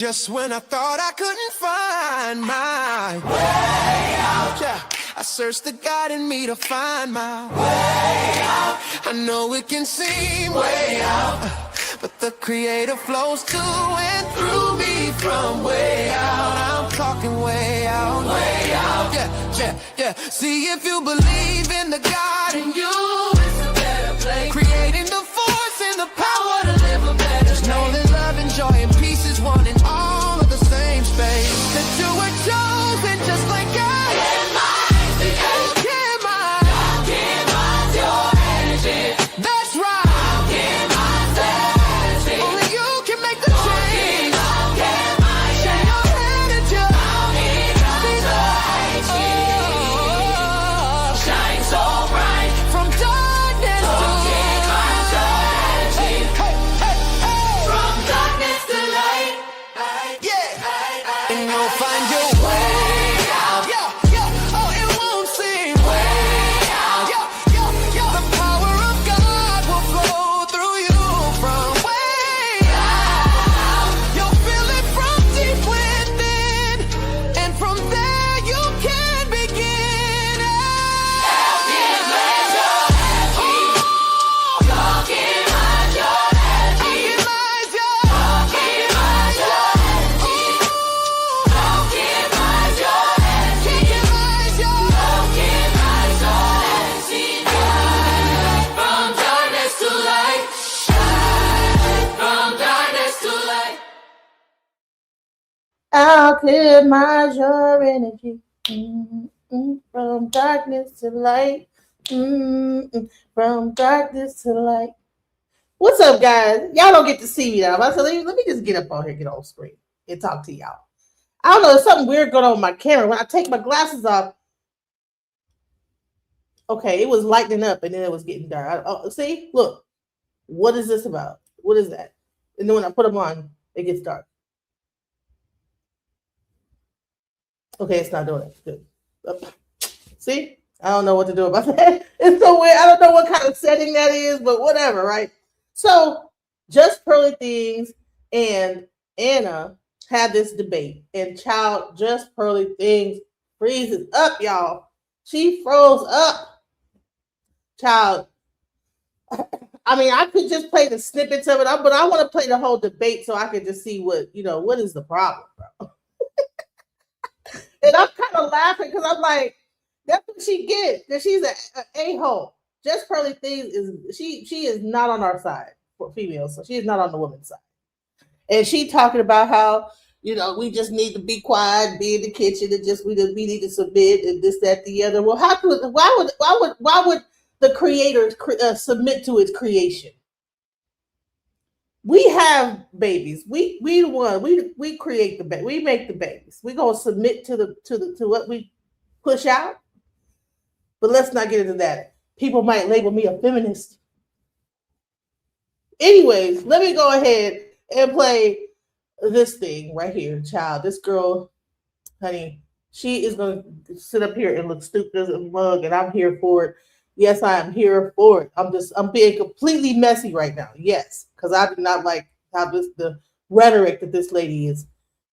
Just when I thought I couldn't find my way out, yeah, I searched the God in me to find my way out. I know it can seem way out, but the Creator flows to and through me from way out. I'm talking way out, yeah, yeah, yeah. See, if you believe in the God in you, it's a better place. Creating the force and the power to live a better. Just know that love and joy and peace is one in all of the same space. That you were chosen just like God. Your energy. That's right. Only you can make the change. Share your energy. Shine so bright from darkness to light. From darkness to light. Yeah. And you'll find your way out. Yeah. Oh, it won't seem way out. Yeah. The power of God will flow through you from way out. You'll feel it from deep within, and from there you can begin. From darkness to light. From darkness to light. Alchemize your energy. From darkness to light. From darkness to light. What's up, guys? Y'all don't get to see me now. I said, let me just get up on here, get on screen, and talk to y'all. I don't know, there's something weird going on with my camera. When I take my glasses off, okay, it was lightening up and then it was getting dark. See, look, what is this about? What is that? And then when I put them on, it gets dark. Okay, it's not doing it. Good. See, I don't know what to do about that. It's so weird. I don't know what kind of setting that is, but whatever, right? So, Just Pearly Things and Anna had this debate, and child, Just Pearly Things freezes up, y'all. She froze up. Child, I mean, I could just play the snippets of it, but I want to play the whole debate so I can just see what is the problem, bro. And I'm kind of laughing because I'm like, that's what she gets. That she's an a-hole. Just Pearly Things she is not on our side for females, so she is not on the women's side. And she talking about how we just need to be quiet, be in the kitchen, and we need to submit and this, that, the other. Well, why would the creator submit to its creation? We have babies. We create the baby. We make the babies. We gonna submit to what we push out. But let's not get into that. People might label me a feminist. Anyways, let me go ahead and play this thing right here, child. This girl, honey, she is going to sit up here and look stupid as a mug, and I'm here for it. Yes, I am here for it. I'm being completely messy right now. Yes, because I do not like how the rhetoric that this lady is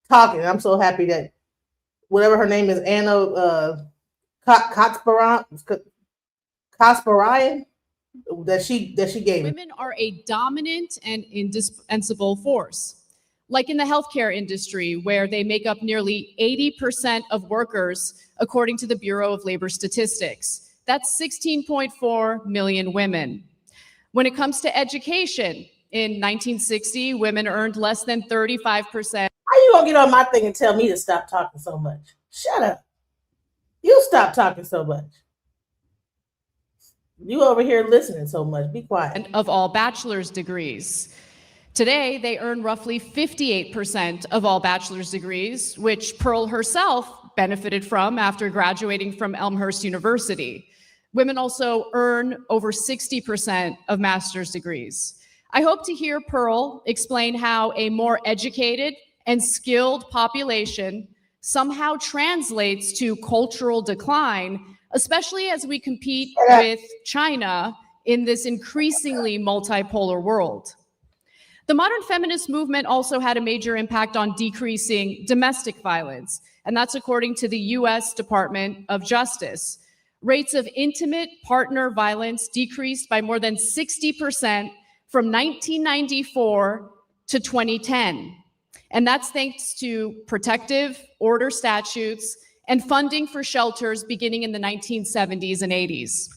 talking. I'm so happy that whatever her name is, Anna Kasparian, that she gave. Women are a dominant and indispensable force. Like in the healthcare industry, where they make up nearly 80% of workers, according to the Bureau of Labor Statistics. That's 16.4 million women. When it comes to education, in 1960, women earned less than 35%. How you gonna get on my thing and tell me to stop talking so much? Shut up. You stop talking so much. You over here listening so much. Be quiet. Of all bachelor's degrees. Today, they earn roughly 58% of all bachelor's degrees, which Pearle herself benefited from after graduating from Elmhurst University. Women also earn over 60% of master's degrees. I hope to hear Pearle explain how a more educated and skilled population somehow translates to cultural decline, especially as we compete with China in this increasingly multipolar world. The modern feminist movement also had a major impact on decreasing domestic violence, and that's according to the US Department of Justice. Rates of intimate partner violence decreased by more than 60% from 1994 to 2010. And that's thanks to protective order statutes and funding for shelters beginning in the 1970s and 80s.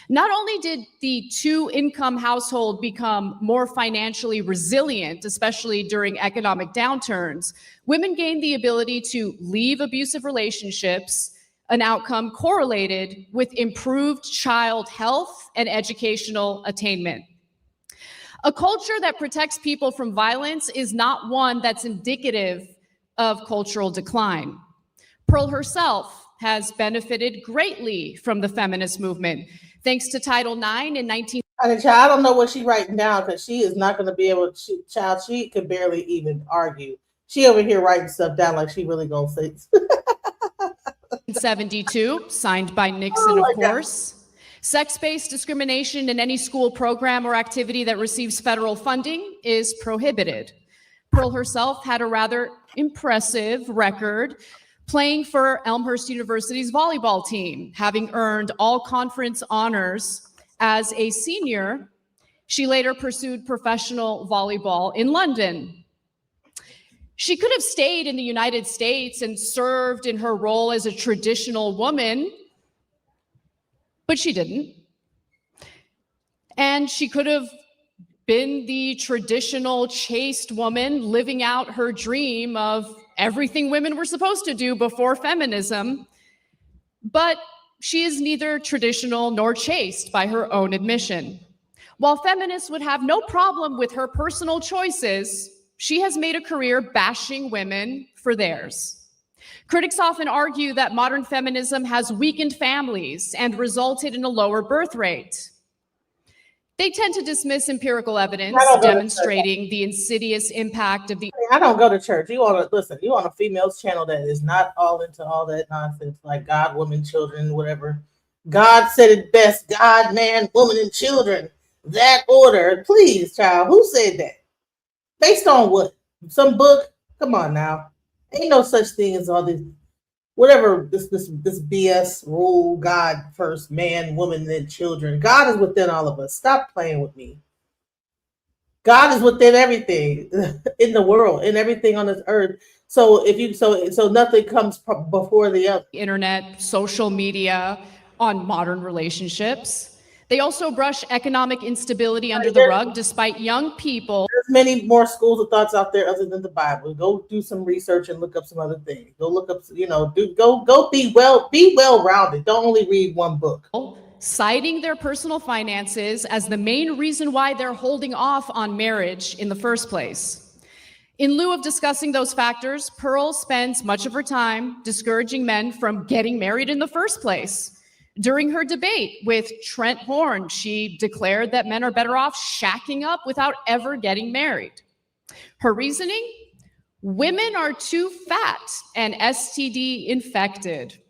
Not only did the two-income household become more financially resilient, especially during economic downturns, women gained the ability to leave abusive relationships, an outcome correlated with improved child health and educational attainment. A culture that protects people from violence is not one that's indicative of cultural decline. Pearle herself has benefited greatly from the feminist movement, thanks to Title IX in 19. I don't know what she's writing down because she is not going to be able to. Child, she could barely even argue. She over here writing stuff down like she really gonna say. 1972, signed by Nixon, of course. Sex-based discrimination in any school program or activity that receives federal funding is prohibited. Pearle herself had a rather impressive record playing for Elmhurst University's volleyball team, having earned all conference honors as a senior. She later pursued professional volleyball in London. She could have stayed in the United States and served in her role as a traditional woman, but she didn't. And she could have been the traditional chaste woman living out her dream of everything women were supposed to do before feminism, but she is neither traditional nor chaste by her own admission. While feminists would have no problem with her personal choices, she has made a career bashing women for theirs. Critics often argue that modern feminism has weakened families and resulted in a lower birth rate. They tend to dismiss empirical evidence demonstrating the insidious impact of the. I don't go to church. You want to listen. You want a female's channel that is not all into all that nonsense like God, woman, children, whatever. God said it best. God, man, woman, and children. That order. Please, child. Who said that? Based on what? Some book? Come on now. Ain't no such thing as all these. Whatever this BS rule, God first, man, woman, then children. God is within all of us. Stop playing with me. God is within everything in the world, in everything on this earth. So if you so nothing comes before the other. Internet, social media on modern relationships. They also brush economic instability under the rug, despite young people. There's many more schools of thoughts out there other than the Bible. Go do some research and look up some other things. Go look up, go be well-rounded. Don't only read one book. Citing their personal finances as the main reason why they're holding off on marriage in the first place. In lieu of discussing those factors, Pearle spends much of her time discouraging men from getting married in the first place. During her debate with Trent Horn, she declared that men are better off shacking up without ever getting married. Her reasoning? Women are too fat and STD infected.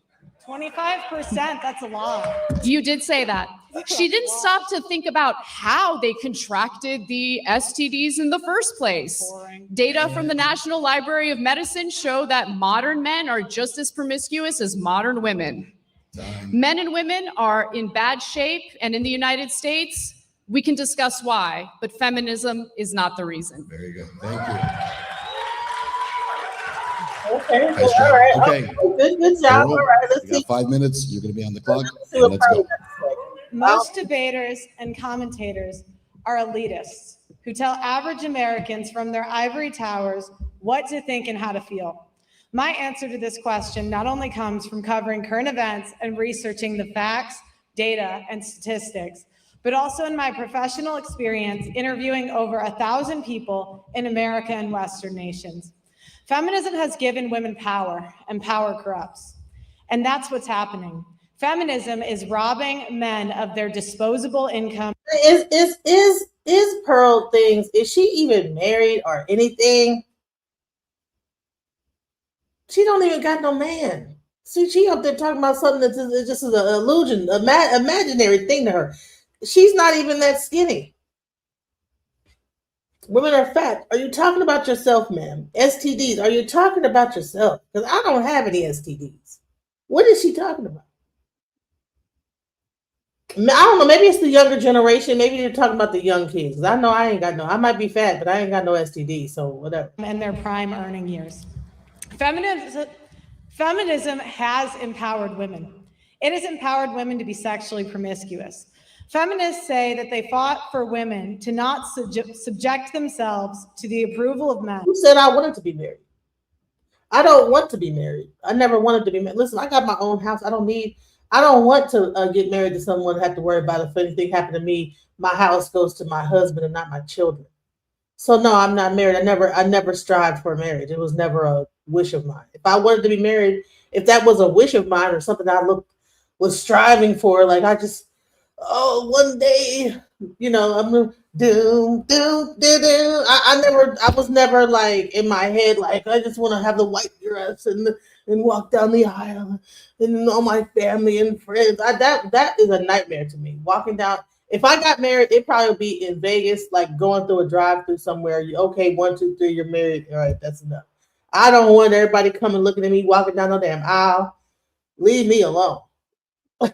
25%, that's a lot. You did say that. She didn't stop to think about how they contracted the STDs in the first place. Boring. Data from the National Library of Medicine show that modern men are just as promiscuous as modern women. Men and women are in bad shape, and in the United States, we can discuss why, but feminism is not the reason. Very good. Thank you. Okay. Nice All right. Okay. Good job. Pearle, All right. Let's you see. got 5 minutes. You're going to be on the clock. Let's see And what let's Pearle go. has to say. Most debaters and commentators are elitists who tell average Americans from their ivory towers what to think and how to feel. My answer to this question not only comes from covering current events and researching the facts, data, and statistics, but also in my professional experience interviewing over 1,000 people in America and Western nations. Feminism has given women power, and power corrupts. And that's what's happening. Feminism is robbing men of their disposable income. Is Pearle things? Is she even married or anything? She don't even got no man. See, she up there talking about something that's just an illusion, imaginary thing to her. She's not even that skinny. Women are fat. Are you talking about yourself, ma'am? STDs. Are you talking about yourself? Because I don't have any STDs. What is she talking about? I don't know. Maybe it's the younger generation. Maybe they're talking about the young kids. 'Cause I know I ain't got no. I might be fat, but I ain't got no STD. So whatever. in their prime earning years. Feminism has empowered women. It has empowered women to be sexually promiscuous. Feminists say that they fought for women to not subject themselves to the approval of men. Who said I wanted to be married? I don't want to be married. I never wanted to be married. Listen, I got my own house. I don't want to get married to someone and have to worry about if anything happened to me, my house goes to my husband and not my children. So no, I'm not married. I never strived for marriage. It was never a wish of mine. If I wanted to be married, if that was a wish of mine or something was striving for, like I just, oh, one day, I'm gonna do. I was never like in my head, like I just want to have the white dress and walk down the aisle and all my family and friends. That is a nightmare to me. Walking down. If I got married, it'd probably be in Vegas, like going through a drive-through somewhere. Okay, 1, 2, 3, you're married. All right, that's enough. I don't want everybody coming looking at me walking down the damn aisle. Leave me alone. I'm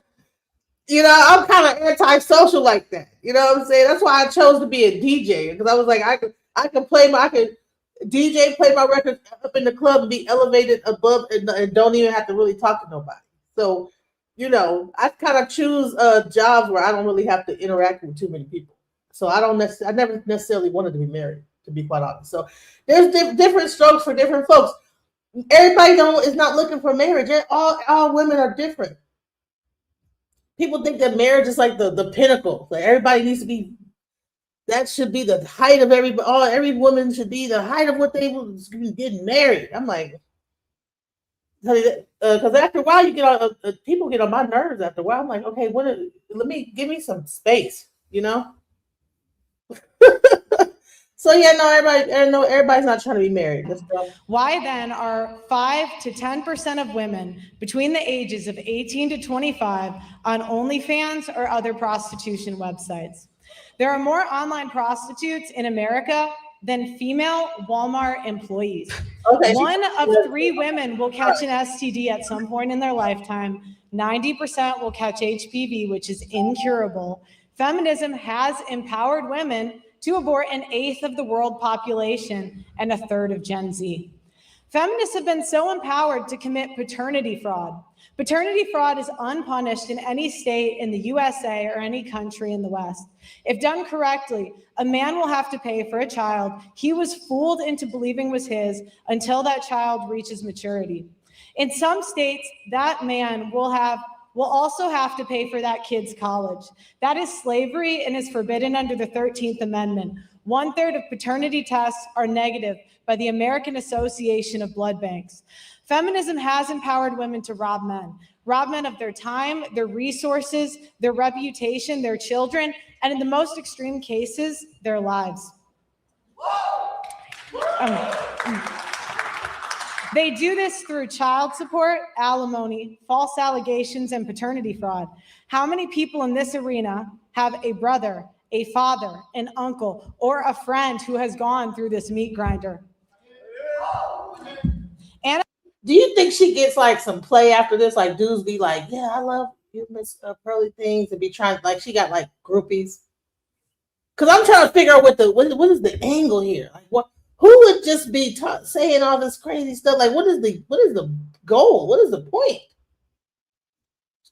kind of antisocial like that. You know what I'm saying? That's why I chose to be a DJ, because I was like, I could DJ, play my records up in the club and be elevated above and don't even have to really talk to nobody. So, I kind of choose jobs where I don't really have to interact with too many people. So I never necessarily wanted to be married, to be quite honest. So there's different strokes for different folks. Everybody is not looking for marriage. All women are different. People think that marriage is like the pinnacle. Like everybody needs to be. That should be the height of everybody. Every woman should be the height of what they was getting married. I'm like, because after a while, people get on my nerves. After a while, I'm like, okay, give me some space, So yeah, everybody's not trying to be married. Why then are 5 to 10% of women between the ages of 18 to 25 on OnlyFans or other prostitution websites? There are more online prostitutes in America than female Walmart employees. Okay. 1 of 3 women will catch an STD at some point in their lifetime. 90% will catch HPV, which is incurable. Feminism has empowered women to abort 1/8 of the world population and 1/3 of Gen Z. Feminists have been so empowered to commit paternity fraud. Paternity fraud is unpunished in any state in the USA or any country in the West. If done correctly, a man will have to pay for a child he was fooled into believing was his until that child reaches maturity. In some states, that man will also have to pay for that kid's college. That is slavery and is forbidden under the 13th Amendment. 1/3 of paternity tests are negative by the American Association of Blood Banks. Feminism has empowered women to rob men of their time, their resources, their reputation, their children, and in the most extreme cases, their lives. They do this through child support, alimony, false allegations, and paternity fraud. How many people in this arena have a brother, a father, an uncle, or a friend who has gone through this meat grinder? And do you think she gets like some play after this? Like dudes be like, yeah, I love you, Miss Pearly things, and be trying, like she got like groupies. Because I'm trying to figure out what is the angle here? Like what? Who would just be saying all this crazy stuff? Like, what is the goal? What is the point?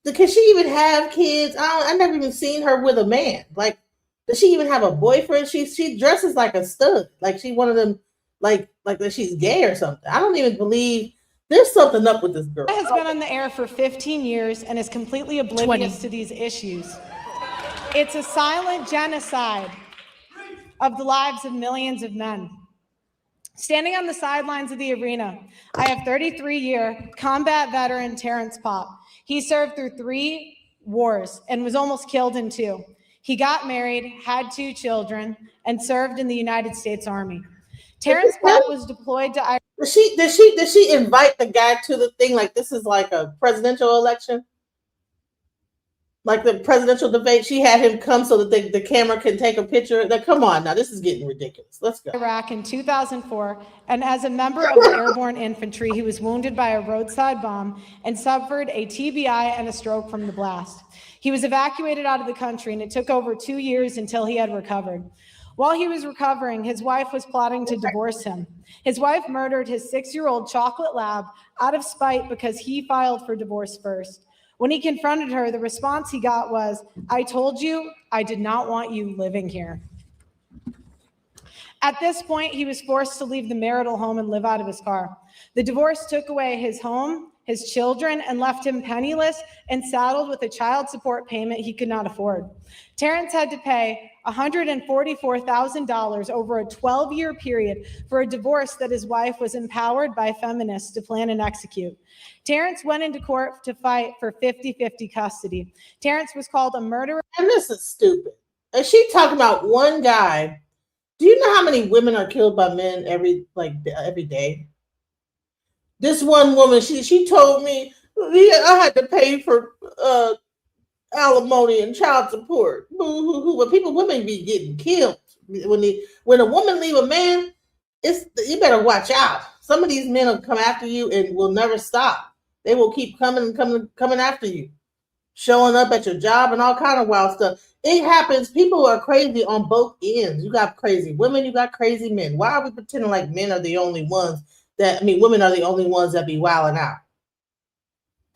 Can she even have kids? I never even seen her with a man. Like, does she even have a boyfriend? She dresses like a stud. Like she one of them, like that she's gay or something. I don't even believe there's something up with this girl. Has been on the air for 15 years and is completely oblivious to these issues. It's a silent genocide of the lives of millions of men. Standing on the sidelines of the arena, I have 33-year combat veteran Terrence Pop. He served through 3 wars and was almost killed in 2. He got married, had 2 children, and served in the United States Army. Terrence Pop was deployed to Iraq. Did she invite the guy to the thing like this is like a presidential election? Like the presidential debate, she had him come so that the camera can take a picture. Like, come on now, this is getting ridiculous. Let's go. Iraq in 2004, and as a member of the airborne infantry, he was wounded by a roadside bomb and suffered a TBI and a stroke from the blast. He was evacuated out of the country, and it took over 2 years until he had recovered. While he was recovering, his wife was plotting to divorce him. His wife murdered his 6-year-old chocolate lab out of spite because he filed for divorce first. When he confronted her, the response he got was, "I told you I did not want you living here." At this point, he was forced to leave the marital home and live out of his car. The divorce took away his home, his children, and left him penniless and saddled with a child support payment he could not afford. Terrence had to pay $144,000 over a 12-year period for a divorce that his wife was empowered by feminists to plan and execute. Terrence went into court to fight for 50-50 custody. Terrence was called a murderer. And this is stupid. And she talking about one guy. Do you know how many women are killed by men every day? This one woman, she told me, "Yeah, I had to pay for alimony and child support." But women be getting killed when a woman leave a man. You better watch out. Some of these men will come after you and will never stop. They will keep coming after you, showing up at your job and all kind of wild stuff. It happens. People are crazy on both ends. You got crazy women, you got crazy men. Why are we pretending like women are the only ones that be wilding out?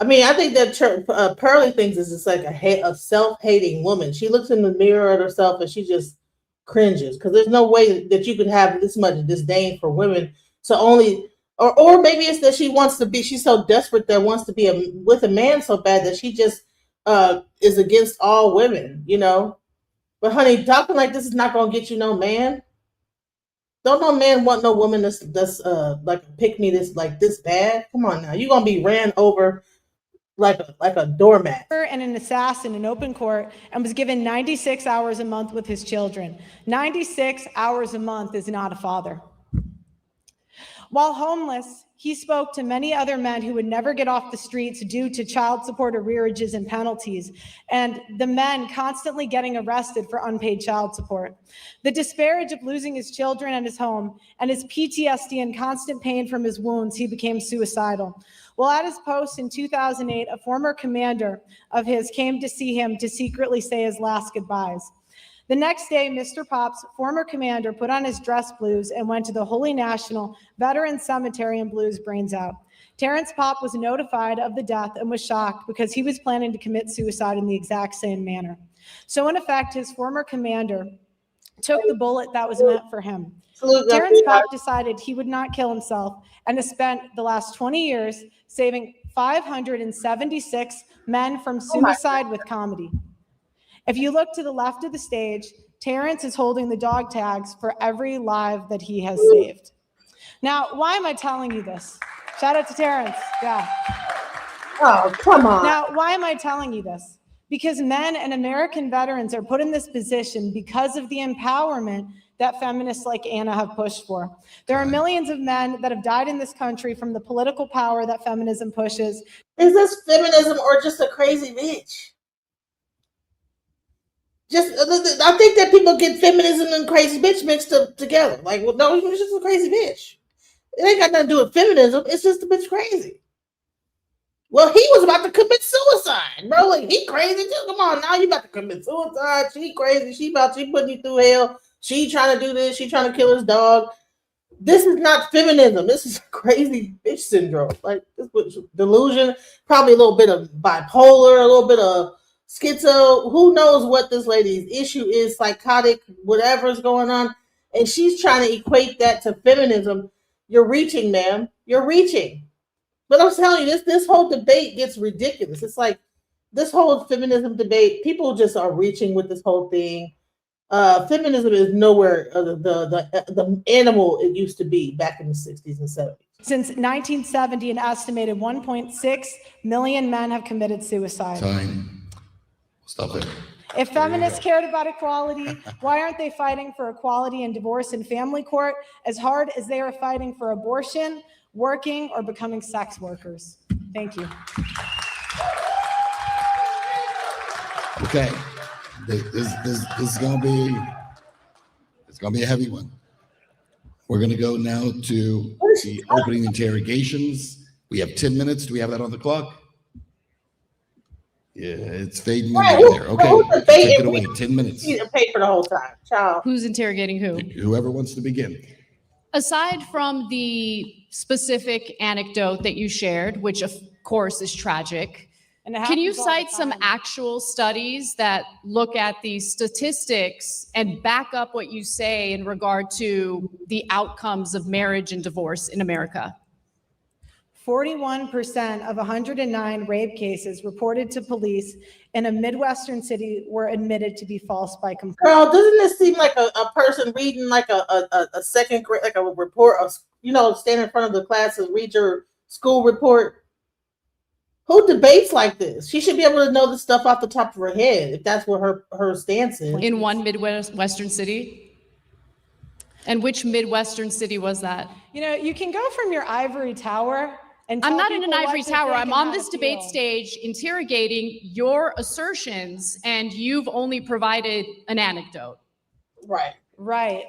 I mean, I think that Pearly thinks is just like a self-hating woman. She looks in the mirror at herself and she just cringes because there's no way that you could have this much disdain for women. So only, or maybe it's that she's so desperate that wants to be with a man so bad that she just is against all women, you know. But honey, talking like this is not gonna get you no man. Don't no man want no woman that's like a pick me this bad. Come on now, you're gonna be ran over like a doormat. And an assassin in open court and was given 96 hours a month with his children. 96 hours a month is not a father. While homeless, he spoke to many other men who would never get off the streets due to child support arrearages and penalties, and the men constantly getting arrested for unpaid child support. The disparage of losing his children and his home, and his PTSD and constant pain from his wounds, he became suicidal. While at his post in 2008, a former commander of his came to see him to secretly say his last goodbyes. The next day, Mr. Pop's former commander put on his dress blues and went to the Holy National Veterans Cemetery and blew his brains out. Terrence Pop was notified of the death and was shocked because he was planning to commit suicide in the exact same manner. So in effect, his former commander took the bullet that was meant for him. Terrence Pop decided he would not kill himself and has spent the last 20 years saving 576 men from suicide with comedy. If you look to the left of the stage, Terrence is holding the dog tags for every life that he has saved. Now, why am I telling you this? Shout out to Terrence. Yeah. Oh, come on. Now, why am I telling you this? Because men and American veterans are put in this position because of the empowerment that feminists like Anna have pushed for. There are millions of men that have died in this country from the political power that feminism pushes. Is this feminism or just a crazy bitch? I think that people get feminism and crazy bitch mixed up together. Like, well, no, it's just a crazy bitch. It ain't got nothing to do with feminism. It's just a bitch crazy. Well, he was about to commit suicide, bro. Like, he crazy too. Come on, now you about to commit suicide. She crazy. She putting you through hell. She trying to do this. She trying to kill his dog. This is not feminism. This is crazy bitch syndrome. Like, this was delusion. Probably a little bit of bipolar, a little bit of schizo. Who knows what this lady's issue is? Psychotic, whatever's going on. And she's trying to equate that to feminism. You're reaching, ma'am. You're reaching. But I'm telling you, this whole debate gets ridiculous. It's like this whole feminism debate, people just are reaching with this whole thing. Feminism is nowhere the animal it used to be back in the 60s and 70s. Since 1970, an estimated 1.6 million men have committed suicide. Time. Stop it. If feminists cared about equality, why aren't they fighting for equality in divorce and family court as hard as they are fighting for abortion, working, or becoming sex workers? Thank you. Okay, this is gonna be, it's gonna be a heavy one. We're gonna go now to the opening interrogations. We have 10 minutes. Do we have that on the clock? Yeah, it's fading in there. Okay, take it away. 10 minutes. You didn't pay for the whole time, child. Who's interrogating who? Whoever wants to begin. Aside from the specific anecdote that you shared, which of course is tragic, And can you cite some actual studies that look at the statistics and back up what you say in regard to the outcomes of marriage and divorce in America? 41% of 109 rape cases reported to police in a Midwestern city were admitted to be false by complaint. Girl, doesn't this seem like a person reading like a second grade, like a report of, stand in front of the class and read your school report? Who debates like this? She should be able to know this stuff off the top of her head if that's what her stance is. In one Midwestern city? And which Midwestern city was that? You can go from your ivory tower and I'm tell not in an people what ivory to tower. think I'm and on how this to debate feel. stage interrogating your assertions, and you've only provided an anecdote. Right.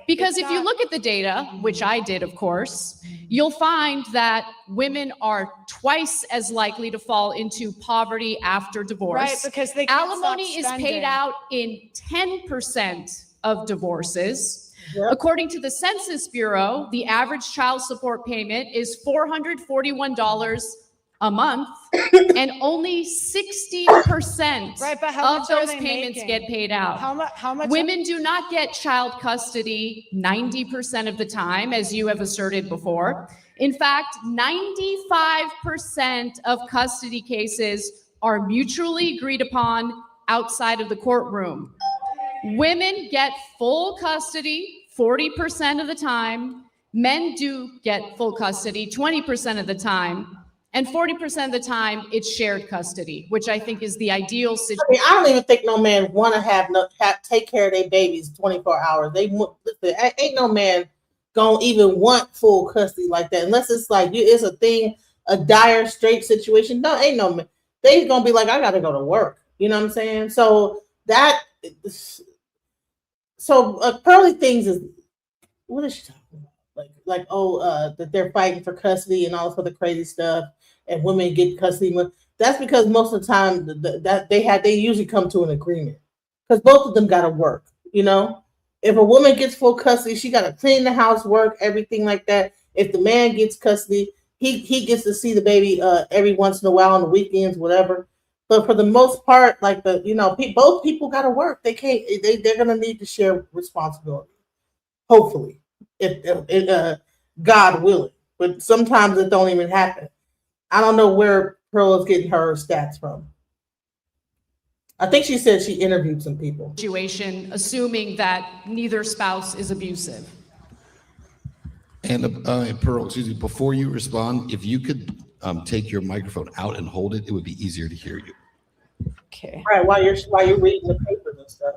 Because It's if you not- look at the data, which I did, of course, you'll find that women are twice as likely to fall into poverty after divorce. Right, because they can't Alimony stop is paid spending. out in 10% of divorces. Yep. According to the Census Bureau, the average child support payment is $441 a month, and only 60% Right, but how of much are those they payments making? get paid out. How much? Women do not get child custody 90% of the time, as you have asserted before. In fact, 95% of custody cases are mutually agreed upon outside of the courtroom. Women get full custody 40% of the time. Men do get full custody 20% of the time. And 40% of the time, it's shared custody, which I think is the ideal situation. I don't even think no man want to take care of their babies 24 hours. Ain't no man gonna even want full custody like that unless it's like it's a thing, a dire straight situation. No, ain't no man. They gonna be like, I gotta go to work. You know what I'm saying? So Pearly things is, what is she talking about? That they're fighting for custody and all this other crazy stuff, and women get custody. That's because most of the time that they usually come to an agreement because both of them got to work. If a woman gets full custody, she got to clean the house, work, everything like that. If the man gets custody, he gets to see the baby every once in a while on the weekends, whatever. But for the most part, both people got to work. They can't. They're gonna need to share responsibility. Hopefully, if God willing. But sometimes it don't even happen. I don't know where Pearl is getting her stats from. I think she said she interviewed some people. Situation, assuming that neither spouse is abusive. And Pearl, excuse me, before you respond, if you could take your microphone out and hold it, it would be easier to hear you. Okay. Right, while you're reading the papers and stuff.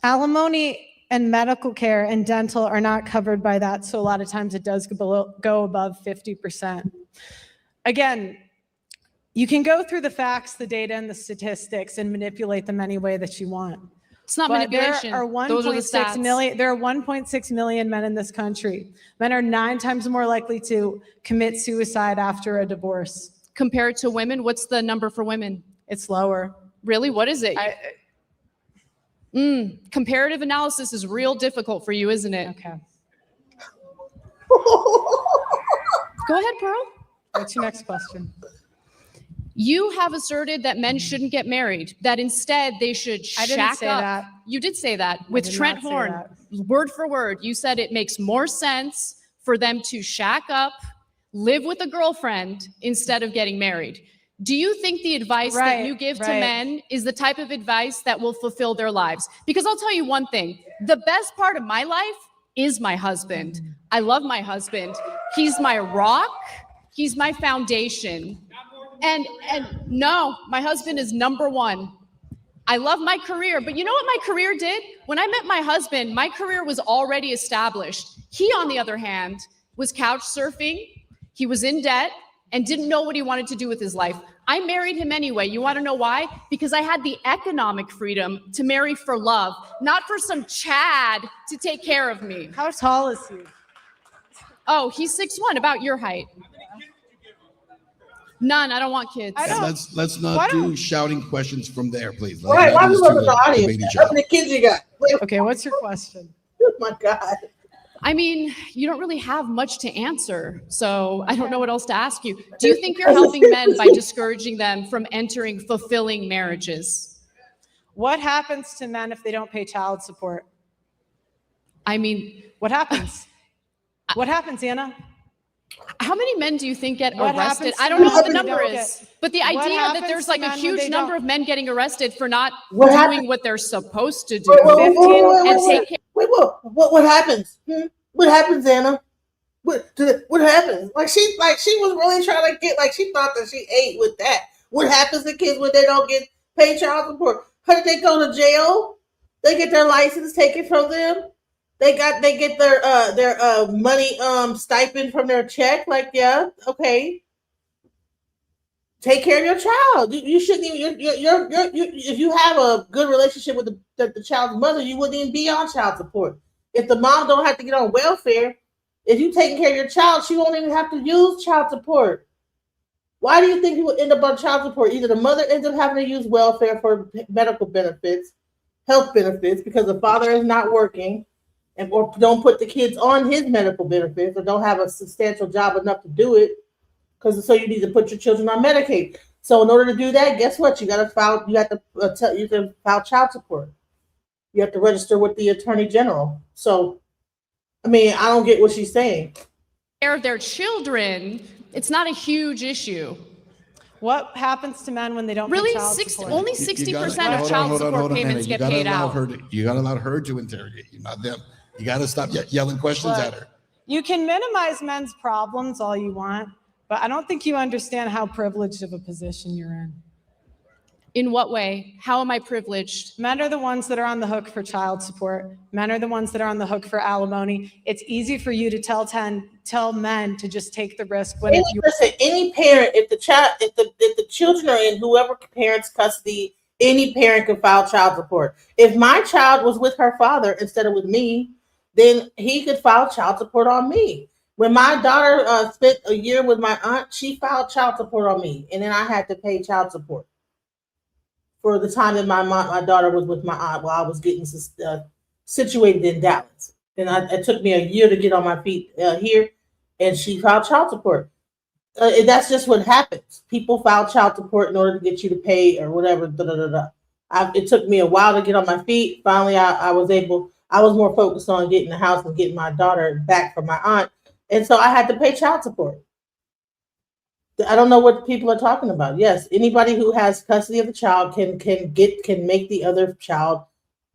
Alimony and medical care and dental are not covered by that, so a lot of times it does go above 50%. Again, you can go through the facts, the data, and the statistics and manipulate them any way that you want. It's not But manipulation. there are Those are the 1.6 stats. million. There are 1.6 million men in this country. Men are 9 times more likely to commit suicide after a divorce. Compared to women, what's the number for women? It's lower. Really? What is it? Comparative analysis is real difficult for you, isn't it? Okay. Go ahead, Pearl. What's your next question? You have asserted that men shouldn't get married, that instead they should I didn't shack say up. that. You did say that with did Trent not say Horn, that. word for word. You said it makes more sense for them to shack up, live with a girlfriend instead of getting married. Do you think the advice that you give to men is the type of advice that will fulfill their lives? Because I'll tell you one thing, the best part of my life is my husband. I love my husband. He's my rock. He's my foundation. And no, my husband is number one. I love my career, but you know what my career did? When I met my husband, my career was already established. He, on the other hand, was couch surfing. He was in debt. and didn't know what he wanted to do with his life. I married him anyway. You want to know why? Because I had the economic freedom to marry for love, not for some Chad to take care of me. How tall is he? Oh, he's 6'1", about your height. None. I don't want kids. I don't- Let's not do shouting questions from there, please. Right, why Let we these look two at the audience? debate each How other. many kids you got? Wait, Okay, what's your question? oh my God. I mean, you don't really have much to answer, so I don't know what else to ask you. Do you think you're helping men by discouraging them from entering fulfilling marriages? What happens to men if they don't pay child support? I mean, What happens? What happens, Anna? how many men do you think get What arrested? happens to I don't know men what the when they number don't is, get- but the What idea that happens there's to like a men when huge they number don't- of men getting arrested for not What doing happened? what they're supposed to do. Wait, and take care. What happens? What happens, Anna? What happens? Like she was really trying to get, like she thought that she ate with that. What happens to kids when they don't get paid child support? How did they go to jail? They get their license taken from them. They get their money stipend from their check. Like, yeah, okay. Take care of your child. You shouldn't even. If you have a good relationship with the child's mother, you wouldn't even be on child support. If the mom don't have to get on welfare, if you taking care of your child, she won't even have to use child support. Why do you think you would end up on child support? Either the mother ends up having to use welfare for medical benefits, health benefits, because the father is not working, and or don't put the kids on his medical benefits, or don't have a substantial job enough to do it. Because so you need to put your children on Medicaid. So in order to do that, guess what? You got to file. You have to you can file child support. You have to register with the attorney general. So, I mean, I don't get what she's saying. Care of their children, it's not a huge issue. What happens to men when they don't Really, pay child support? only You 60% gotta- of hold on, child hold on, support hold on, payments Anna. get paid out. You got to allow her to interrogate you, not them. You got to stop yelling questions Look, at her. You can minimize men's problems all you want, but I don't think you understand how privileged of a position you're in. In what way? How am I privileged? Men are the ones that are on the hook for child support. Men are the ones that are on the hook for alimony. It's easy for you to tell men to just take the risk when Any parent, if the children are in whoever parent's custody, any parent can file child support. If my child was with her father instead of with me, then he could file child support on me. When my daughter spent a year with my aunt, she filed child support on me, and then I had to pay child support for the time that my daughter was with my aunt while I was getting situated in Dallas. And it took me a year to get on my feet here, and she filed child support. And that's just what happens. People file child support in order to get you to pay or whatever. It took me a while to get on my feet. Finally, I was able. I was more focused on getting the house and getting my daughter back from my aunt, and so I had to pay child support. I don't know what people are talking about. Yes, anybody who has custody of the child can make the other child,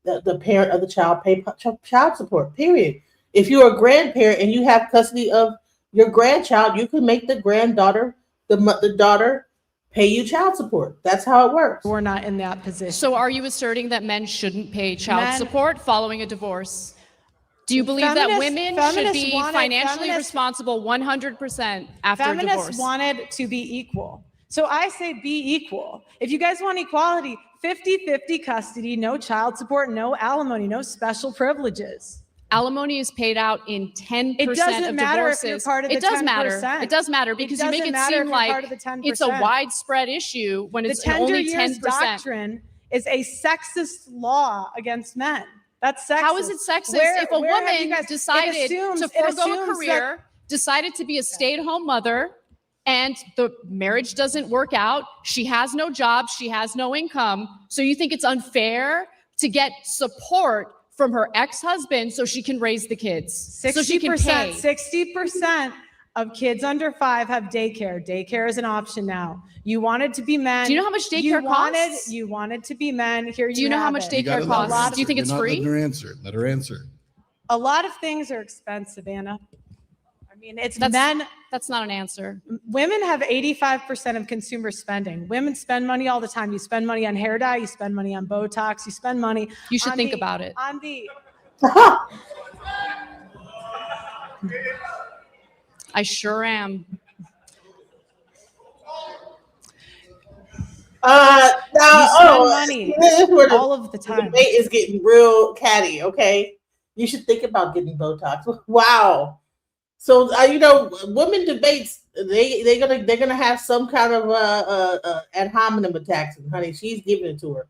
the parent of the child, pay child support. Period. If you're a grandparent and you have custody of your grandchild, you can make the granddaughter, the daughter, pay you child support. That's how it works. we're not in that position. So are you asserting that men shouldn't pay child support following a divorce? Do you believe that women should be financially responsible 100% after a divorce? Feminists wanted to be equal. So I say be equal. If you guys want equality, 50-50 custody, no child support, no alimony, no special privileges. Alimony is paid out in 10% It doesn't of matter divorces. if you're part of the It does 10%. matter. It does matter because you make it seem like it's a widespread issue when it's only 10%. The 10 years doctrine is a sexist law against men. That's sexist. How is it sexist if a woman decided to forego a career, decided to be a stay-at-home mother, and the marriage doesn't work out, she has no job, she has no income, so you think it's unfair to get support from her ex-husband so she can raise the kids, so she can pay? 60% of kids under 5 have daycare. Daycare is an option now. You wanted to be men. Do you know how much daycare costs? You wanted to be men. Here you Do you know how much daycare costs? Do you think it's free? Let her answer. A lot of things are expensive, Anna. I mean, That's not an answer. Women have 85% of consumer spending. Women spend money all the time. You spend money on hair dye. You spend money on Botox. You spend money. You should think about it. I sure am. Now, You spend money this is where all of the the time. debate is getting real catty. Okay, you should think about getting Botox. Wow. So women debates they're gonna have some kind of ad hominem attacks, and honey, she's giving it to her.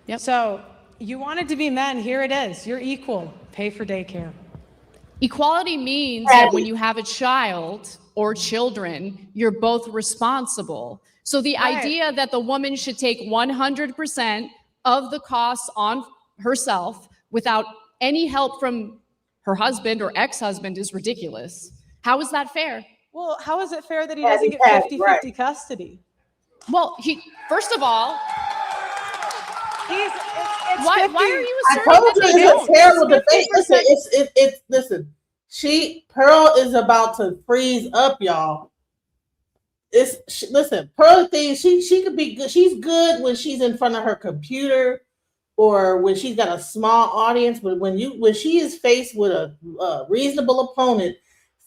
Yep. So you wanted to be men. Here it is. You're equal. Pay for daycare. Equality means that when you have a child or children, you're both responsible. So the Right. idea that the woman should take 100% of the costs on herself without any help from her husband or ex-husband is ridiculous. How is that fair? Well, how is it fair that he Patty, doesn't get Patty, 50-50 right. custody? Well, first of all, It's why 50. are you I asserting told that you they it's don't? a terrible It's debate. 50%. Listen, listen. Pearl is about to freeze up, y'all. Listen, Pearl thinks she could be good. She's good when she's in front of her computer or when she's got a small audience. But when she is faced with a reasonable opponent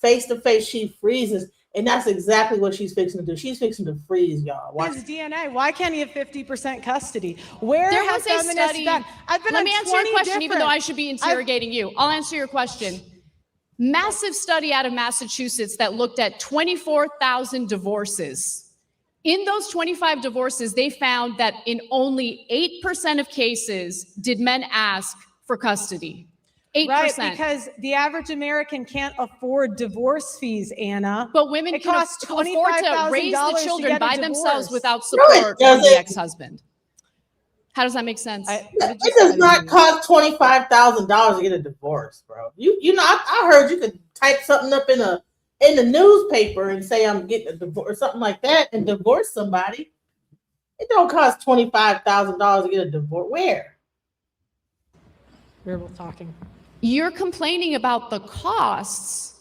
face to face, she freezes. And that's exactly what she's fixing to do. She's fixing to freeze, y'all. Watch. His DNA. Why can't he have 50% custody? Where There has was a feminists study. done? I've been Let on me answer 20 your question, even though I different- should be interrogating you. I'll answer your question. Massive study out of Massachusetts that looked at 24,000 divorces. In those 25 divorces, they found that in only 8% of cases did men ask for custody. 8%. Right, because the average American can't afford divorce fees, Anna. But women It can costs afford to raise the $25,000 children to get a by themselves divorce. without No, it support from the doesn't. ex-husband. How does that make sense? It does not cost $25,000 to get a divorce, bro. I heard you could type something up in the newspaper and say I'm getting a divorce or something like that and divorce somebody. It don't cost $25,000 to get a divorce. Where? We're both talking. You're complaining about the costs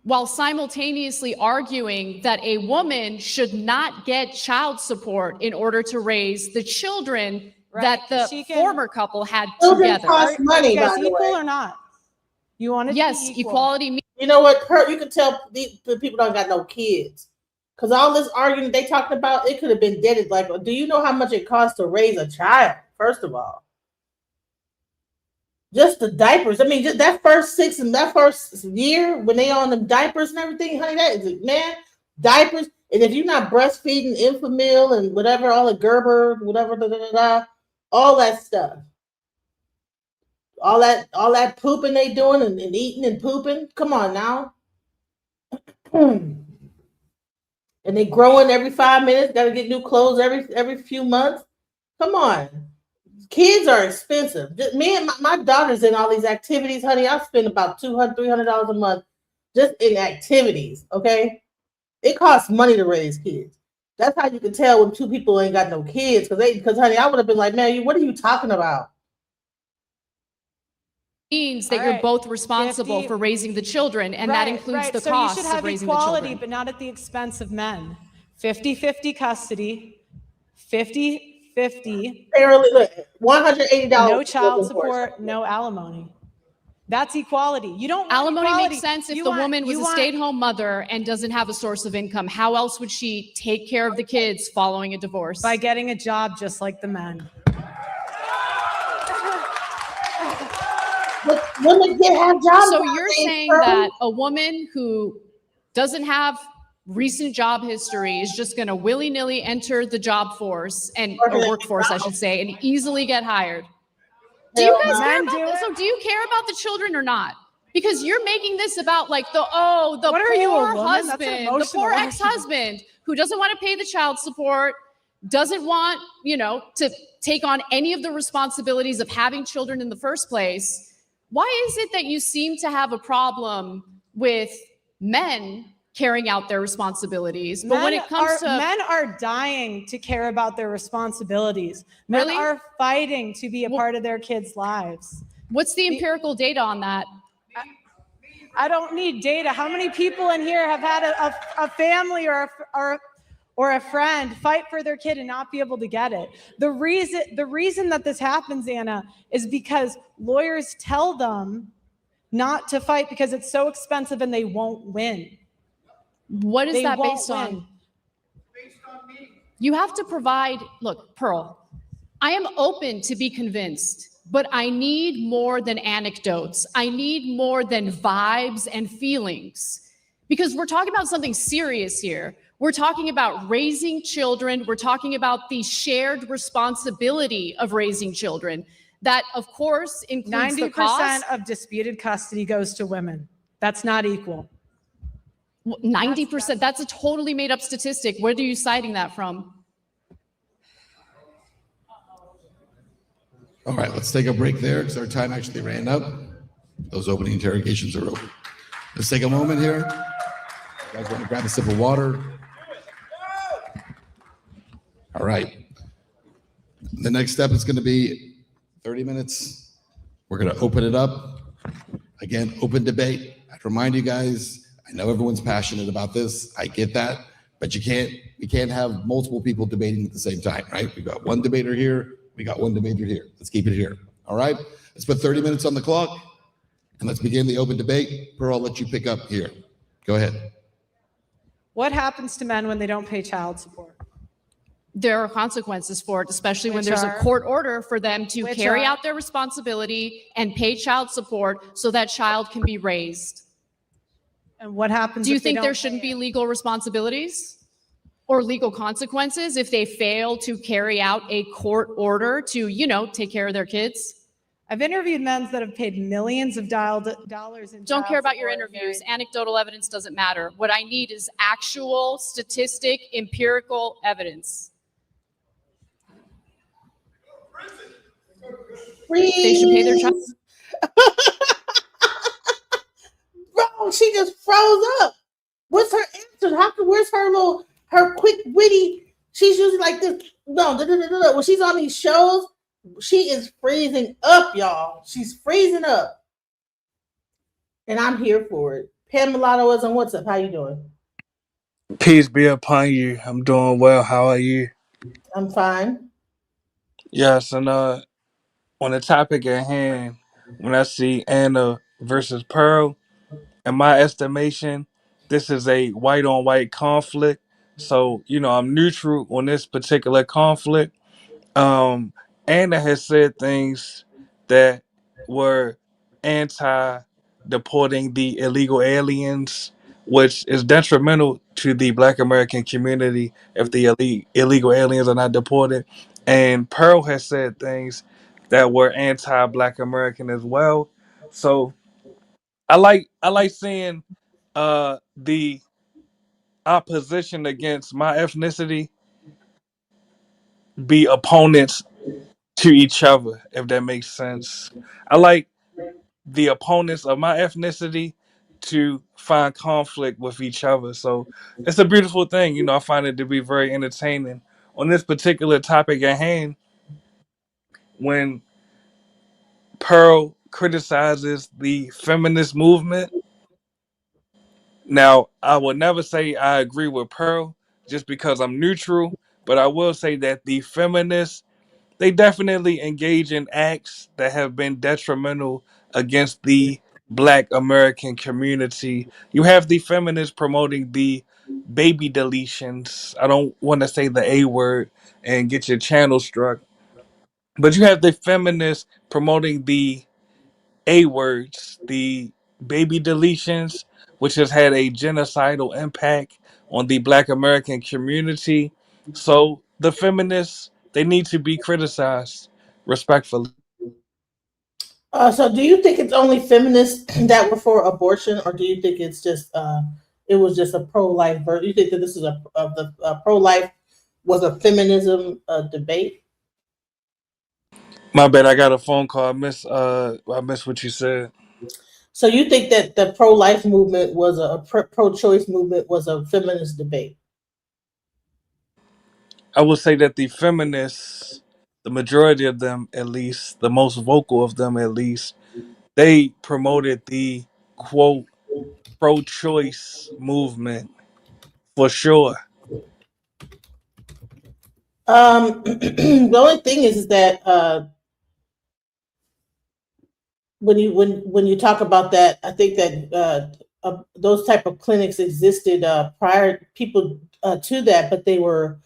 while simultaneously arguing that a woman should not get child support in order to raise the children that the former couple had Children together. cost money, you guys by the equal way. or not? You want it Yes, to be equal. equality means You know what, Kurt? You can tell the people don't got no kids. Because all this arguing they talking about, it could have been dead. Like, do you know how much it costs to raise a child? First of all. Just the diapers. I mean, just that first year when they on them diapers and everything, honey, that is man, diapers. And if you're not breastfeeding Infamil and whatever, all the Gerber, whatever, all that stuff. All that pooping they doing and eating and pooping. Come on now. And they growing every 5 minutes, gotta get new clothes every few months. Come on. Kids are expensive. Just, me and my daughter's in all these activities, honey. I spend about $200, $300 a month just in activities. Okay, it costs money to raise kids. That's how you can tell when two people ain't got no kids. Because honey, I would have been like, man, what are you talking about? means that All you're right, both responsible 50 for raising the children, and that includes the so costs you should have of raising equality, the children. but not at the expense of men. 50-50 custody, 50-50. Apparently, look, $180. No child support, no alimony. That's equality. You don't want Alimony equality. makes sense if You the want- woman was you a want- stay-at-home mother and doesn't have a source of income. How else would she take care of the kids following a divorce? by getting a job just like the men. But women can have jobs. So you're saying that a woman who doesn't have recent job history is just going to willy-nilly enter the job force or workforce, I should say, and easily get hired? Do you guys care about this? So do you care about the children or not? Because you're making this about like the What are you, a poor woman? That's an husband, the emotional poor argument. ex-husband who doesn't want to pay the child support, doesn't want, to take on any of the responsibilities of having children in the first place. Why is it that you seem to have a problem with men carrying out their responsibilities? But when it comes to men are dying to care about their responsibilities. Men Really? are fighting to be a part of their kids' lives. what's the empirical data on that? I don't need data. How many people in here have had a family or a friend fight for their kid and not be able to get it? The reason that this happens, Anna, is because lawyers tell them not to fight because it's so expensive and they won't win. What is They that won't based on? win. You have to provide, look, Pearle, I am open to be convinced, but I need more than anecdotes. I need more than vibes and feelings, because we're talking about something serious here. We're talking about raising children. We're talking about the shared responsibility of raising children. That, of course, includes the cost. 90% of disputed custody goes to women. That's not equal. 90%, that's a totally made up statistic. Where are you citing that from? All right, let's take a break there because our time actually ran up. Those opening interrogations are over. Let's take a moment here. You guys want to grab a sip of water? All right. The next step is going to be 30 minutes. We're going to open it up. Again, open debate. I'd remind you guys, I know everyone's passionate about this. I get that, but we can't have multiple people debating at the same time, right? We got one debater here. We got one debater here. Let's keep it here. All right. Let's put 30 minutes on the clock and let's begin the open debate. Pearle, I'll let you pick up here. Go ahead. What happens to men when they don't pay child support? There are consequences for it, especially when there's a court order for them to carry out their responsibility and pay child support so that child can be raised. And what happens? Do you think there shouldn't be legal responsibilities or legal consequences if they fail to carry out a court order to, take care of their kids? I've interviewed men that have paid millions of dollars in Don't care about your interviews. Anecdotal evidence doesn't matter. What I need is actual statistic, empirical evidence. They should pay their child. Bro, she just froze up. What's her answer? Where's her quick witty? She's usually like this. No. When she's on these shows, she is freezing up, y'all. She's freezing up. And I'm here for it. Pam Mulatto is on WhatsApp. How you doing? Peace be upon you. I'm doing well. How are you? I'm fine. Yes, and on the topic at hand, when I see Anna versus Pearl, in my estimation, this is a white on white conflict. So, I'm neutral on this particular conflict. Anna has said things that were anti-deporting the illegal aliens, which is detrimental to the Black American community if the illegal aliens are not deported. And Pearl has said things that were anti-Black American as well. So I like seeing the opposition against my ethnicity be opponents to each other, if that makes sense. I like the opponents of my ethnicity to find conflict with each other. So it's a beautiful thing. I find it to be very entertaining. On this particular topic at hand, when Pearl criticizes the feminist movement, now I will never say I agree with Pearl just because I'm neutral, but I will say that the feminists, they definitely engage in acts that have been detrimental against the Black American community. You have the feminists promoting the baby deletions. I don't want to say the A word and get your channel struck, but you have the feminists promoting the A words, the baby deletions, which has had a genocidal impact on the Black American community. So the feminists, they need to be criticized respectfully. So do you think it's only feminists that were for abortion, or do you think it's just it was just a pro-life version? You think that this is the pro-life was a feminism debate? My bad, I got a phone call. I missed what you said. So you think that the pro-life movement was a pro-choice movement was a feminist debate? I would say that the feminists, the majority of them at least, the most vocal of them at least, they promoted the quote pro-choice movement for sure. The only thing is that when you talk about that, I think that those type of clinics existed prior people to that, but they were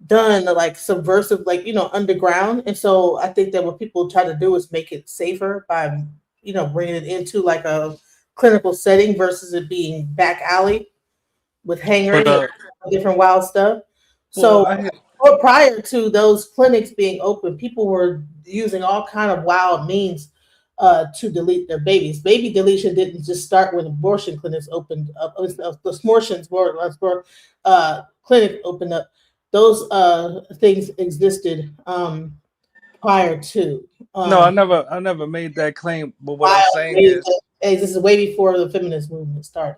done like subversive, like underground. And so I think that what people try to do is make it safer by bringing it into like a clinical setting versus it being back alley with But hangers and different wild stuff. well, So, I had, or prior to those clinics being open, people were using all kind of wild means to delete their babies. Baby deletion didn't just start when abortion clinics opened up. It was, the abortions clinic opened up. Those things existed prior to no, um, I never made that claim. But what I'm wild saying ways. is, This is way before the feminist movement started.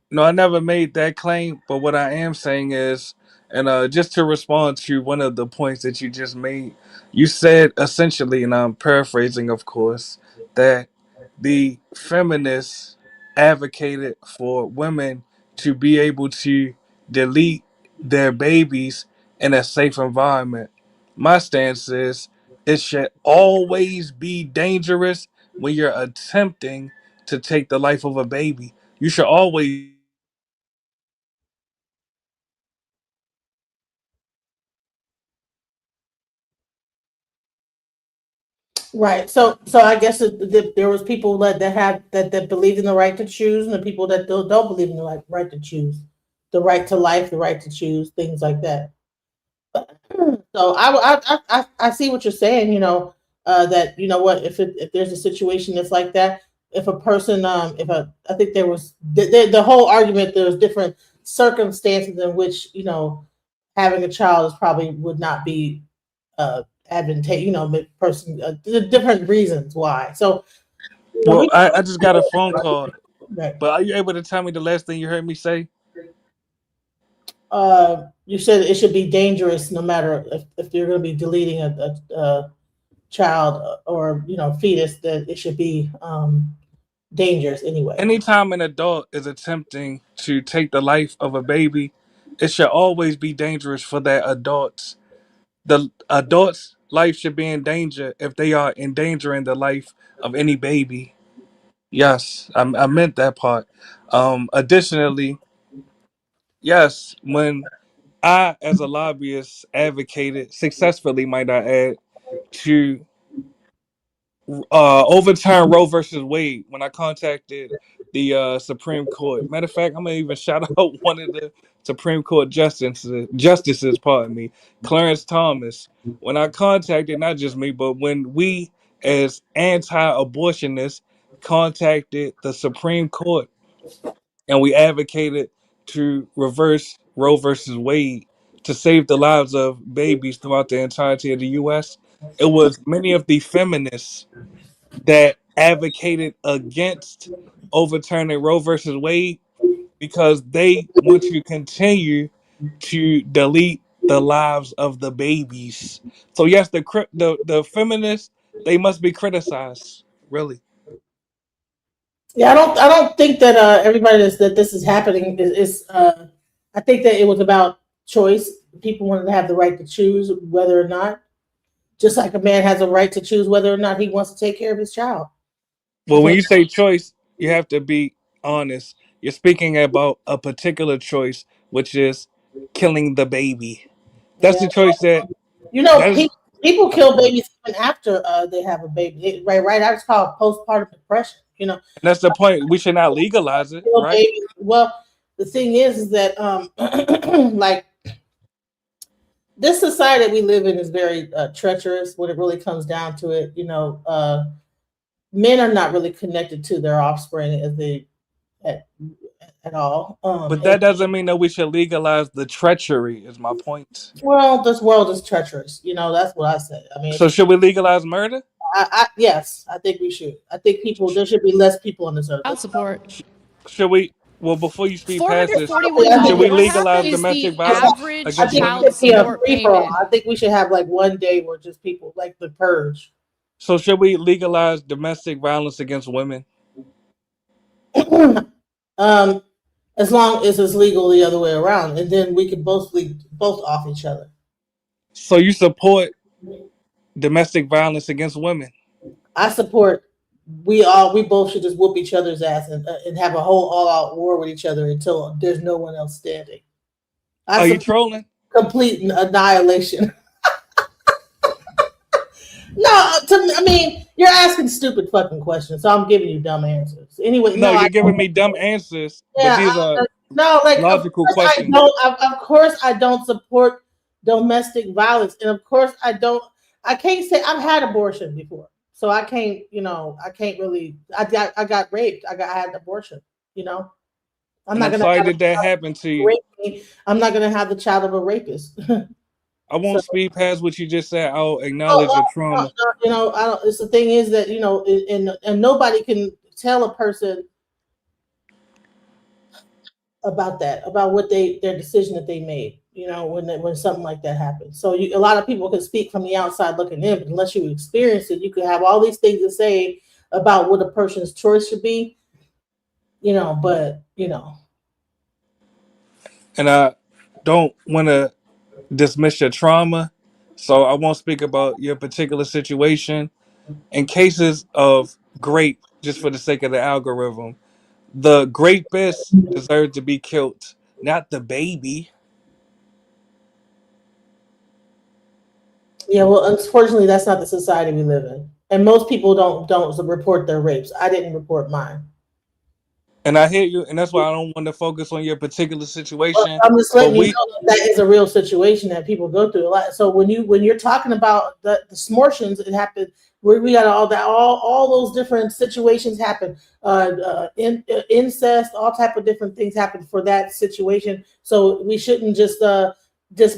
no, I never made that claim, but what I am saying is, and just to respond to one of the points that you just made, you said essentially, and I'm paraphrasing, of course, that the feminists advocated for women to be able to delete their babies in a safe environment. My stance is it should always be dangerous when you're attempting to take the life of a baby. You should always Right. So I guess there was people that have that believed in the right to choose, and the people that don't believe in the right to choose, the right to life, the right to choose, things like that. So I see what you're saying. That what if there's a situation that's like that, if a person if a I think there was the whole argument, there's different circumstances in which having a child is probably would not be advantageous, person, different reasons why. So, Well, we I just got a phone call, right. but are you able to tell me the last thing you heard me say? You said it should be dangerous no matter if you're going to be deleting a child or fetus, that it should be dangerous anyway. Anytime an adult is attempting to take the life of a baby, it should always be dangerous for that adult. The adult's life should be in danger if they are endangering the life of any baby. Yes, I meant that part. Additionally, yes, when I, as a lobbyist, advocated successfully, might I add, to overturn Roe versus Wade when I contacted the Supreme Court. Matter of fact, I'm gonna even shout out one of the Supreme Court justices, pardon me, Clarence Thomas. When I contacted not just me, but when we as anti-abortionists contacted the Supreme Court and we advocated to reverse Roe versus Wade to save the lives of babies throughout the entirety of the U.S., it was many of the feminists that advocated against overturning Roe versus Wade because they want to continue to delete the lives of the babies. So yes, the feminists, they must be criticized. Really. Yeah, I don't think that everybody that this is happening is I think that it was about choice. People wanted to have the right to choose whether or not, just like a man has a right to choose whether or not he wants to take care of his child. Well, If when a, you say choice, you have to be honest. You're speaking about a particular choice, which is killing the baby. That's yeah, the choice that is, people I'm kill sorry. babies even after they have a baby. Right. That's called postpartum depression. And that's the point. We should not legalize it, Kill right? babies. Well, the thing is that like this society that we live in is very treacherous when it really comes down to it. Men are not really connected to their offspring as they at, at all. But that doesn't mean that we should legalize the treachery, is my point. Well, this world is treacherous. That's what I say. I mean, So should we legalize murder? yes, I think we should. I think there should be less people on this earth. Child support. Should we, well, before you speed past this, should we $441 legalize is domestic the violence I average against think it women? child should be a support free for all. payment. I think we should have like one day where just people like the purge. So should we legalize domestic violence against women? um, as long as it's legal the other way around, and then we can both both off each other. So you support domestic violence against women? I support. We both should just whoop each other's ass and have a whole all out war with each other until there's no one else standing. I Are you support. trolling? complete annihilation. No, I mean, you're asking stupid fucking questions, so I'm giving you dumb answers. Anyway, No, no, you're giving me dumb answers, but yeah, these are no, like logical questions. of course I don't support domestic violence, and of course I can't say I've had abortion before, so I can't, I can't really. I got raped. I had an abortion. You know, I'm And not I'm gonna sorry have a that that child happened to you. rape me. I'm not gonna have the child of a rapist. I So, won't speed past what you just said. I'll oh, acknowledge your trauma. I don't. It's the thing is that and nobody can tell a person about that, about what their decision that they made. When something like that happens. So a lot of people can speak from the outside looking in, but unless you experience it, you could have all these things to say about what a person's choice should be. But And I don't want to dismiss your trauma. So I won't speak about your particular situation. In cases of grape, just for the sake of the algorithm, the rapist deserves to be killed, not the baby. yeah, well, unfortunately, that's not the society we live in, and most people don't report their rapes. I didn't report mine. And I hear you, and that's why I don't want to focus on your particular Well, situation. I'm just But letting you know that is a real situation that people go through a lot. So when you're talking about the smortions, it happened. We got all those different situations happen. Incest, all type of different things happen for that situation. So we shouldn't just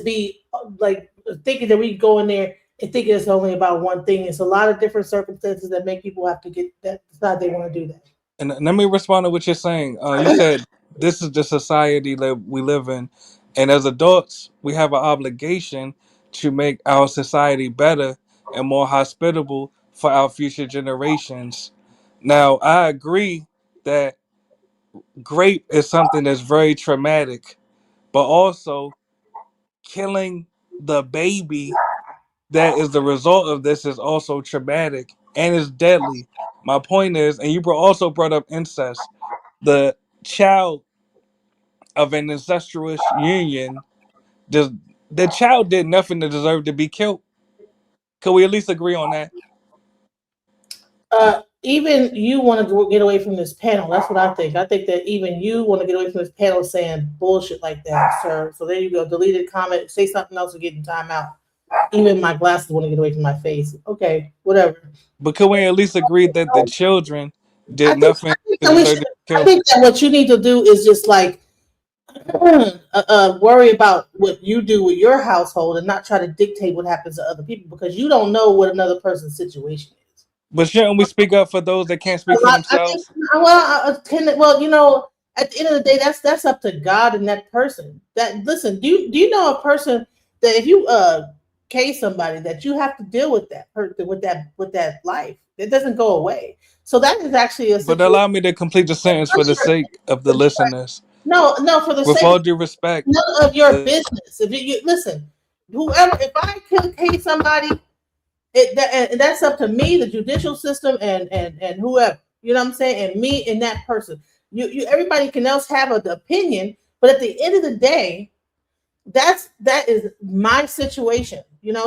be like thinking that we go in there and thinking it's only about one thing. It's a lot of different circumstances that make people have to decide they want to do that. And let me respond to what you're saying. You said this is the society that we live in, and as adults, we have an obligation to make our society better and more hospitable for our future generations. Now, I agree that grape is something that's very traumatic, but also killing the baby that is the result of this is also traumatic and is deadly. My point is, and you also brought up incest. The child of an incestuous union, does the child did nothing to deserve to be killed? Can we at least agree on that? Even you want to get away from this panel. That's what I think. I think that even you want to get away from this panel saying bullshit like that, sir. So there you go. Deleted comment. Say something else or get in timeout. Even my glasses want to get away from my face. Okay, whatever. But can we at least agree that the children I did think, nothing to that we deserve should. to be I killed? think that what you need to do is just like worry about what you do with your household and not try to dictate what happens to other people because you don't know what another person's situation is. But shouldn't we speak up for those that can't A speak for lot. I think. themselves? Well, at the end of the day, that's up to God and that person. That listen, do you know a person that if you case somebody that you have to deal with that person with that life, it doesn't go away. So that is actually a But situation. allow me to complete the sentence for the sake of the listeners. No, no, for the With sake all of due respect, none of your the business. If you listen, whoever, if I case somebody, and that's up to me, the judicial system, and whoever. You know what I'm saying? And me and that person. Everybody can else have an opinion, but at the end of the day, that is my situation.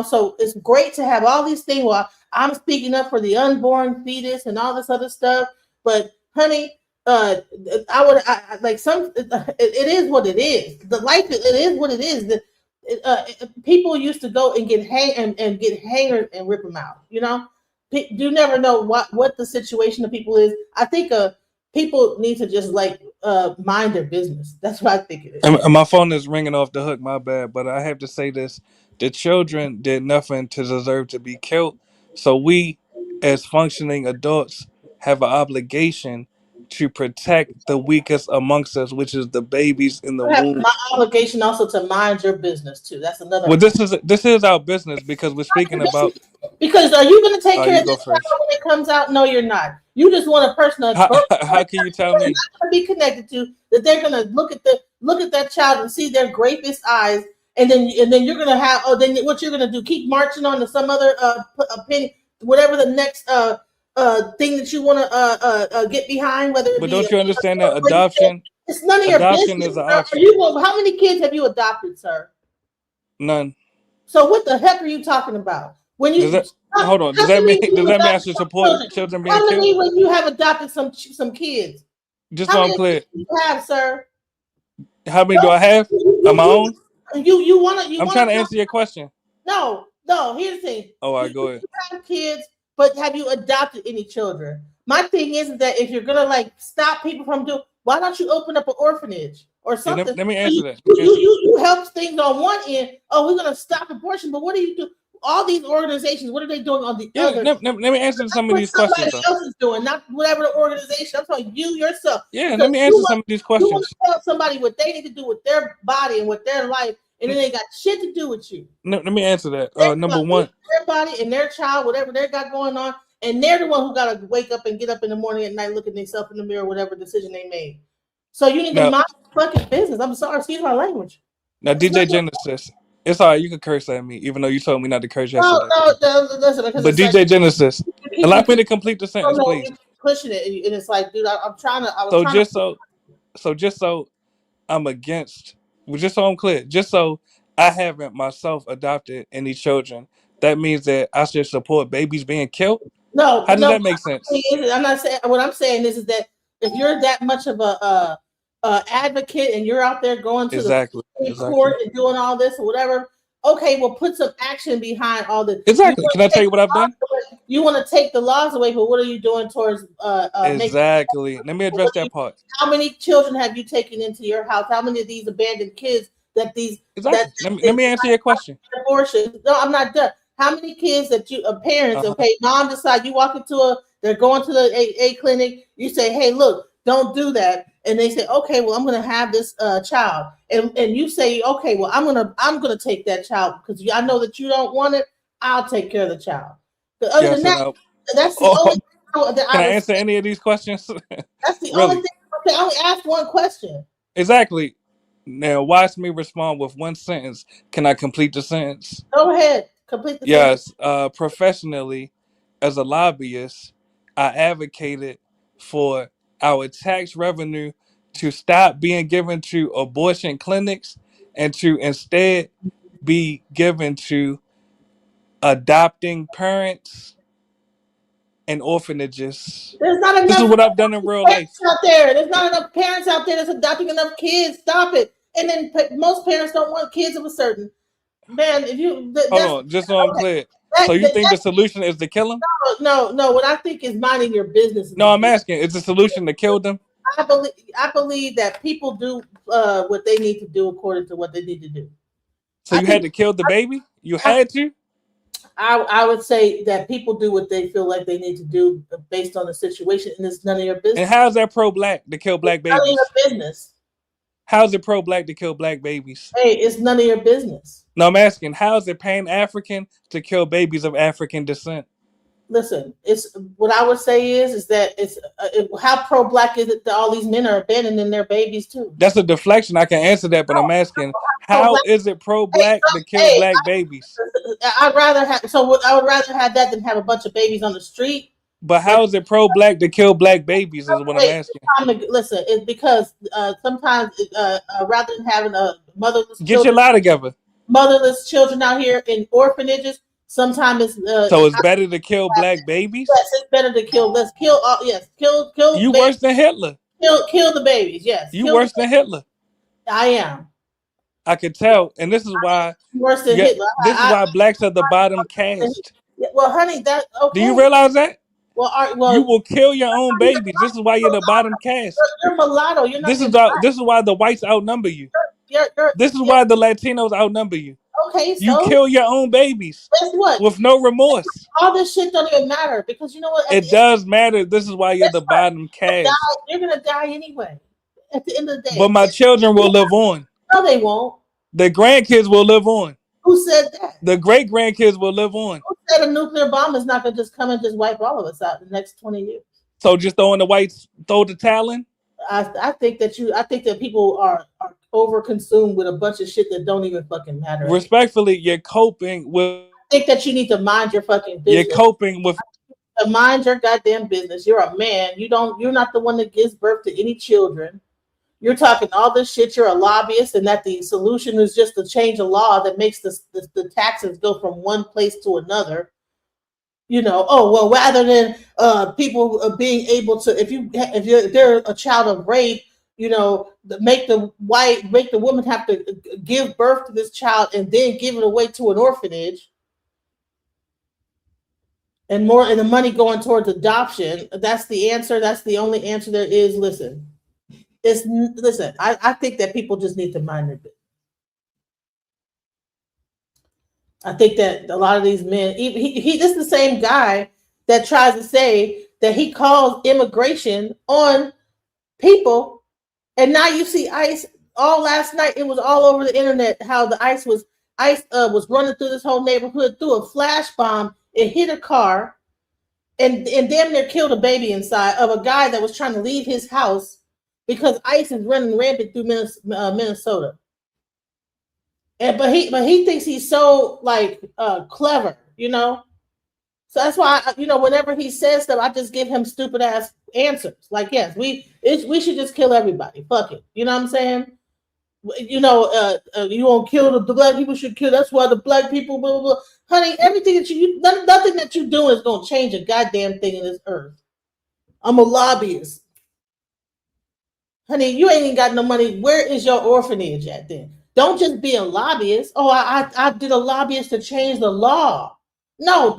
So it's great to have all these things while I'm speaking up for the unborn fetus and all this other stuff. But honey, like it is what it is. The life it is what it is. People used to go and get and get hangers and rip them out. You never know what the situation of people is. I think people need to just like mind their business. That's what I think it is. and my phone is ringing off the hook, my bad. But I have to say this. The children did nothing to deserve to be killed. So we, as functioning adults, have an obligation to protect the weakest amongst us, which is the babies in the You have womb. my obligation also to mind your business too. That's Well, another. this is our business because we're speaking about. Because are you going to take care You of go this first. child when it comes out? No, you're not. You just want a person to How, birth how can you tell not going me? to be connected to that. They're going to look at that child and see their rapist eyes, and then you're going to have. Oh, then what you're going to do? Keep marching on to some other opinion, whatever the next thing that you want to get behind, whether it But be don't you understand that like you said, adoption it's none of your adoption business. is an Are option? you? How many kids have you adopted, sir? None. So what the heck are you talking about? When Does you that hold on? Does come that to me mean when you I adopted should some support children. children being Come to killed? me when you have adopted some kids. Just How so I'm many clear, kids do you have, sir? how many do I have of my own? You I'm wanna trying to talk? answer your question. No. Here's the thing: Oh, all you right, go ahead. have kids, but have you adopted any children? My thing is that if you're gonna like stop people from doing, why don't you open up an orphanage or See, something? let me You answer that. Let me answer that. you help things on one end. Oh, we're gonna stop abortion, but what do you do? All these organizations, what are they doing on the Yeah, other? let me answer That's some of what these questions somebody though. else is doing, not whatever the organization. I'm talking you yourself, Yeah, because let me answer some of these you want questions. to tell somebody what they need to do with their body and with their life, and then they got shit to do with you. Let me answer that. They're Number about one. their body and their child, whatever they got going on, and they're the one who got to wake up and get up in the morning at night, look at themselves in the mirror, whatever decision they made. So you need to Now, mind your fucking business. I'm sorry, excuse my language. It's DJ not your Genesis, it's all right. You can curse at me, even though you told me not to curse no, yesterday. listen, because But it's like DJ Genesis, allow you me keep to complete the sentence, please. pushing it, and it's like, dude, I was So trying to. just so I'm against, well, just so I'm clear, just so I haven't myself adopted any children, that means that I should support babies being killed. No, How does no. that make sense? I'm not saying. What I'm saying is that if you're that much of a advocate and you're out there going to the Exactly, Supreme exactly, Court and doing all this or whatever, okay, well, put some action behind all this. exactly. Can I tell you what I've done? You want to take the laws away, but what are you doing towards making? Exactly. Let me address that part. How many children have you taken into your house? How many of these abandoned kids that these that Exactly. Let me answer your question. abortion? No, I'm not done. How many kids that you parents? Uh-huh. Okay, mom decide you walk into they're going to the a clinic. You say, hey, look, don't do that, and they say, okay, well, I'm going to have this child, and you say, okay, well, I'm gonna take that child because I know that you don't want it. I'll take care of the child. But other Yes, than and that, that's the only oh, thing that can I I was. answer any of these questions? That's the only Really? thing. I only asked one question. Exactly. Now watch me respond with one sentence. Can I complete the sentence? Go ahead, complete the sentence. Yes. Professionally, as a lobbyist, I advocated for our tax revenue to stop being given to abortion clinics and to instead be given to adopting parents and orphanages. There's not This is enough what I've done in real life. parents out there. There's not enough parents out there that's adopting enough kids. Stop it. And then most parents don't want kids of a certain man. If you Hold on, just so I'm clear. So you think the solution is to kill them? no. What I think is minding your business. No, I'm asking. Is the solution to kill them? I believe that people do what they need to do according to what they need to do. So I you had think to kill the baby? You had to? I would say that people do what they feel like they need to do based on the situation, and it's none of your And business. how's that pro-black to kill black None of your babies? business. How's it pro-black to kill black babies? Hey, it's none of your business. No, I'm asking. How's it pan-African to kill babies of African descent? Listen, it's what I would say is that it's how pro-black is it that all these men are abandoning their babies too? That's a deflection. I can answer that, but I'm asking, how Pro-black. is it Hey, pro-black to kill hey, black babies? I'd rather have I would rather have that than have a bunch of babies on the street. But And how is it pro-black to kill black babies is what I'm hey, asking. listen, it's because sometimes rather than having a Get your lie together. motherless children out here in orphanages, sometimes So it's better to kill black babies? yes, it's better to kill. Let's kill all. Yes, kill You babies. worse than Hitler. Kill the babies. Yes, You worse than Hitler. I am I could tell, and this is why. worse than Yeah, Hitler. this is why blacks are the bottom caste. Well, honey, that Do you okay. realize that? You Well, will kill your own babies. This is why you're the bottom caste. you're mulatto. You're not This is just black. this is why the whites outnumber you. You're This is why the Latinos outnumber you. okay. You So kill your own babies guess what? with no remorse. All this shit don't even matter because you know what? At It the end, does matter. This is why you're guess the what? bottom caste. You're gonna die anyway. At the end of the But day, my children will live on. no, they won't. The grandkids will live on. Who said that? The great grandkids will live on. Who said a nuclear bomb is not gonna just come and just wipe all of us out in the next 20 years? So just throwing the whites, throw the talon. I think that people are over consumed with a bunch of shit that don't even fucking matter. Respectfully, you're coping with. I think that you need to mind your fucking You're business. coping with. Mind your goddamn business. You're a man. You're not the one that gives birth to any children. You're talking all this shit. You're a lobbyist, and that the solution is just to change a law that makes the taxes go from one place to another. Oh well, rather than people being able to, if they're a child of rape, make the woman have to give birth to this child and then give it away to an orphanage, and the money going towards adoption. That's the answer. That's the only answer there is. Listen, I think that people just need to mind their business. I think that a lot of these men, he this is the same guy that tries to say that he calls immigration on people, and now you see ICE all last night. It was all over the internet how the ICE was running through this whole neighborhood, threw a flash bomb, it hit a car, and damn near killed a baby inside of a guy that was trying to leave his house because ICE is running rampant through Minnesota. But he thinks he's so clever, So that's why whenever he says stuff, I just give him stupid ass answers. Like, yes, we should just kill everybody. Fuck it. You know what I'm saying? You won't kill the black people should kill. That's why the black people, blah, blah, blah. Honey, everything that nothing that you do is gonna change a goddamn thing in this earth. I'm a lobbyist. Honey, you ain't even got no money. Where is your orphanage at then? Don't just be a lobbyist. Oh, I did a lobbyist to change the law. No,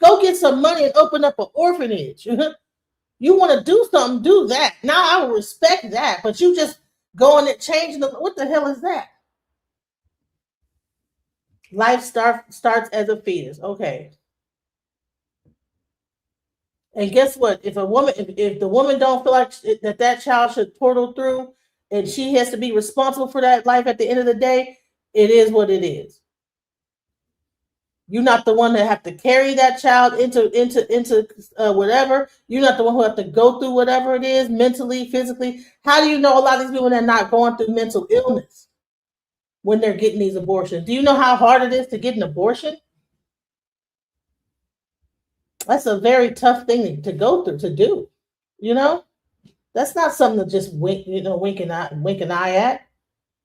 go get some money and open up an orphanage. You want to do something, do that. Now I will respect that, but you just going and changing what the hell is that? Life starts as a fetus. Okay. And guess what? If the woman don't feel like that child should portal through, and she has to be responsible for that life at the end of the day, it is what it is. You're not the one that have to carry that child into whatever. You're not the one who have to go through whatever it is, mentally, physically. How do you know a lot of these people are not going through mental illness when they're getting these abortions? Do you know how hard it is to get an abortion? That's a very tough thing to go through, to do. That's not something to just wink an eye at.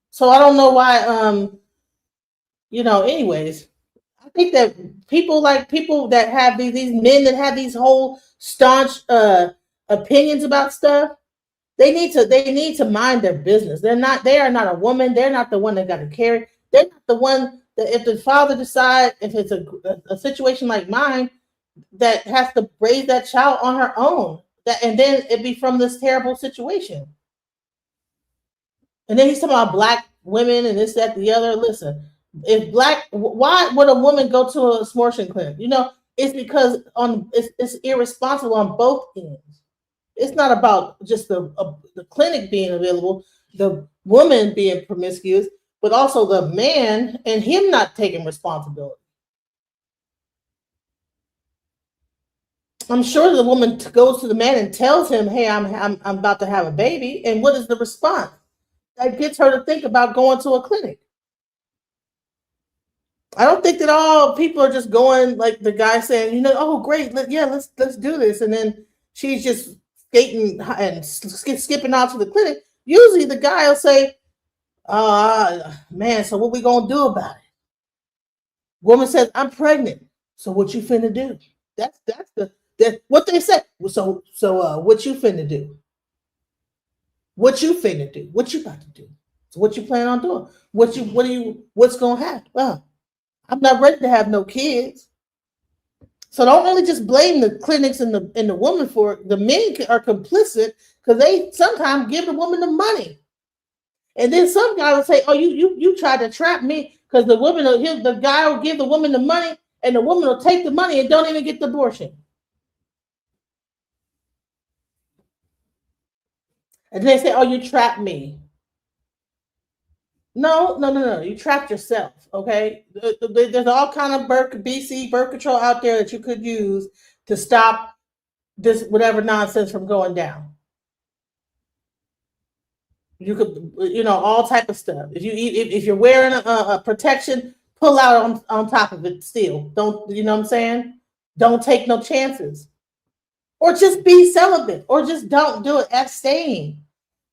So I don't know why. Anyways, I think that people that have these men that have these whole staunch opinions about stuff, they need to mind their business. They are not a woman. They're not the one that got to carry. They're not the one that, if the father decides, if it's a situation like mine, that has to raise that child on her own. And then it'd be from this terrible situation. And then he's talking about black women and this, that, the other. Listen, why would a woman go to a abortion clinic? It's because it's irresponsible on both ends. It's not about just the clinic being available, the woman being promiscuous, but also the man and him not taking responsibility. I'm sure the woman goes to the man and tells him, "Hey, I'm about to have a baby," and what is the response? That gets her to think about going to a clinic. I don't think that all people are just going like the guy saying, "Oh, great, let's do this," and then she's just skating and skipping out to the clinic. Usually, the guy will say, "Man, so what we gonna do about it?" Woman says, "I'm pregnant. So what you finna do?" That's what they say. So what you finna do? What you finna do? What you about to do? So what you plan on doing? What's gonna happen? Well, I'm not ready to have no kids. So don't only just blame the clinics and the woman for it. The men are complicit because they sometimes give the woman the money. And then some guy will say, "Oh, you tried to trap me," because the guy will give the woman the money, and the woman will take the money and don't even get the abortion. And they say, "Oh, you trapped me." No. You trapped yourself. Okay. There's all kind of BC birth control out there that you could use to stop this whatever nonsense from going down. You could, all type of stuff. If you're wearing a protection, pull out on top of it. Still, don't. You know what I'm saying? Don't take no chances, or just be celibate, or just don't do it. Abstain.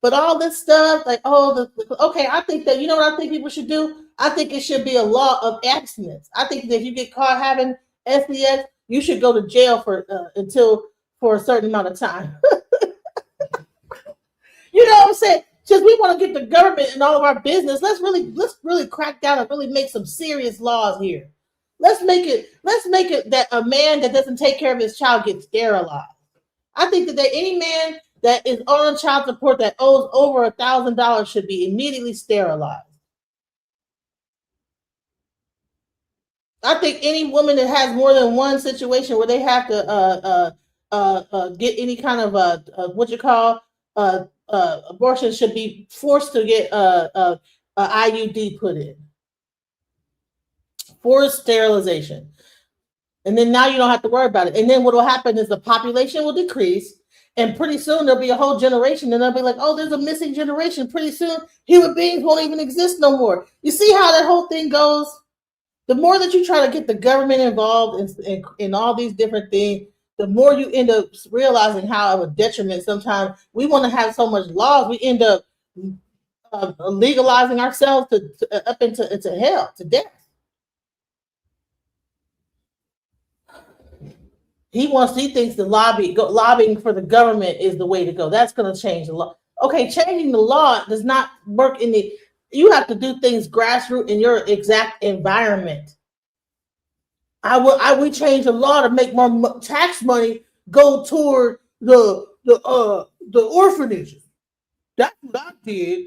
But all this stuff, like, okay, I think that, you know what I think people should do? I think it should be a law of abstinence. I think that if you get caught having SEX, you should go to jail for a certain amount of time. You know what I'm saying? Since we want to get the government in all of our business, let's really crack down and really make some serious laws here. Let's make it that a man that doesn't take care of his child gets sterilized. I think that any man that is on child support that owes over $1,000 should be immediately sterilized. I think any woman that has more than one situation where they have to get any kind of abortion should be forced to get a IUD put in. Forced sterilization. And then now you don't have to worry about it. And then what will happen is the population will decrease. And pretty soon there'll be a whole generation. And they'll be like, oh, there's a missing generation. Pretty soon human beings won't even exist no more. You see how that whole thing goes? The more that you try to get the government involved in all these different things, the more you end up realizing how of a detriment sometimes. We want to have so much laws, we end up legalizing ourselves up into hell, to death. He thinks lobbying for the government is the way to go. That's going to change the law. Okay, changing the law does not work you have to do things grassroots in your exact environment. I would change the law to make more tax money go toward the orphanages. That's what I did.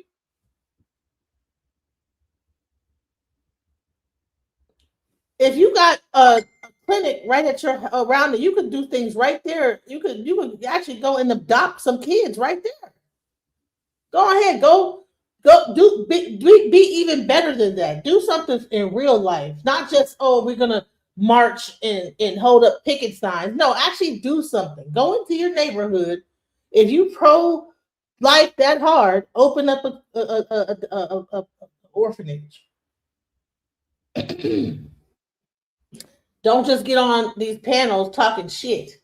If you got a clinic right at your around it, you could do things right there. You could actually go and adopt some kids right there. Go ahead, go be even better than that. Do something in real life, not just we're gonna march and hold up picket signs. No, actually do something. Go into your neighborhood. If you pro life that hard, open up a orphanage. Don't just get on these panels talking shit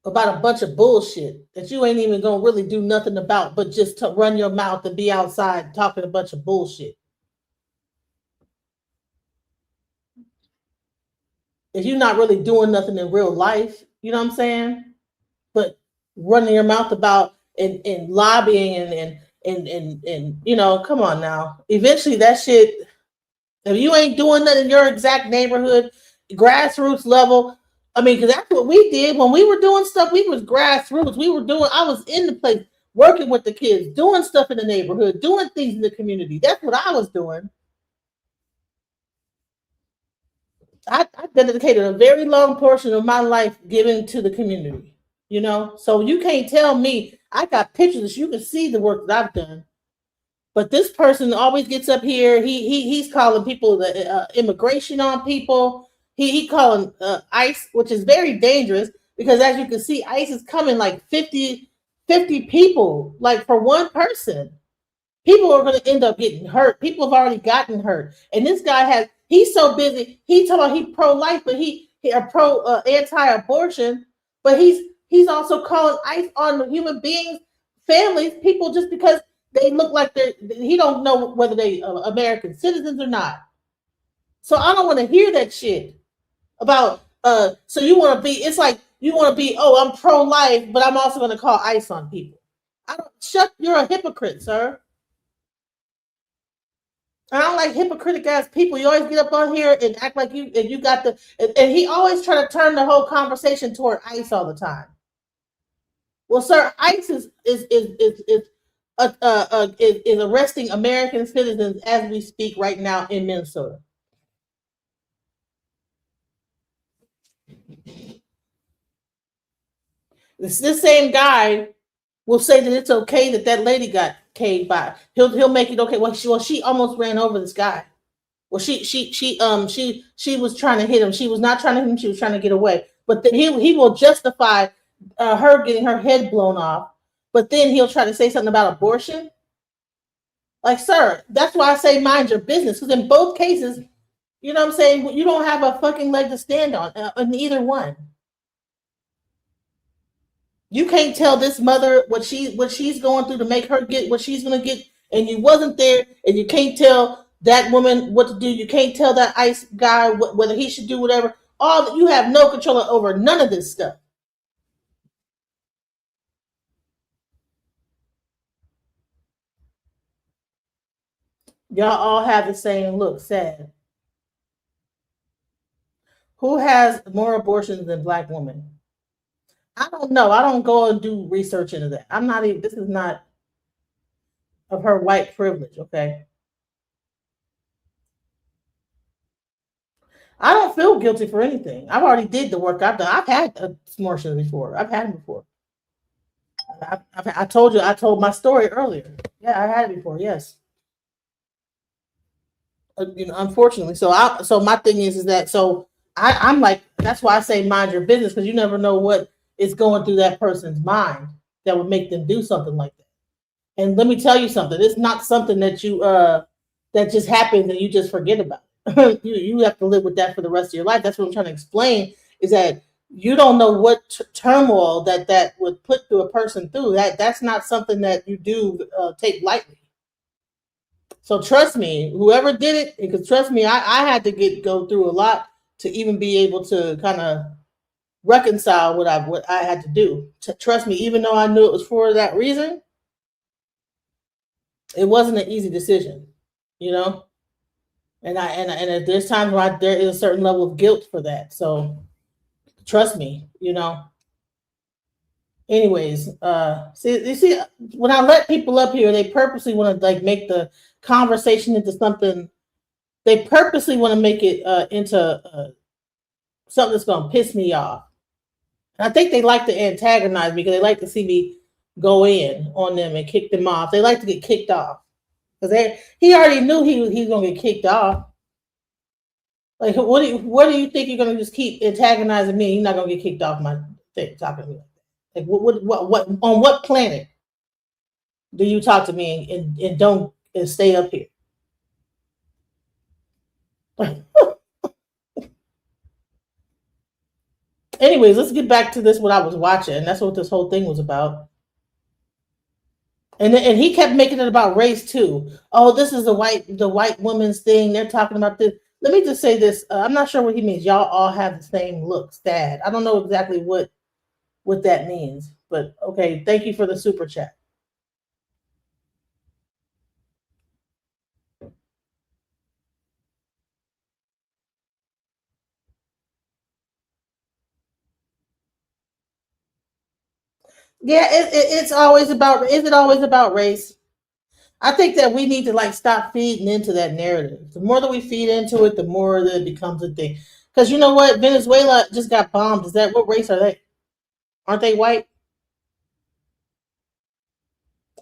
about a bunch of bullshit that you ain't even gonna really do nothing about, but just to run your mouth and be outside talking a bunch of bullshit. If you're not really doing nothing in real life, you know what I'm saying? But running your mouth about and lobbying and you know, come on now. Eventually that shit, if you ain't doing nothing in your exact neighborhood, grassroots level, I mean, because that's what we did when we were doing stuff. We was grassroots. I was in the place working with the kids, doing stuff in the neighborhood, doing things in the community. That's what I was doing. I dedicated a very long portion of my life giving to the community, you know? So you can't tell me. I got pictures. You can see the work that I've done. But this person always gets up here. He's calling people the immigration on people. He calling ICE, which is very dangerous because as you can see, ICE is coming like 50 people, like for one person. People are going to end up getting hurt. People have already gotten hurt. And this guy he's so busy. He told me he pro-life, but he pro anti-abortion, but he's also calling ICE on human beings, families, people just because they look like he don't know whether they American citizens or not. So I don't want to hear that shit about so you want to be, it's like you want to be, I'm pro-life, but I'm also going to call ICE on people. You're a hypocrite, sir. I don't like hypocritic ass people. You always get up on here and act like you got and he always try to turn the whole conversation toward ICE all the time. Well, sir, ICE is arresting American citizens as we speak right now in Minnesota. This same guy will say that it's okay that lady got caved by. He'll make it okay. Well, she almost ran over this guy. Well, she was trying to hit him. She was not trying to hit him. She was trying to get away. But he will justify her getting her head blown off. But then he'll try to say something about abortion. Like, sir, that's why I say mind your business. Because in both cases, you know what I'm saying, you don't have a fucking leg to stand on in either one. You can't tell this mother what she's going through to make her get what she's gonna get, and you wasn't there, and you can't tell that woman what to do. You can't tell that ICE guy whether he should do whatever. All you have no control over none of this stuff. Y'all all have the same look. Sad. Who has more abortions than black women? I don't know. I don't go and do research into that. I'm not even. This is not of her white privilege. Okay. I don't feel guilty for anything. I've already did the work I've done. I've had abortions before. I've had them before. I told you. I told my story earlier. Yeah, I had it before. Yes. Unfortunately. So my thing is that I'm like, that's why I say mind your business, because you never know what is going through that person's mind that would make them do something like that. And let me tell you something. It's not something that you that just happens and you just forget about. You have to live with that for the rest of your life. That's what I'm trying to explain, is that you don't know what turmoil that would put through a person through. That's not something that you do take lightly. So trust me, whoever did it, because trust me, I had to go through a lot to even be able to kind of reconcile what I had to do. Trust me, even though I knew it was for that reason, it wasn't an easy decision, you know. And there's times where there is a certain level of guilt for that. So trust me, you know. Anyways, see, when I let people up here, they purposely want to like make the conversation into something. They purposely want to make it into something that's going to piss me off. And I think they like to antagonize me because they like to see me go in on them and kick them off. They like to get kicked off because he already knew he was going to get kicked off. Like, what do you think you're going to just keep antagonizing me? You're not going to get kicked off my thing talking to me like that. Like, what on what planet do you talk to me and don't stay up here? Anyways, let's get back to this, what I was watching. That's what this whole thing was about. And he kept making it about race too. Oh, this is the white woman's thing. They're talking about this. Let me just say this. I'm not sure what he means. Y'all all have the same look, Dad. I don't know exactly what that means, but okay. Thank you for the super chat. Yeah, it's always about. Is it always about race? I think that we need to like stop feeding into that narrative. The more that we feed into it, the more that it becomes a thing. Because you know what, Venezuela just got bombed. Is that what race are they? Aren't they white?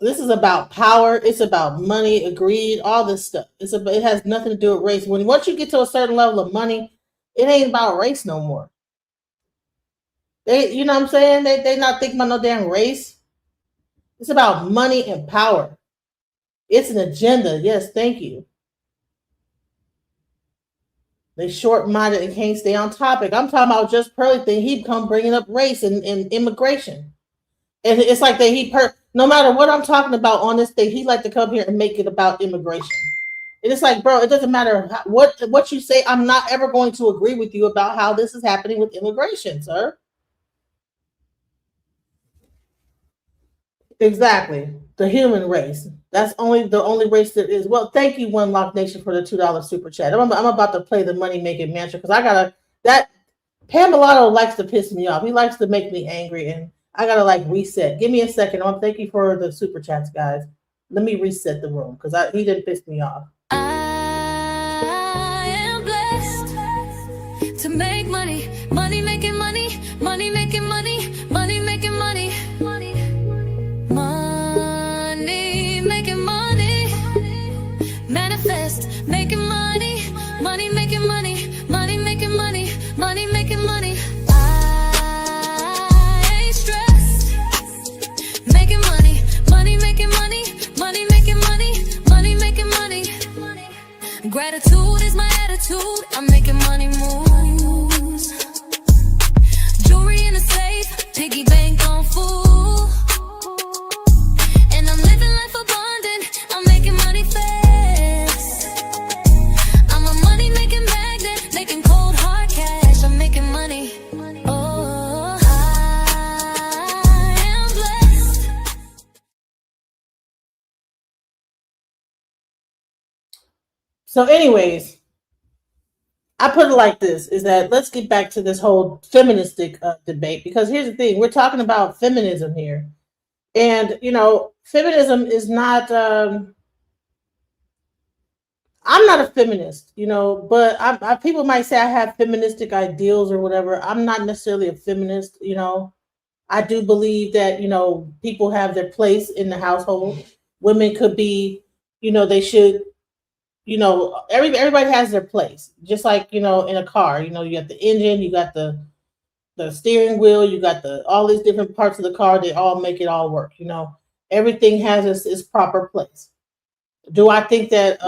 This is about power. It's about money, greed, all this stuff. It has nothing to do with race. Once you get to a certain level of money, it ain't about race no more. You know what I'm saying? They not thinking about no damn race. It's about money and power. It's an agenda. Yes, thank you. They short-minded and can't stay on topic. I'm talking about just Pearly thing. He come bringing up race and immigration. And it's like no matter what I'm talking about on this thing, he like to come here and make it about immigration. And it's like, bro, it doesn't matter what you say. I'm not ever going to agree with you about how this is happening with immigration, sir. Exactly. The human race. That's the only race there is. Well, thank you, One Lock Nation, for the $2 super chat. I'm about to play the money making mantra because that Pamelato likes to piss me off. He likes to make me angry, and I gotta like reset. Give me a second. Thank you for the super chats, guys. Let me reset the room because he didn't piss me off. I am blessed to make money, money making money, money making money, money making money, money making money, manifest making money, money making money, money making money, money making money. I ain't stressed, making money, money making money, money making money, money making money. Gratitude is my attitude. I'm making money moves. Jewelry in the safe, So, anyways, I put it like this: is that let's get back to this whole feministic debate, because here's the thing: we're talking about feminism here, and feminism is not. I'm not a feminist, but people might say I have feministic ideals or whatever. I'm not necessarily a feminist. I do believe that people have their place in the household. Women could be, they should, everybody has their place. Just like in a car, you got the engine, you got the steering wheel, you got the all these different parts of the car. They all make it all work. Everything has its proper place. Do I think that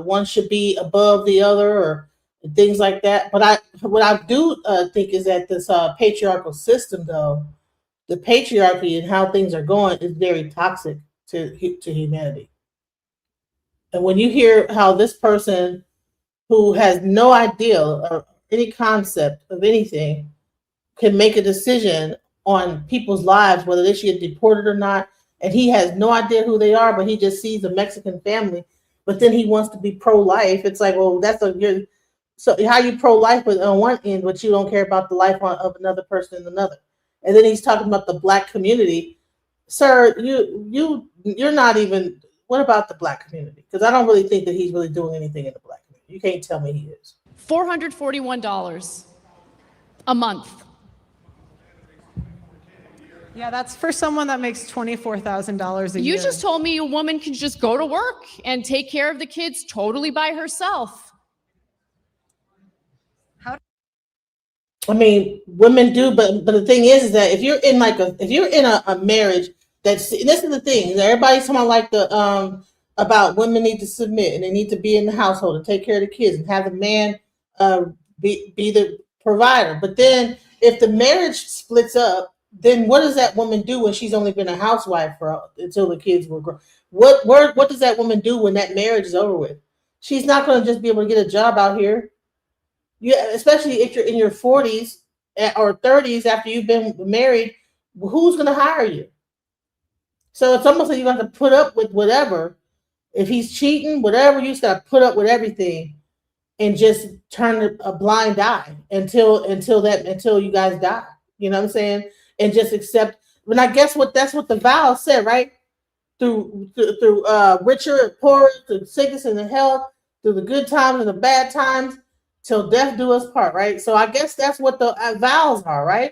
one should be above the other or things like that? But what I do think is that this patriarchal system, though, the patriarchy and how things are going is very toxic to humanity. And when you hear how this person who has no idea or any concept of anything can make a decision on people's lives, whether they should get deported or not, and he has no idea who they are, but he just sees a Mexican family, but then he wants to be pro-life. It's like, well, so how you pro-life on one end, but you don't care about the life of another person in another. And then he's talking about the black community. Sir, you're not even. What about the black community? Because I don't really think that he's really doing anything in the black community. You can't tell me he is. $441 a month. Yeah, that's for someone that makes $24,000 a year. You just told me a woman can just go to work and take care of the kids totally by herself. I mean, women do, but the thing is that if you're in a marriage, this is the thing. Everybody's talking about women need to submit and they need to be in the household and take care of the kids and have the man be the provider. But then if the marriage splits up, then what does that woman do when she's only been a housewife until the kids were grown? What does that woman do when that marriage is over with? She's not going to just be able to get a job out here. Yeah, especially if you're in your 40s or 30s after you've been married, who's going to hire you? So it's almost like you have to put up with whatever. If he's cheating, whatever, you just got to put up with everything and just turn a blind eye until you guys die. You know what I'm saying? And just accept. But I guess that's what the vow said, right? Through richer and poorer, through sickness and the health, through the good times and the bad times, till death do us part, right? So I guess that's what the vows are, right?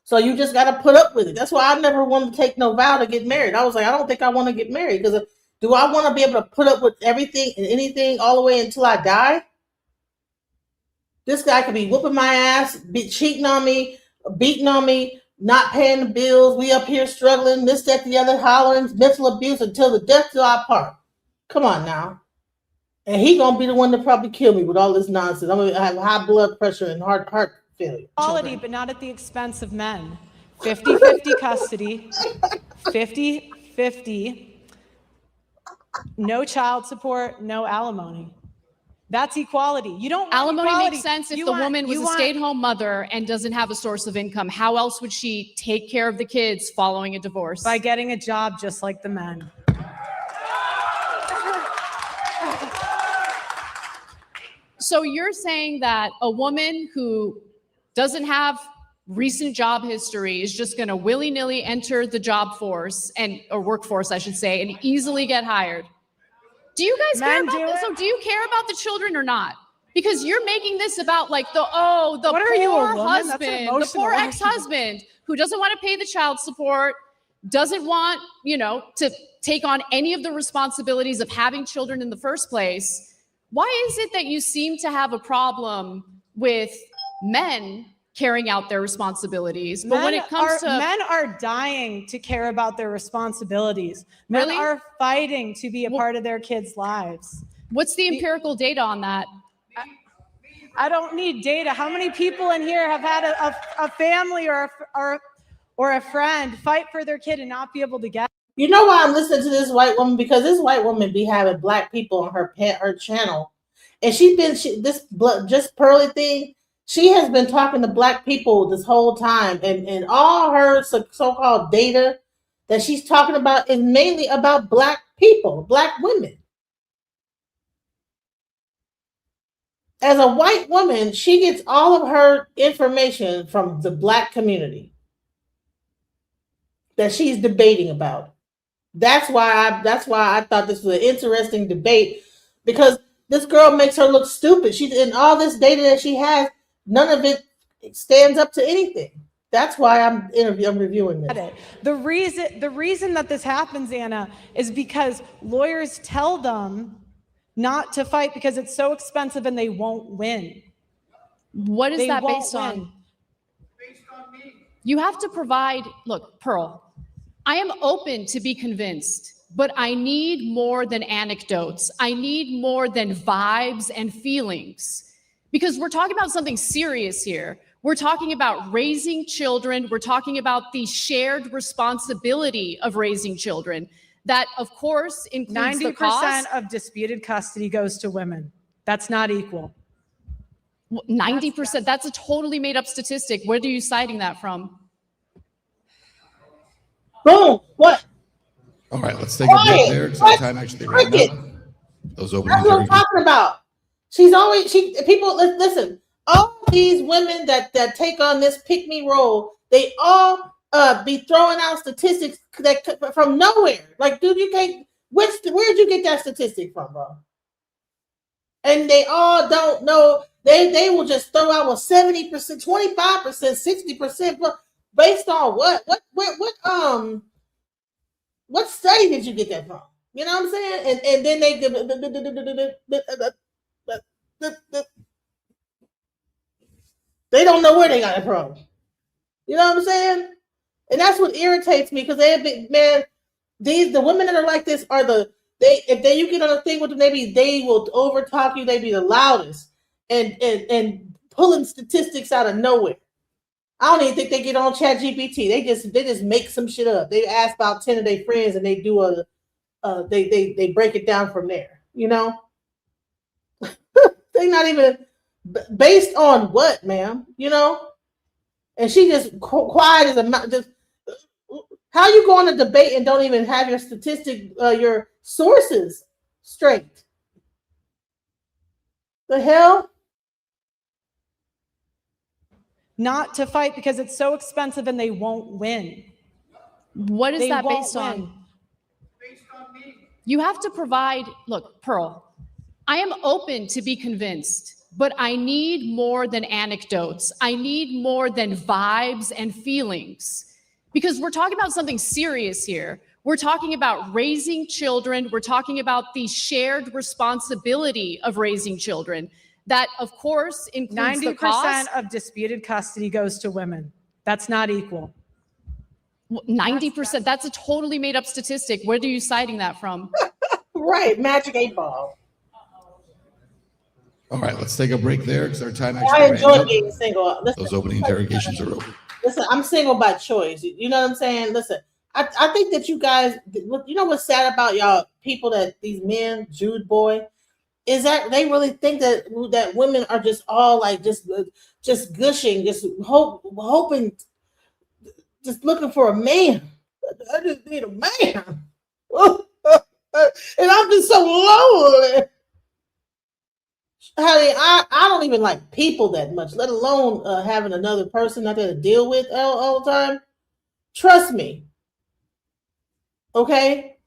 So you just got to put up with it. That's why I never wanted to take no vow to get married. I was like, I don't think I want to get married because do I want to be able to put up with everything and anything all the way until I die? This guy could be whooping my ass, be cheating on me, beating on me, not paying the bills. We up here struggling, this, that, the other, hollering, mental abuse until the death do our part. Come on now. And he gonna be the one to probably kill me with all this nonsense. I'm gonna have high blood pressure and heart failure. Quality, but not at the expense of men. 50-50 custody, 50-50, no child support, no alimony. That's equality. You don't want alimony equality. Makes sense if the woman was a stay-at-home mother and doesn't have a source of income. How else would she take care of the kids following a divorce? By getting a job just like the men. So you're saying that a woman who doesn't have recent job history is just going to willy-nilly enter the job force or workforce, I should say, and easily get hired? Do you guys care about this? So do you care about the children or not? Because you're making this about like the poor husband, the poor ex-husband who doesn't want to pay the child support, doesn't want, to take on any of the responsibilities of having children in the first place. Why is it that you seem to have a problem with men carrying out their responsibilities? But when it comes to men are dying to care about their responsibilities. Men are fighting to be a part of their kids' lives. What's the empirical data on that? I don't need data. How many people in here have had a family or a friend fight for their kid and not be able to get? You know why I'm listening to this white woman? Because this white woman be having black people on her channel, and this Pearly thing. She has been talking to black people this whole time, and all her so-called data that she's talking about is mainly about black people, black women. as a white woman, she gets all of her information from the black community that she's debating about. That's why I thought this was an interesting debate, because this girl makes her look stupid. She, and all this data that she has, none of it stands up to anything. That's why I'm reviewing this. The reason that this happens, Anna, is because lawyers tell them not to fight because it's so expensive and they won't win. What is that based on? Based on me. You have to provide, look, Pearle, I am open to be convinced, but I need more than anecdotes. I need more than vibes and feelings, because we're talking about something serious here. We're talking about raising children. We're talking about the shared responsibility of raising children. That, of course, includes 90% of disputed custody goes to women. That's not equal. 90%. That's a totally made up statistic. Where are you citing that from? Boom. What? All right, let's take a break there because our time actually ran out. Those opening That's what I'm talking about. People listen. All these women that take on this pick me role, they all be throwing out statistics that from nowhere. Like, dude, you can't. Where'd you get that statistic from, bro? And they all don't know. They will just throw out 70%, 25%, 60%, based on what study did you get that from? You know what I'm saying? And then they give they don't know where they got it from. You know what I'm saying? And that's what irritates me, because the women that are like this are if you get on a thing with them, they will over talk you. They be the loudest and pulling statistics out of nowhere. I don't even think they get on ChatGPT. They just make some shit up. They ask about 10 of their friends and they do they break it down from there. You know, they not even based on what, ma'am? You know, and she just quiet as a just. How you go on a debate and don't even have your your sources straight? The hell? Not to fight because it's so expensive and they won't win. What is that based on? Based on me. You have to provide, look, Pearle, I am open to be convinced, but I need more than anecdotes. I need more than vibes and feelings, because we're talking about something serious here. We're talking about raising children. We're talking about the shared responsibility of raising children. That, of course, includes 90% of disputed custody goes to women. That's not equal. 90%. That's a totally made up statistic. Where are you citing that from? Right, Magic 8-Ball. All right, let's take a break there because our time actually I ran enjoy out. being single. Listen, Those opening interrogations are over. Listen, I'm single by choice. You know what I'm saying? Listen, I think that you guys, you know what's sad about y'all people, that these men, Jude boy, is that they really think that women are just all like just gushing, just hoping, just looking for a man. I just need a man. And I'm just so lonely. Honey, I don't even like people that much, let alone having another person I got to deal with all the time. Trust me. Okay?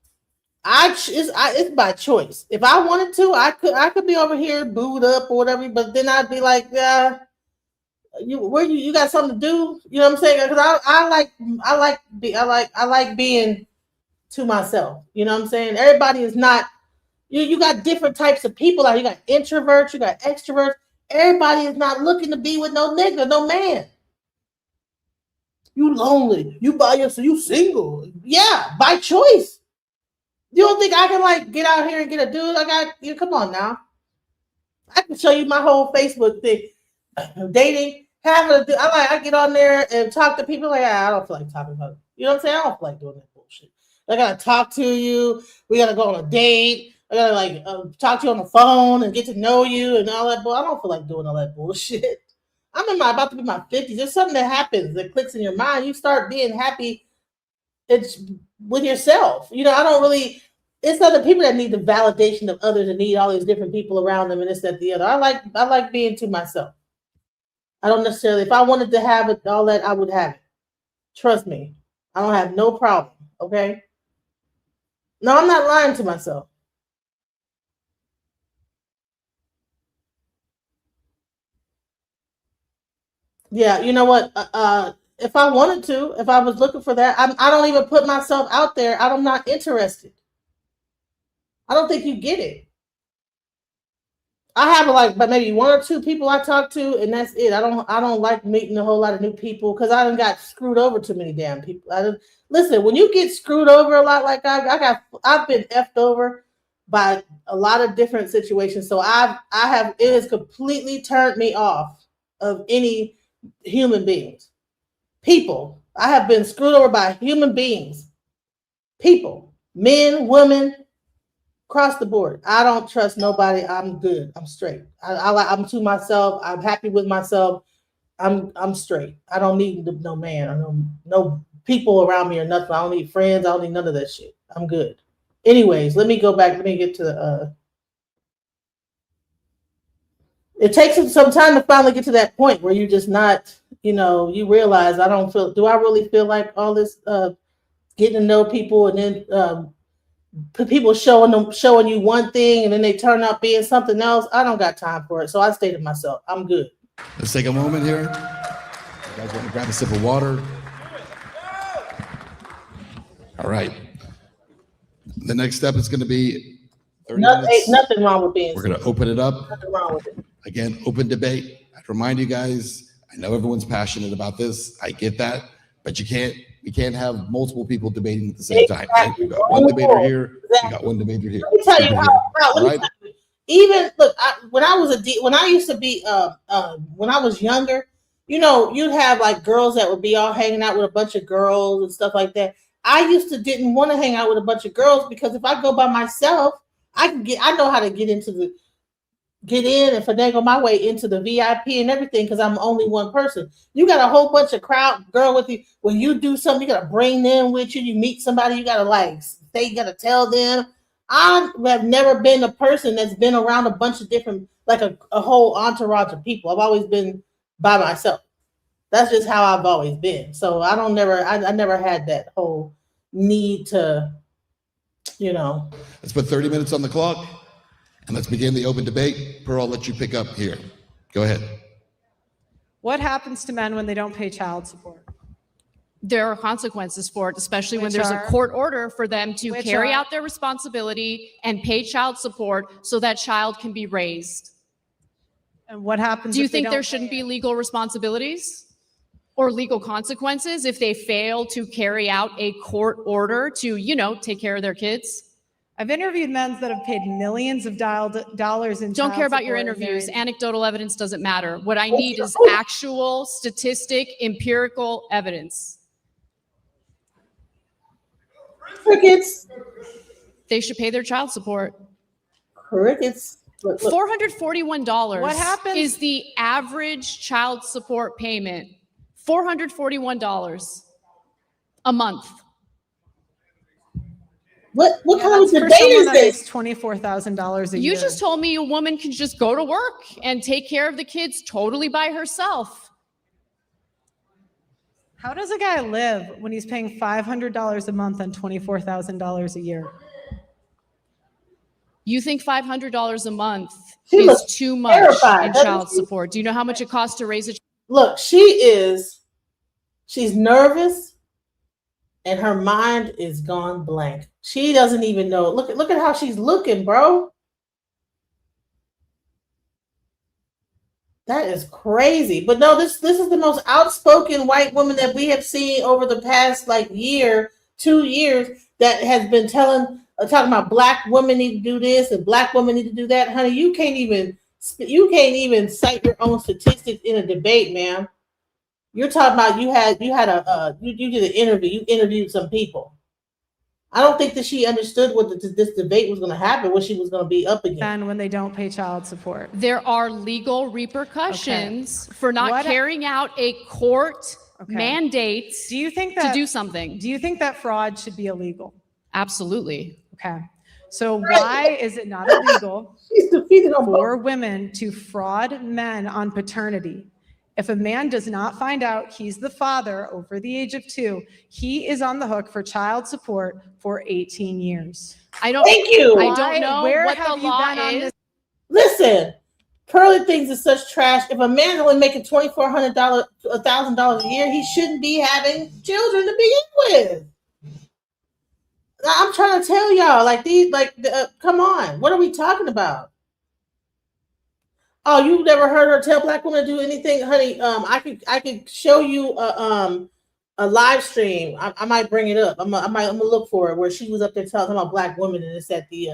It's by choice. If I wanted to, I could be over here booed up or whatever, but then I'd be like, you got something to do? You know what I'm saying? Because I like being to myself. You know what I'm saying? Everybody is not. You got different types of people out. You got introverts, you got extroverts. Everybody is not looking to be with no nigga, no man. You lonely. You by yourself. You single. Yeah, by choice. You don't think I can like get out here and get a dude? Come on now. I can show you my whole Facebook thing. Dating, having a dude. I get on there and talk to people like, I don't feel like talking about it. You know what I'm saying? I don't feel like doing that bullshit. I gotta talk to you. We gotta go on a date. I gotta talk to you on the phone and get to know you and all that. But I don't feel like doing all that bullshit. I'm about to be my 50s. There's something that happens that clicks in your mind. You start being happy. It's with yourself. You know, I don't really it's other people that need the validation of others and need all these different people around them and this, that, the other. I like being to myself. I don't necessarily, if I wanted to have it, all that, I would have it. Trust me. I don't have no problem. Okay. No, I'm not lying to myself. Yeah, you know what? If I wanted to, if I was looking for that, I don't even put myself out there. I'm not interested. I don't think you get it. I have like, but maybe one or two people I talk to, and that's it. I don't like meeting a whole lot of new people because I done got screwed over too many damn people. Listen, when you get screwed over a lot, like I've been effed over by a lot of different situations. So it has completely turned me off of any human beings. People. I have been screwed over by human beings. People, men, women, across the board. I don't trust nobody. I'm good. I'm straight. I'm to myself. I'm happy with myself. I'm straight. I don't need no man or no people around me or nothing. I don't need friends. I don't need none of that shit. I'm good. Anyways, let me go back. Let me get to the it takes some time to finally get to that point where you're just not, you realize do I really feel like all this getting to know people and then people showing you one thing and then they turn out being something else. I don't got time for it. So I stay to myself. I'm good. Let's take a moment here. You guys want to grab a sip of water? All right. The next step is going to be 30 minutes. Nothing wrong with being. We're going to open it up. Nothing wrong with it. Again, open debate. I'd remind you guys, I know everyone's passionate about this. I get that, but we can't have multiple people debating at the same time. Right? We got one debater here. We got one debater here. Let me tell you how even look, when I was younger, you'd have like girls that would be all hanging out with a bunch of girls and stuff like that. I didn't want to hang out with a bunch of girls because if I go by myself, I know how to get in and finagle my way into the VIP and everything because I'm only one person. You got a whole bunch of girl with you. When you do something, you got to bring them with you. You meet somebody, you got to tell them. I have never been a person that's been around a bunch of different, like a whole entourage of people. I've always been by myself. That's just how I've always been. So I never had that whole need to, Let's put 30 minutes on the clock and let's begin the open debate. Pearl, I'll let you pick up here. Go ahead. What happens to men when they don't pay child support? There are consequences for it, especially when there's a court order for them to carry out their responsibility and pay child support so that child can be raised. And what happens? Do you think there shouldn't be legal responsibilities or legal consequences if they fail to carry out a court order to, take care of their kids? I've interviewed men that have paid millions of dollars in. Don't care about your interviews. Anecdotal evidence doesn't matter. What I need is actual statistic, empirical evidence. Crickets. They should pay their child support. Crickets. $441 What happens? is the average child support payment. $441 a month. What kind of debate is this? $24,000 a year. You just told me a woman can just go to work and take care of the kids totally by herself. How does a guy live when he's paying $500 a month on $24,000 a year? You think $500 a month She is looks too much terrified, in doesn't child she? support? Do you know how much it costs to raise a child? Look, she's nervous and her mind is gone blank. She doesn't even know. Look at how she's looking, bro. That is crazy. But no, this is the most outspoken white woman that we have seen over the past 2 years that has been talking about black women need to do this and black women need to do that. Honey, you can't even cite your own statistics in a debate, ma'am. You're talking about you did an interview. You interviewed some people. I don't think that she understood what this debate was going to happen, what she was going to be up against. And when they don't pay child support. There are legal repercussions for not carrying out a court mandate to do something. Do you think that fraud should be illegal? Absolutely. Okay. So why is it not illegal She's defeated on both. for women to fraud men on paternity? If a man does not find out he's the father over the age of 2, he is on the hook for child support for 18 years. I don't. Thank you. I don't know Where what have the you law been on is. this? Listen, Pearly thinks it's such trash. If a man's only making $2,400, $1,000 a year, he shouldn't be having children to begin with. I'm trying to tell y'all, come on, what are we talking about? Oh, you never heard her tell black women to do anything, honey? I could show you a live stream. I might bring it up. I'm gonna look for it where she was up there talking about black women, and it's at the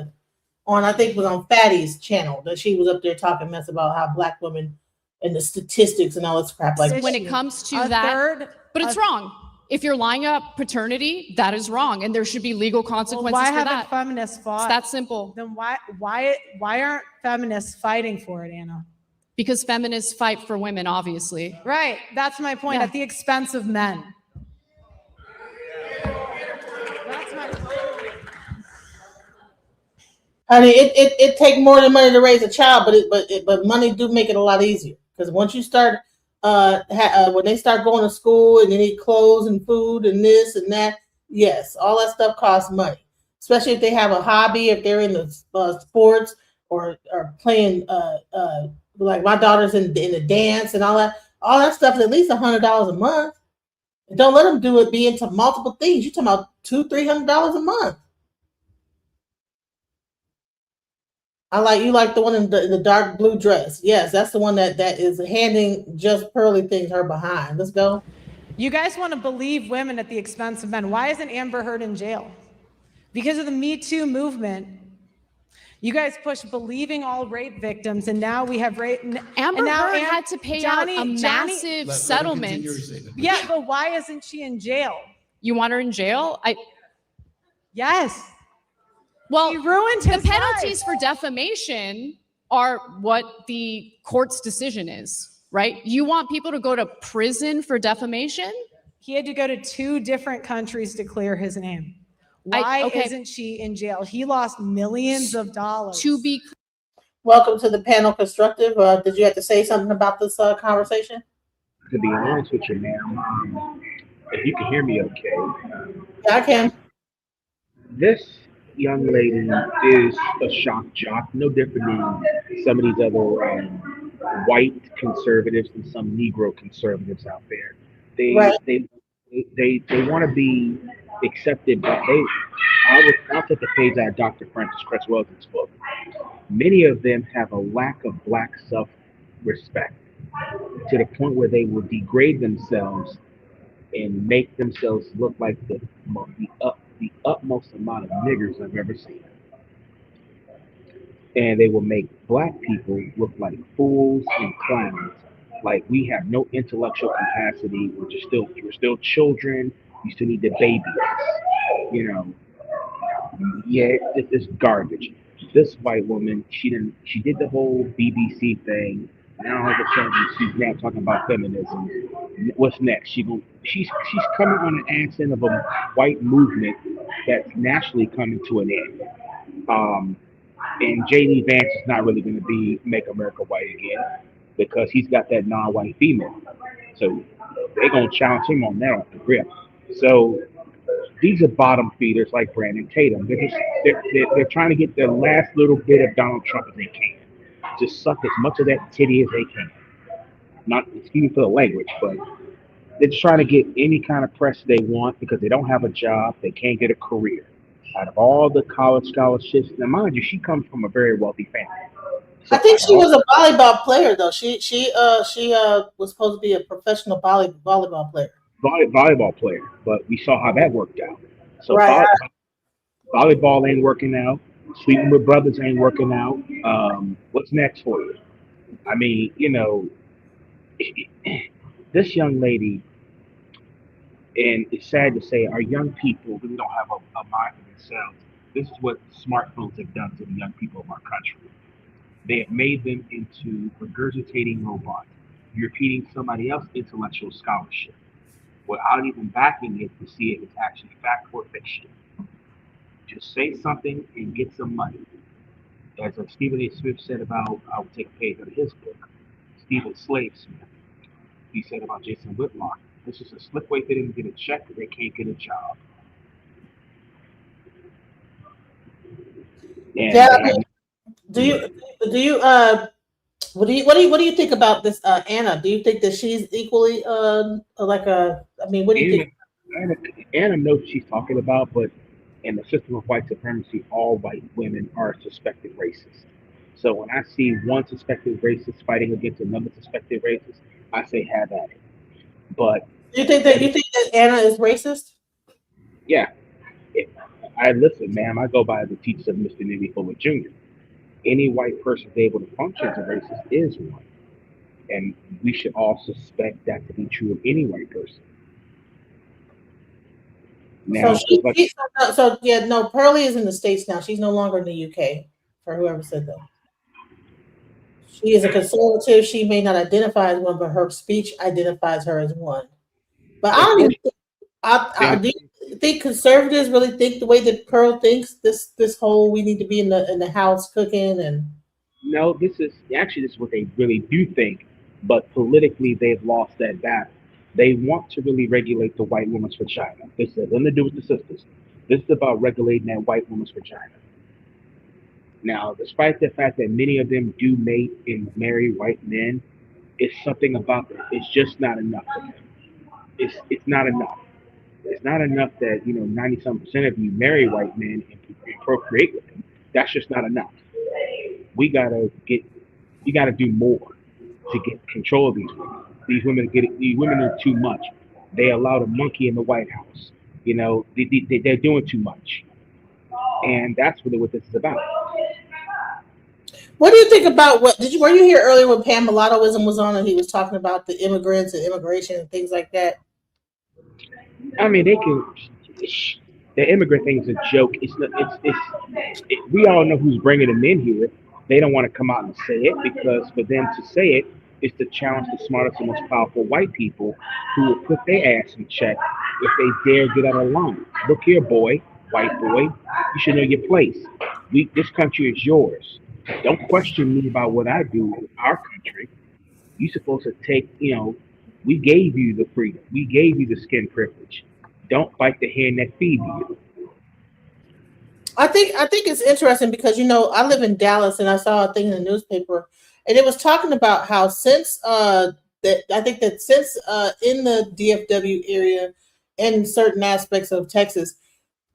I think it was on Fatty's channel that she was up there talking mess about how black women and the statistics and all this crap. Like when it comes to that, but it's wrong. If you're lying up paternity, that is wrong, and there should be legal consequences why for haven't that. feminists fought? It's that simple. Then why aren't feminists fighting for it, Anna? Because feminists fight for women, obviously. Right. That's my point. Yeah. At the expense of men. That's my point. honey, it take more than money to raise a child, but money do make it a lot easier because once you start when they start going to school and they need clothes and food and this and that, yes, all that stuff costs money. Especially if they have a hobby, if they're in the sports or playing like my daughter's in the dance and all that stuff is at least $100 a month. And don't let them be into multiple things. You're talking about $200-$300 a month. You like the one in the dark blue dress. Yes, that's the one that is handing just Pearly things her behind. Let's go. You guys want to believe women at the expense of men. Why isn't Amber Heard in jail? Because of the Me Too movement. You guys push believing all rape victims, and now we have rape. Amber Heard had to pay out a massive settlement. Yeah, but why isn't she in jail? You want her in jail? Yes. Well, he ruined his the penalties for defamation are what the court's decision is, right? You want people to go to prison for defamation? He had to go to 2 different countries to clear his name. Why isn't she in jail? He lost millions of dollars. Welcome to the panel, Constructive. Did you have to say something about this conversation? To be honest with you, ma'am, if you can hear me okay. Yeah, I can. This young lady is a shock jock, no different than some of these other white conservatives and some Negro conservatives out there. They want to be accepted, but I'll take a page out of Dr. Francis Cresswell's book. Many of them have a lack of black self-respect to the point where they will degrade themselves and make themselves look like the utmost amount of niggers I've ever seen. And they will make black people look like fools and clowns, like we have no intellectual capacity. We're still children. You still need to baby us. It's garbage. This white woman, she did the whole BBC thing. Now all of a sudden she's now talking about feminism. What's next? She's coming on an accent of a white movement that's naturally coming to an end. And J.D. Vance is not really going to be Make America White Again because he's got that non-white female. So they're going to challenge him on that off the grip. So these are bottom feeders like Brandon Tatum. They're trying to get the last little bit of Donald Trump as they can. Just suck as much of that titty as they can. Not excuse me for the language, but they're just trying to get any kind of press they want because they don't have a job. They can't get a career. Out of all the college scholarships, now mind you, she comes from a very wealthy family. So I think she was a volleyball player, though. She was supposed to be a professional volleyball player. Volleyball player, but we saw how that worked out. So right. Volleyball ain't working out. Sleeping with brothers ain't working out. What's next for you? I mean, this young lady, and it's sad to say, our young people really don't have a mind for themselves. This is what smartphones have done to the young people of our country. They have made them into regurgitating robots. You're repeating somebody else's intellectual scholarship without even backing it to see if it's actually fact or fiction. Just say something and get some money. As Stephen A. Smith said about, I'll take a page out of his book, Stephen Slave Smith. He said about Jason Whitlock, this is a slick way for them to get a check because they can't get a job. And Yeah. they have Do you do you what do you think about this Anna? Do you think that she's equally like a? I mean, what do you Anna, think? Anna, Anna knows what she's talking about, but in the system of white supremacy, all white women are suspected racist. So when I see one suspected racist fighting against another suspected racist, I say have at it. But Do you think that Anna is racist? yeah, if, I listen, ma'am. I go by the teachings of Mr. Navy Fuller Jr. Any white person able to function as a racist is one, and we should all suspect that to be true of any white person. So Now, just like yeah, no, Pearly is in the States now. She's no longer in the UK, for whoever said that. She is a conservative. She may not identify as one, but her speech identifies her as one. But I of don't course, even think, do you think conservatives really think the way that Pearl thinks? This whole we need to be in the house cooking and no, this is what they really do think, but politically they've lost that battle. They want to really regulate the white woman's vagina. They said nothing to do with the sisters. This is about regulating that white woman's vagina. Now, despite the fact that many of them do mate and marry white men, it's something about them. It's just not enough for them. It's not enough. It's not enough that 90-some% of you marry white men and procreate with them. That's just not enough. We gotta get we gotta do more to get control of these women. These women are too much. They allowed a monkey in the White House. They're doing too much, and that's really what this is about. what do you think about were you here earlier when Pam Mulattoism was on and he was talking about the immigrants and immigration and things like that? I mean, they can. The immigrant thing is a joke. We all know who's bringing them in here. They don't want to come out and say it because for them to say it is to challenge the smartest and most powerful white people who will put their ass in check if they dare get out of line. Look here, white boy, you should know your place. This country is yours. Don't question me about what I do in our country. You're supposed to we gave you the freedom. We gave you the skin privilege. Don't bite the hand that feeds you. I think it's interesting because I live in Dallas and I saw a thing in the newspaper and it was talking about how since in the DFW area and certain aspects of Texas,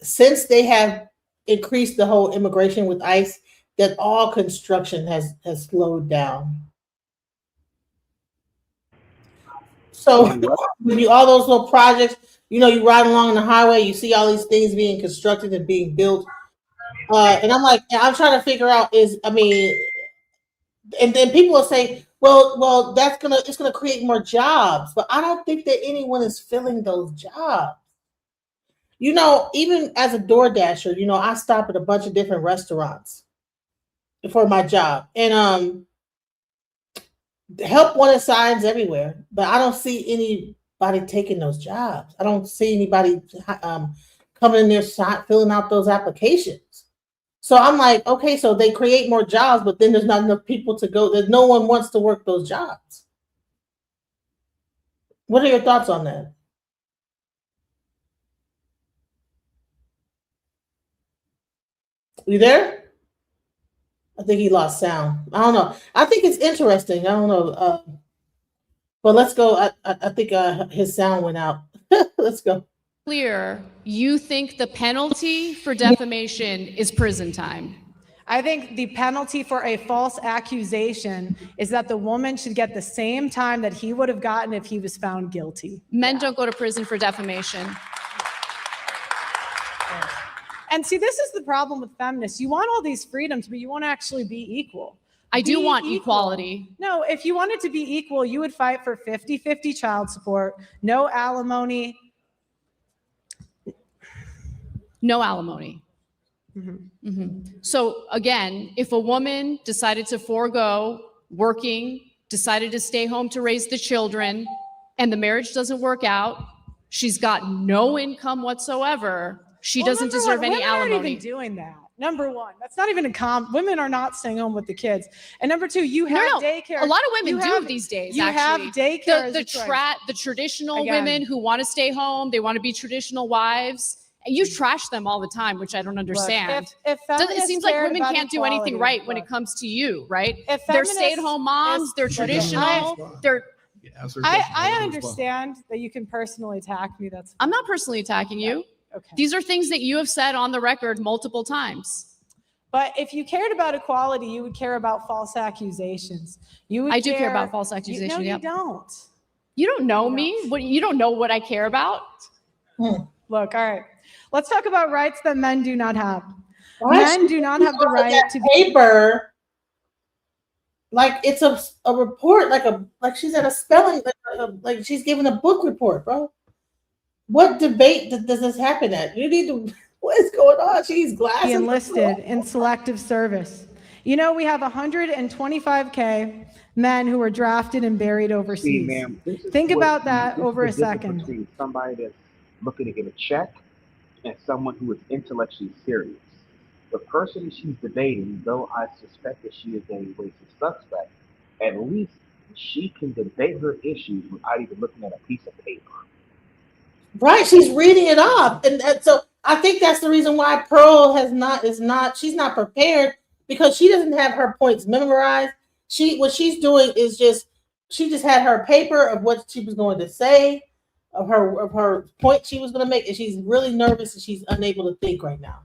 since they have increased the whole immigration with ICE, that all construction has slowed down. So when all those little projects, you ride along the highway, you see all these things being constructed and being built. And I'm trying to figure out and then people will say, well, it's gonna create more jobs, but I don't think that anyone is filling those jobs. Even as a door dasher, I stop at a bunch of different restaurants for my job, and help wanted signs everywhere, but I don't see anybody taking those jobs. I don't see anybody coming in there filling out those applications. So I'm like, okay, so they create more jobs, but then there's not enough people to go. That no one wants to work those jobs. What are your thoughts on that? You there? I think he lost sound. I don't know. I think it's interesting. I don't know. But let's go. I think his sound went out. Let's go. Clear, you think the penalty for defamation is prison time? I think the penalty for a false accusation is that the woman should get the same time that he would have gotten if he was found guilty. Men don't go to prison for defamation. And see, this is the problem with feminists. You want all these freedoms, but you won't actually be equal. I do want equality. No, if you wanted to be equal, you would fight for 50-50 child support, no alimony. No alimony. So again, if a woman decided to forego working, decided to stay home to raise the children, and the marriage doesn't work out, she's got no income whatsoever, She Well, doesn't number deserve one, any women aren't alimony. even doing that. Number one, that's not even women are not staying home with the kids. And number two, you have daycare. A lot of women You do have- these days. You actually. have daycare as the a choice. the traditional Again. women who want to stay home, they want to be traditional wives. And you trash them all the time, which I don't understand. If It feminists seems like cared women about can't do anything equality, right when it comes to you, right? If They're feminists- stay-at-home moms. They're Listen, traditional. They're. I understand that you can personally attack me. That's I'm not personally attacking you. okay. These are things that you have said on the record multiple times. But if you cared about equality, you would care about false accusations. You would. I do care about false accusations. No, you yep. don't. You don't know me. What? You don't know what I care about. Look, all right. Let's talk about rights that men do not have. Why Men do not have the right to be. paper. Like it's a report, like she's at a spelling, like she's giving a book report, bro. What debate does this happen at? You need to. What is going on? She's glasses. Be enlisted in selective service. You know, we have 125K men who were drafted and buried See, overseas. ma'am, Think what- about that this is over the a difference second. between somebody that's looking to get a check and someone who is intellectually serious. The person she's debating, though I suspect that she is a racist suspect, at least she can debate her issues without even looking at a piece of paper. Right, she's reading it off, and so I think that's the reason why Pearle she's not prepared, because she doesn't have her points memorized. What she's doing is she just had her paper of what she was going to say, of her point she was going to make, and she's really nervous and she's unable to think right now.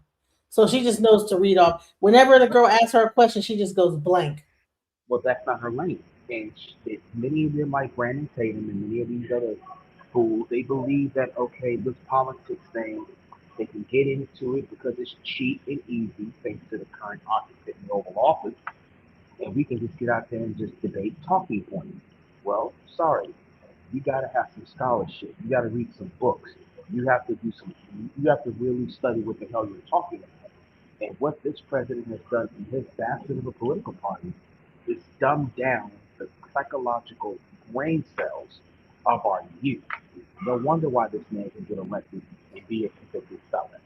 So she just knows to read off. Whenever the girl asks her a question, she just goes blank. Well, that's not her lane. And many of them, like Brandon Tatum and many of these other fools, they believe that, okay, this politics thing, they can get into it because it's cheap and easy, thanks to the current occupant in the Oval Office, and we can just get out there and just debate talking points. Well, sorry, you got to have some scholarship. You got to read some books. You have to really study what the hell you're talking about. And what this president has done in his bastard of a political party is dumb down the psychological brain cells of our youth. No wonder why this man can get elected and be a convicted felon.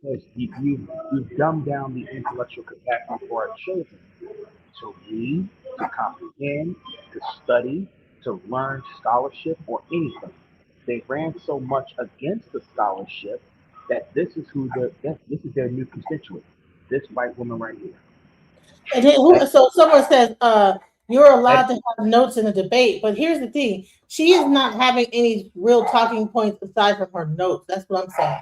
Because you've dumbed down the intellectual capacity for our children to read, to comprehend, to study, to learn scholarship or anything. They ran so much against the scholarship that this is their new constituent. This white woman right here. And then so someone says, you're allowed to have notes in a debate, but here's the thing: she is not having any real talking points aside from her notes. That's what I'm saying.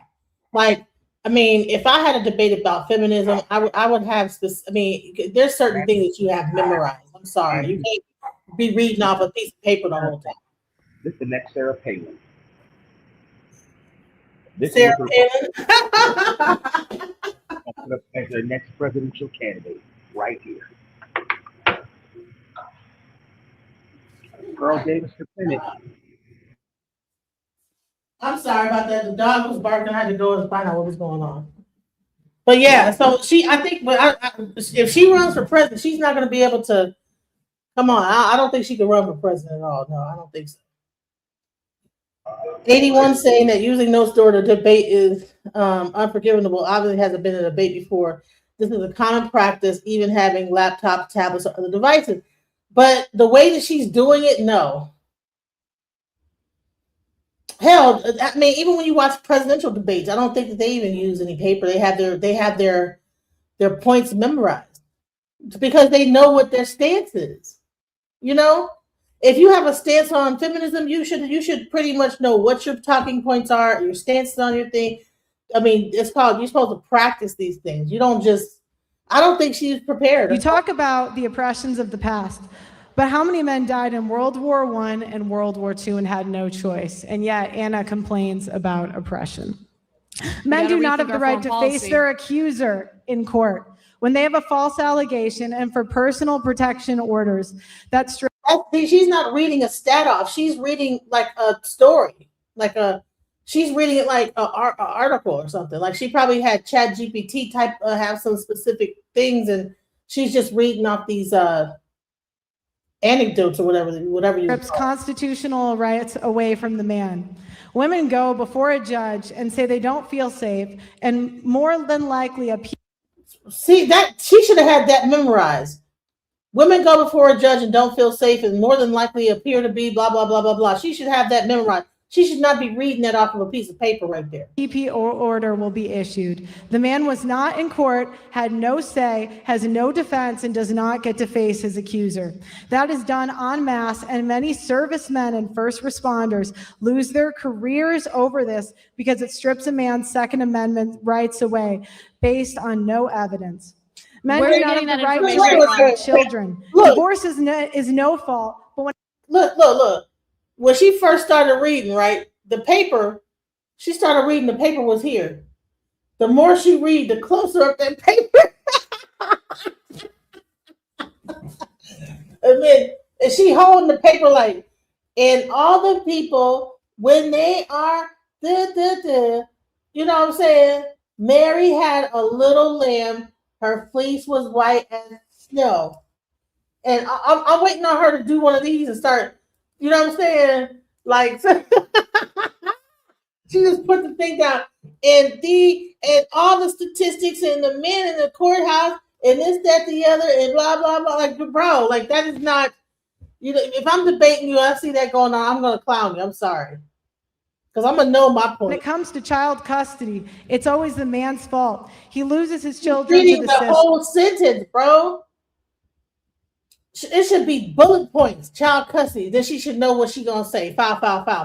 Like, I mean, if I had a debate about feminism, I would have this. I mean, there's certain things that you have memorized. I'm sorry, you can't be reading off a piece of paper the whole time. This is the next Sarah Palin. Sarah Palin. As their next presidential candidate, right here. Pearle Davis for Senate. I'm sorry about that. The dog was barking. I had to go and find out what was going on. But yeah, so I think, if she runs for president, she's not going to be able to. Come on, I don't think she can run for president at all. No, I don't think so. 81 saying that using notes during a debate is unforgivable. Obviously, hasn't been a debate before. This is a common practice, even having laptops, tablets, or other devices. But the way that she's doing it, no. Hell, I mean, even when you watch presidential debates, I don't think that they even use any paper. They have their points memorized because they know what their stance is. You know, if you have a stance on feminism, you should pretty much know what your talking points are, your stances on your thing. I mean, you're supposed to practice these things. You don't just. I don't think she's prepared. You talk about the oppressions of the past, but how many men died in World War I and World War II and had no choice? And yet Anna complains about oppression. Men do not have the right to face their accuser in court when they have a false allegation and for personal protection orders. She's not reading a stat off. She's reading like a story, she's reading it like an article or something. Like she probably had Chat GPT type have some specific things, and she's just reading off these anecdotes or whatever you strips constitutional rights away from the man. Women go before a judge and say they don't feel safe and more than likely appear. See, that she should have had that memorized. Women go before a judge and don't feel safe and more than likely appear to be blah, blah, blah, blah, blah. She should have that memorized. She should not be reading that off of a piece of paper right there. TP order will be issued. The man was not in court, had no say, has no defense, and does not get to face his accuser. That is done en masse, and many servicemen and first responders lose their careers over this because it strips a man's Second Amendment rights away based on no evidence. Men Where are do you not getting have the that right to information raise from? children. Look. Divorce is no fault, but when Look. When she first started reading, right, the paper, she started reading, the paper was here. The more she read, the closer up that paper. And she holding the paper like, and all the people, when they are, you know what I'm saying? Mary had a little lamb. Her fleece was white as snow. And I'm waiting on her to do one of these and start, you know what I'm saying? Like, she just put the thing down. And all the statistics and the men in the courthouse and this, that, the other, and blah, blah, blah. Like, bro, like, that is not, you know, if I'm debating you, I see that going on, I'm going to clown you. I'm sorry. Because I'm going to know my point. when it comes to child custody, it's always the man's fault. He loses his children to Reading the the system. whole sentence, bro. It should be bullet points. Child custody. Then she should know what she's gonna say. Foul.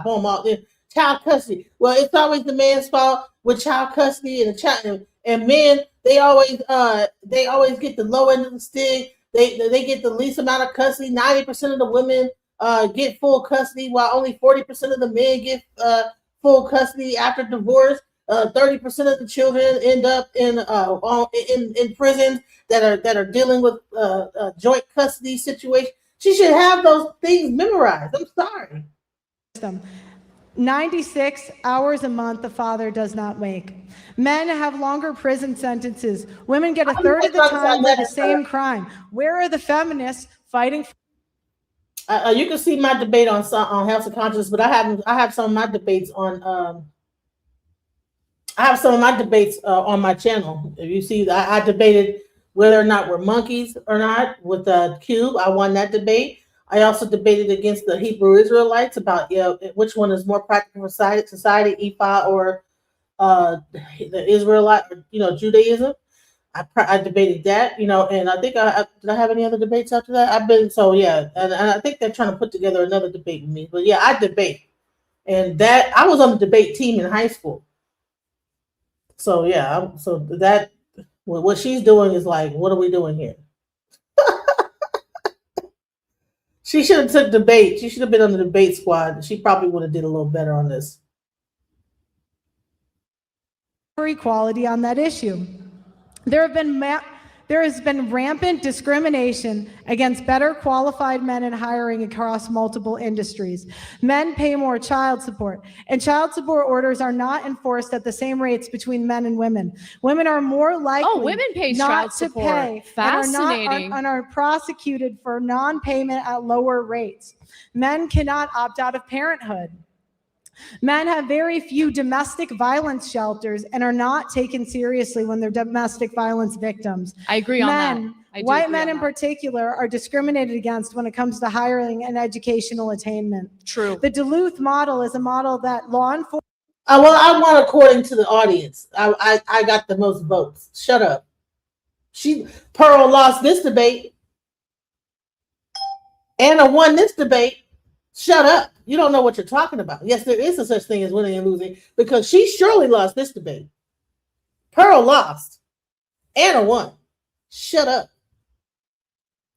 Boom. All child custody. Well, it's always the man's fault with child custody and the child and men. They always get the low end of the stick. They get the least amount of custody. 90% of the women get full custody, while only 40% of the men get full custody after divorce. 30% of the children end up in prisons that are dealing with joint custody situation. She should have those things memorized. I'm sorry. 96 hours a month the father does not make. Men have longer prison sentences. Women get a third of the time for the same crime. Where are the feminists fighting for? You can see my debate on House of Conscience, but I have some of my debates on on my channel. If you see, I debated whether or not we're monkeys or not with Cube. I won that debate. I also debated against the Hebrew Israelites about which one is more practical for society, Ifa or the Israelite, Judaism. I debated that, and I think did I have any other debates after that? And I think they're trying to put together another debate with me. But yeah, I debate, and that I was on the debate team in high school. So yeah, what she's doing is like, what are we doing here? She should have took debate. She should have been on the debate squad. She probably would have did a little better on this. For equality on that issue. There has been rampant discrimination against better qualified men in hiring across multiple industries. Men pay more child support, and child support orders are not enforced at the same rates between men and women. Women are more likely women pay not child to support. pay Fascinating. and are prosecuted for non-payment at lower rates. Men cannot opt out of parenthood. Men have very few domestic violence shelters and are not taken seriously when they're domestic violence victims. I agree on that. White men in particular are discriminated against when it comes to hiring and educational attainment. True. The Duluth model is a model that law enforcement. Well, I won according to the audience. I got the most votes. Shut up. Pearle lost this debate. Anna won this debate. Shut up. You don't know what you're talking about. Yes, there is a such thing as winning and losing because she surely lost this debate. Pearle lost. Anna won. Shut up.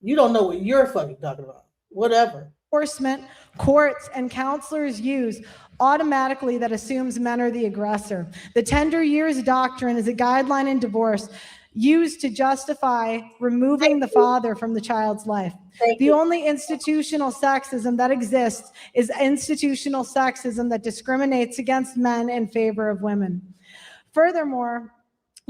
You don't know what you're fucking talking about. Whatever. Enforcement, courts, and counselors use automatically that assumes men are the aggressor. The tender years doctrine is a guideline in divorce used to justify removing the father from the child's life. The only institutional sexism that exists is institutional sexism that discriminates against men in favor of women. Furthermore,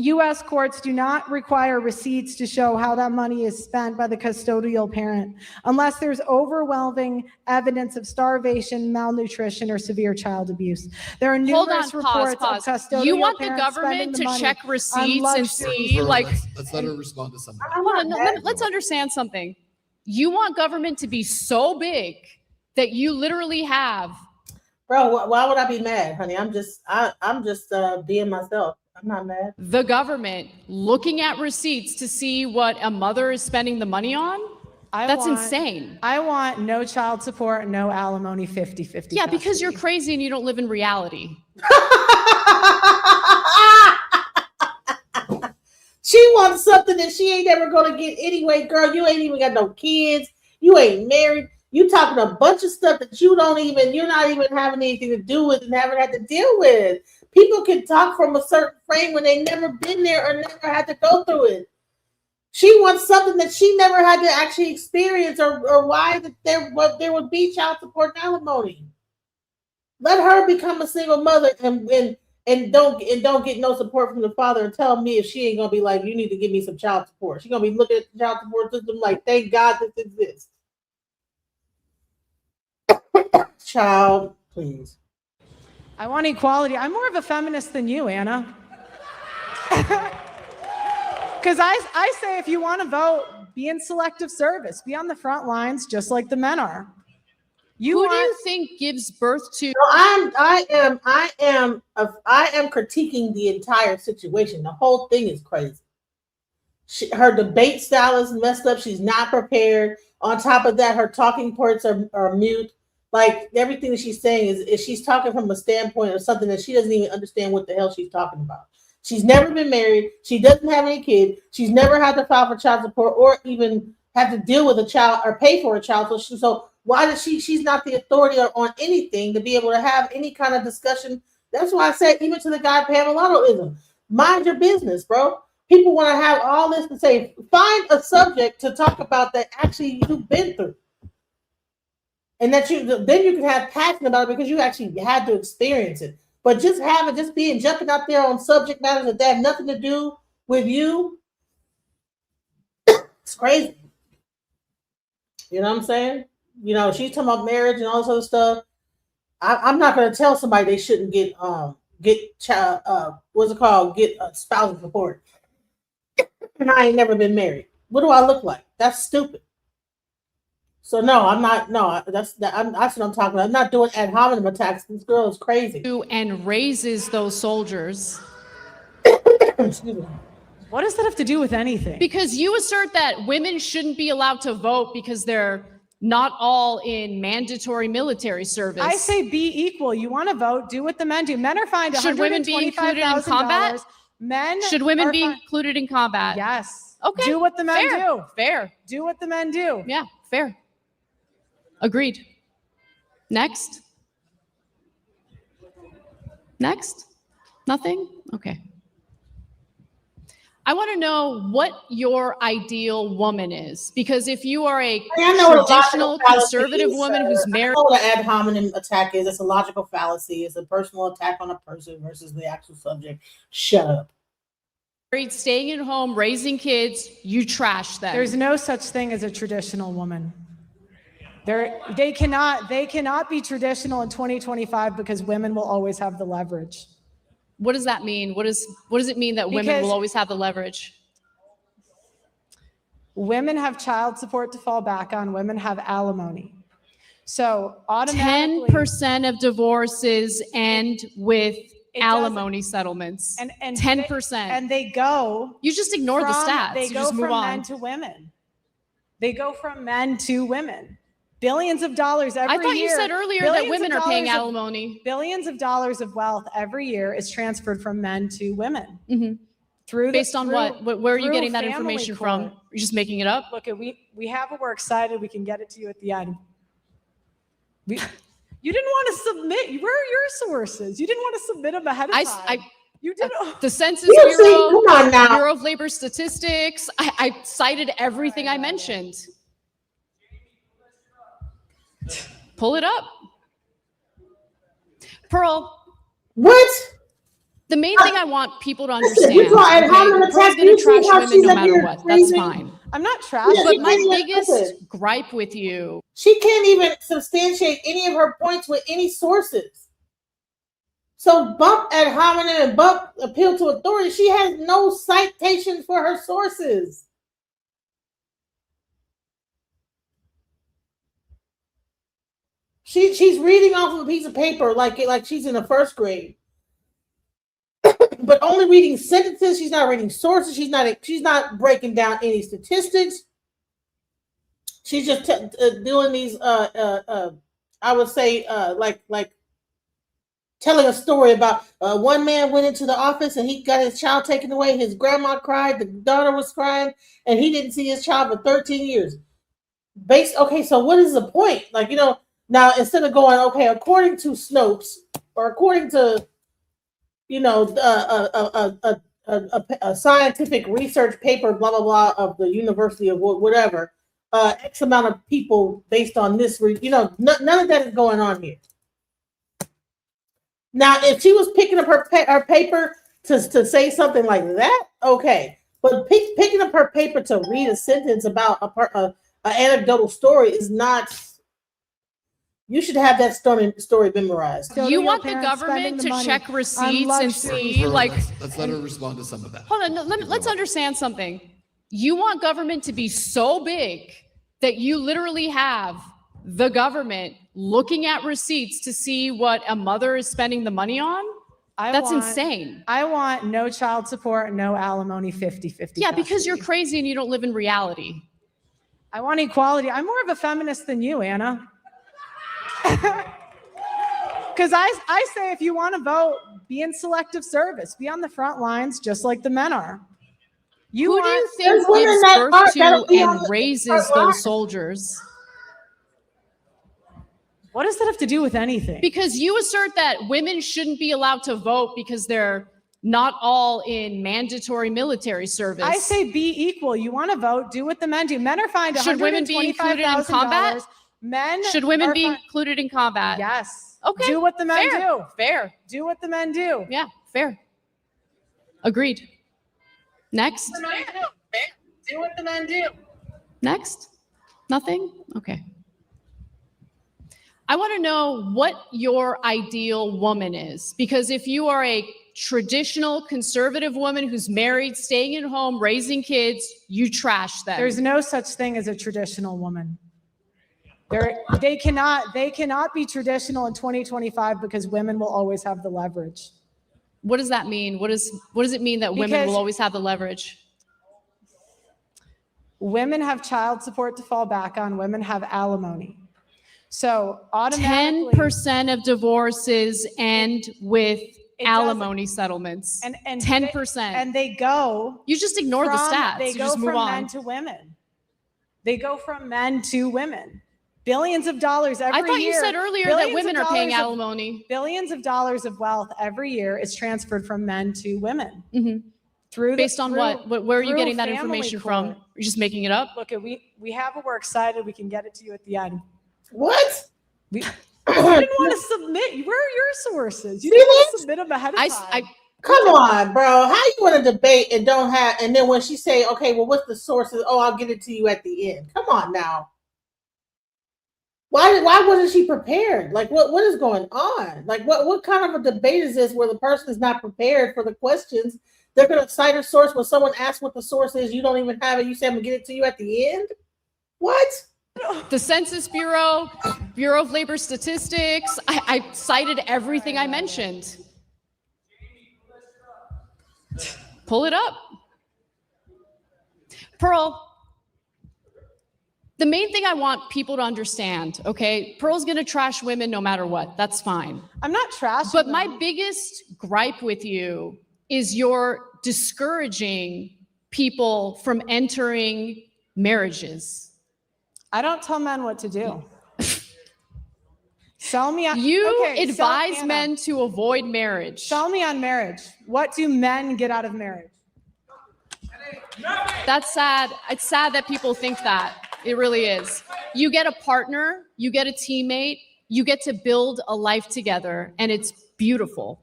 U.S. courts do not require receipts to show how that money is spent by the custodial parent unless there's overwhelming evidence of starvation, malnutrition, or severe child abuse. There are numerous reports of custodial You want the parents spending government the to money check on receipts and luxury. see, like, let's let her respond to something. hold on, let's understand something. You want government to be so big that you literally have. Bro, why would I be mad, honey? I'm just being myself. I'm not mad. The government looking at receipts to see what a mother is spending the money on? That's insane. I want no child support, no alimony, 50-50. Yeah, because you're crazy and you don't live in reality. She wants something that she ain't ever gonna get anyway, girl. You ain't even got no kids. You ain't married. You talking a bunch of stuff that you're not even having anything to do with and haven't had to deal with. People can talk from a certain frame when they never been there or never had to go through it. She wants something that she never had to actually experience or why that there would be child support and alimony. Let her become a single mother and don't get no support from the father and tell me if she ain't gonna be like, you need to give me some child support. She's gonna be looking at the child support system like, thank God this exists. Child, please. I want equality. I'm more of a feminist than you, Anna. Because I say if you want to vote, be in selective service. Be on the front lines just like the men are. Who do you think gives birth to? No, I am critiquing the entire situation. The whole thing is crazy. Her debate style is messed up. She's not prepared. On top of that, her talking points are mute. Like everything that she's saying is she's talking from a standpoint of something that she doesn't even understand what the hell she's talking about. She's never been married. She doesn't have any kids. She's never had to file for child support or even have to deal with a child or pay for a child. So why does she's not the authority on anything to be able to have any kind of discussion? That's why I said, even to the guy Pamelaism, mind your business, bro. People want to have all this to say. Find a subject to talk about that actually you've been through. And that then you can have passion about it because you actually had to experience it. But just jumping out there on subject matters that have nothing to do with you, it's crazy. You know what I'm saying? You know, she's talking about marriage and all this other stuff. I'm not going to tell somebody they shouldn't get spousal support. And I ain't never been married. What do I look like? That's stupid. So no, I'm not. No, that's what I'm talking about. I'm not doing ad hominem attacks. This girl is crazy. And raises those soldiers. Excuse me. What does that have to do with anything? Because you assert that women shouldn't be allowed to vote because they're not all in mandatory military service. I say be equal. You want to vote, do what the men do. Men are fined $125,000. Should women be included in combat? Should women be included in combat? Yes. Okay. Do what the men do. Fair. Do what the men do. Yeah, fair. Agreed. Next. Nothing? Okay. I want to know what your ideal woman is, because if you are a traditional conservative woman who's married, what an ad hominem attack is. It's a logical fallacy. It's a personal attack on a person versus the actual subject. Shut up. Staying at home, raising kids, you trash them. There's no such thing as a traditional woman. They cannot be traditional in 2025 because women will always have the leverage. What does that mean? What does it mean that women will always have the leverage? Women have child support to fall back on. Women have alimony. So automatically 10% of divorces end with alimony settlements. And 10%. And they go. You just ignore the stats. They you go just move from on. men to women. They go from men to women. Billions of dollars every year. I thought you said earlier that women are paying alimony. Billions of dollars of wealth every year is transferred from men to women. Mm-hmm. Based on what? Where are you getting that information from? You're just making it up? Look, we have it. We're excited. We can get it to you at the end. You didn't want to submit. Where are your sources? You didn't want to submit them ahead of time. You did. The Census Bureau, Bureau of Labor Statistics. I cited everything I mentioned. Pull it up. Pearl. What? The main thing I want people to understand, Listen, okay, Pearl's going to trash women no matter what. That's fine. I'm not trashing. But my biggest gripe with you, she can't even substantiate any of her points with any sources. So bump ad hominem and bump appeal to authority. She has no citation for her sources. She's reading off of a piece of paper like she's in the first grade, but only reading sentences. She's not reading sources. She's not breaking down any statistics. She's just doing these. I would say like telling a story about one man went into the office and he got his child taken away. His grandma cried. The daughter was crying, and he didn't see his child for 13 years. Okay, so what is the point? Now, instead of going, okay, according to Snopes or according to, a scientific research paper, blah, blah, blah, of the University of whatever, X amount of people based on this, none of that is going on here. Now, if she was picking up her paper to say something like that, okay. But picking up her paper to read a sentence about an anecdotal story is not... You should have that story memorized. You want the government to check receipts and see, let's let her respond to some of that. Hold on, let's understand something. You want government to be so big that you literally have the government looking at receipts to see what a mother is spending the money on? That's insane. I want no child support, no alimony, 50-50. Yeah, because you're crazy and you don't live in reality. I want equality. I'm more of a feminist than you, Anna. Because I say if you want to vote, be in selective service, be on the front lines just like the men are. Who do you think gives birth to and raises those soldiers? What does that have to do with anything? Because you assert that women shouldn't be allowed to vote because they're not all in mandatory military service. I say be equal. You want to vote, do what the men do. Men are fined $125,000. Should women be included in combat? Should women be included in combat? Yes. Okay. Do what the men do. Fair. Do what the men do. Yeah, fair. Agreed. Next. Do what the men do. Next. Nothing? Okay. I want to know what your ideal woman is, because if you are a traditional conservative woman who's married, staying at home, raising kids, you trash them. There's no such thing as a traditional woman. They cannot be traditional in 2025 because women will always have the leverage. What does that mean? What does it mean that women will always have the leverage? Women have child support to fall back on. Women have alimony. So automatically 10% of divorces end with alimony settlements. And 10%. And they go. You just ignore the stats. They go from men to women. They go from men to women. Billions of dollars every year. I thought you said earlier that women are paying alimony. Billions of dollars of wealth every year is transferred from men to women. Mm-hmm. Based on what? Where are you getting that information from? You're just making it up? Look, we have it. We're excited. We can get it to you at the end. What? You didn't want to submit. Where are your sources? You didn't want to submit them ahead of time. Come on, bro. How you want to debate and don't have? And then when she say, "Okay, well, what's the sources?" Oh, I'll get it to you at the end. Come on now. Why wasn't she prepared? Like, what is going on? Like, what kind of a debate is this where the person is not prepared for the questions? They're going to cite a source when someone asks what the source is. You don't even have it. You say, I'm going to get it to you at the end. What? The Census Bureau, Bureau of Labor Statistics. I cited everything I mentioned. Pull it up. Pearle, the main thing I want people to understand, okay, Pearl's going to trash women no matter what. That's fine. I'm not trashing But them. my biggest gripe with you is you're discouraging people from entering marriages. I don't tell men what to do. Sell me on. You advise men to avoid marriage. Sell me on marriage. What do men get out of marriage? That's sad. It's sad that people think that. It really is. You get a partner, you get a teammate, you get to build a life together, and it's beautiful.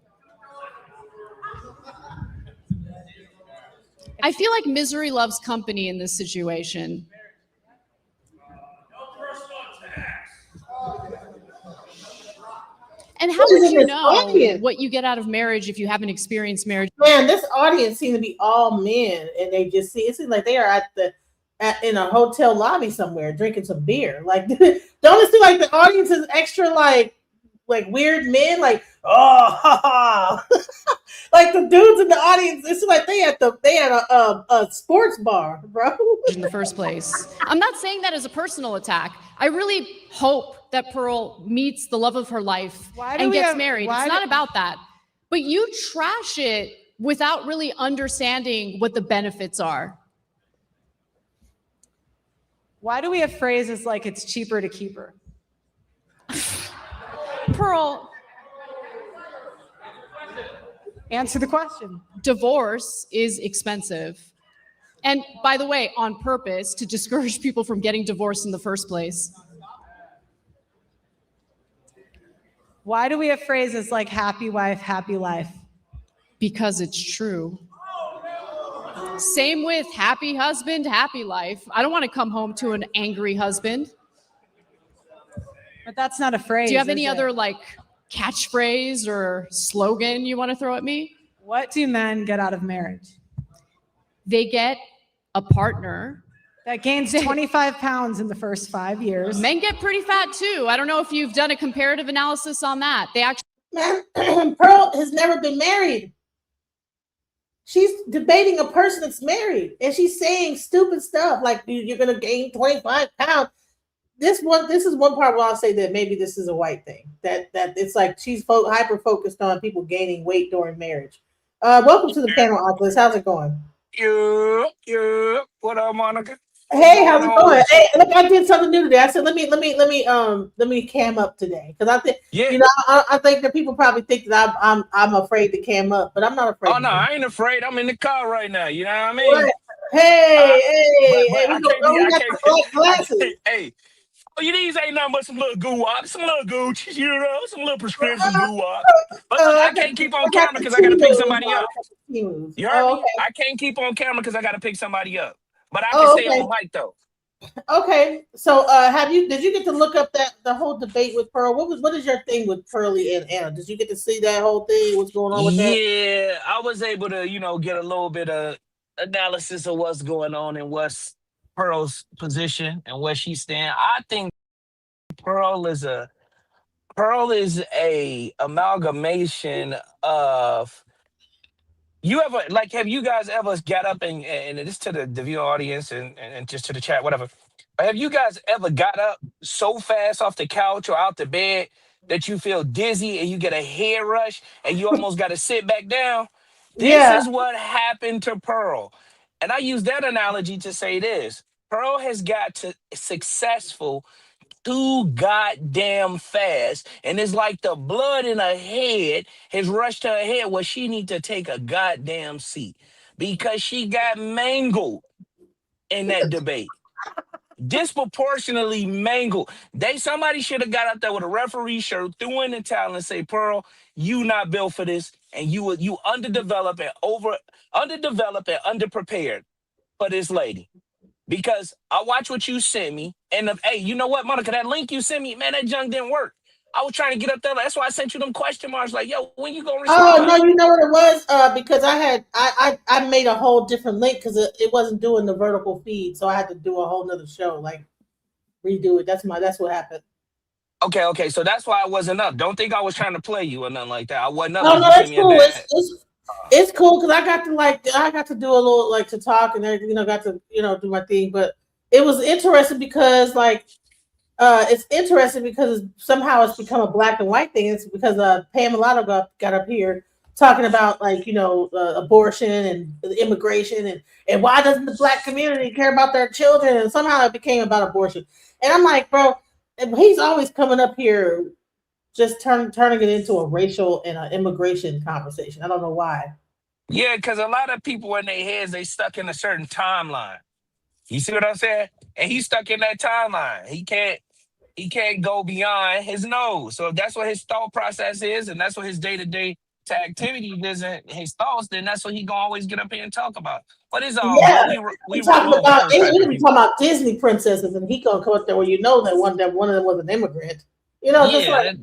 I feel like misery loves company in this situation. And how What is would in you this know audience? what you get out of marriage if you haven't experienced marriage? Man, this audience seems to be all men, and they just see it seems like they are in a hotel lobby somewhere drinking some beer. Like, don't it seem like the audience is extra like weird men? Like, oh, ha, ha. Like the dudes in the audience. It's like they had a sports bar, bro. In the first place. I'm not saying that as a personal attack. I really hope that Pearle meets the love of her life and gets married. It's not about that. But you trash it without really understanding what the benefits are. Why do we have phrases like it's cheaper to keep her? Pearle, answer the question. Divorce is expensive. And by the way, on purpose to discourage people from getting divorced in the first place. Why do we have phrases like happy wife, happy life? Because it's true. Same with happy husband, happy life. I don't want to come home to an angry husband. But that's not a phrase. Do you have any other like catchphrase or slogan you want to throw at me? What do men get out of marriage? They get a partner that gains 25 pounds in the first 5 years. Men get pretty fat too. I don't know if you've done a comparative analysis on that. They actually Man, Pearle has never been married. She's debating a person that's married, and she's saying stupid stuff like you're going to gain 25 pounds. This is one part where I'll say that maybe this is a white thing. That it's like she's hyper focused on people gaining weight during marriage. Welcome to the panel, Oculus. How's it going? Yeah. What up, Monica? Hey, how's it going? Hey, look, I did something new today. I said let me cam up today because I think I think that people probably think that I'm afraid to cam up, but I'm not afraid. Oh no, I ain't afraid. I'm in the car right now. You know what I mean? What? Hey, these ain't nothing but some little some little gooch, some little prescription goo-wop. But look, I can't keep on camera because I gotta pick somebody up. You heard me? I can't keep on camera because I gotta pick somebody up. But I can stay on mic though. Okay, so did you get to look up the whole debate with Pearle? What is your thing with Pearly and Anna? Did you get to see that whole thing? What's going on with that? Yeah, I was able to, get a little bit of analysis of what's going on and what's Pearl's position and where she stands. I think Pearle is a amalgamation of. Have you guys ever got up and this to the viewer audience and just to the chat, whatever. Have you guys ever got up so fast off the couch or out the bed that you feel dizzy and you get a head rush and you almost got to sit back down? This is what happened to Pearle. And I use that analogy to say this. Pearle has got to successful too goddamn fast, and it's like the blood in her head has rushed to her head where she need to take a goddamn seat because she got mangled in that debate. Disproportionately mangled. Somebody should have got out there with a referee shirt, threw in the towel, and say, Pearle, you not built for this, and you underdeveloped and underprepared for this lady. Because I watch what you sent me, and hey, you know what, Monica, that link you sent me, man, that junk didn't work. I was trying to get up there. That's why I sent you them question marks. Like, yo, when you gonna respond? Oh no, you know what it was? Because I made a whole different link because it wasn't doing the vertical feed, so I had to do a whole nother show, like redo it. That's what happened. Okay. So that's why I wasn't up. Don't think I was trying to play you or nothing like that. I wasn't up. No, it's cool. It's cool because I got to do a little to talk and everything, got to do my thing. But it was interesting because it's interesting because somehow it's become a black and white thing. It's because Pamela got up here talking about abortion and immigration and why doesn't the black community care about their children, and somehow it became about abortion. And I'm like, bro, he's always coming up here just turning it into a racial and an immigration conversation. I don't know why. Yeah, because a lot of people in their heads, they stuck in a certain timeline. You see what I'm saying? And he's stuck in that timeline. He can't go beyond his nose. So if that's what his thought process is, and that's what his day-to-day activity isn't his thoughts, then that's what he gonna always get up here and talk about. But it's all Yeah, good. We we roll talking over about those type of we people. talking about Disney princesses, and he gonna come up there where you know that one of them was an immigrant. You know, just Yeah, like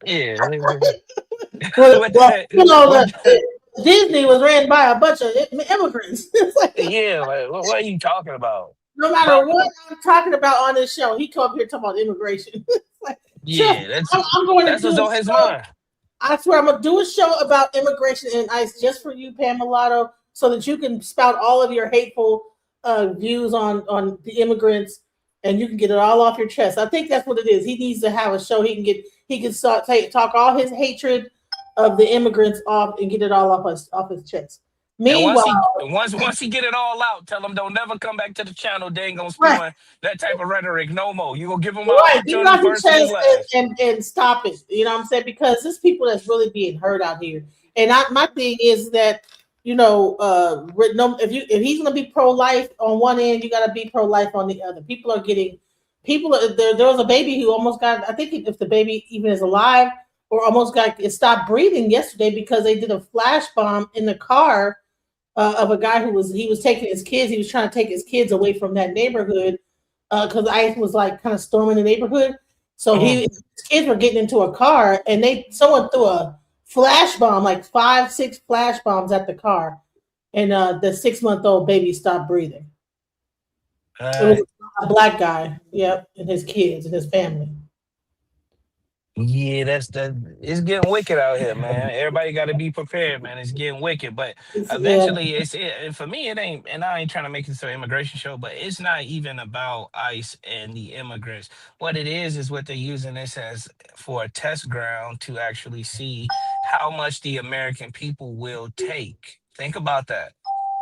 yeah. With well, that, you know with that, Disney was ran by a bunch of immigrants. It's like yeah. Like, what are you talking about? no matter But what I'm talking about on this show, he come up here talking about immigration. It's like, trust yeah, me, I'm going to that's do what's a on his show. mind. I swear I'm gonna do a show about immigration and ICE just for you, Pam Mulatto, so that you can spout all of your hateful views on the immigrants and you can get it all off your chest. I think that's what it is. He needs to have a show he can start talk all his hatred of the immigrants off and get it all off his chest. And Meanwhile, once he get it all out, tell him don't never come back to the channel. They ain't gonna right, spewing that type of rhetoric no more. You gonna give him an right, get it opportunity off your first and his chest last. and stop it. You know what I'm saying? Because there's people that's really being hurt out here. And my thing is that if he's gonna be pro life on one end, you gotta be pro life on the other. There was a baby who almost got, I think if the baby even is alive, or almost got it stopped breathing yesterday because they did a flash bomb in the car of a guy he was taking his kids. He was trying to take his kids away from that neighborhood because ICE was like kind of storming the neighborhood. So Mhm. his kids were getting into a car, and someone threw a flash bomb, like 5, 6 flash bombs at the car, and the 6-month-old baby stopped breathing. It was a black guy, yep, and his kids and his family. Yeah, it's getting wicked out here, man. Everybody got to be prepared, man. It's getting wicked, but Yeah, eventually, and for me, it ain't. And I ain't trying to make this an immigration show, but it's not even about ICE and the immigrants. What it is what they're using this as for a test ground to actually see how much the American people will take. Think about that.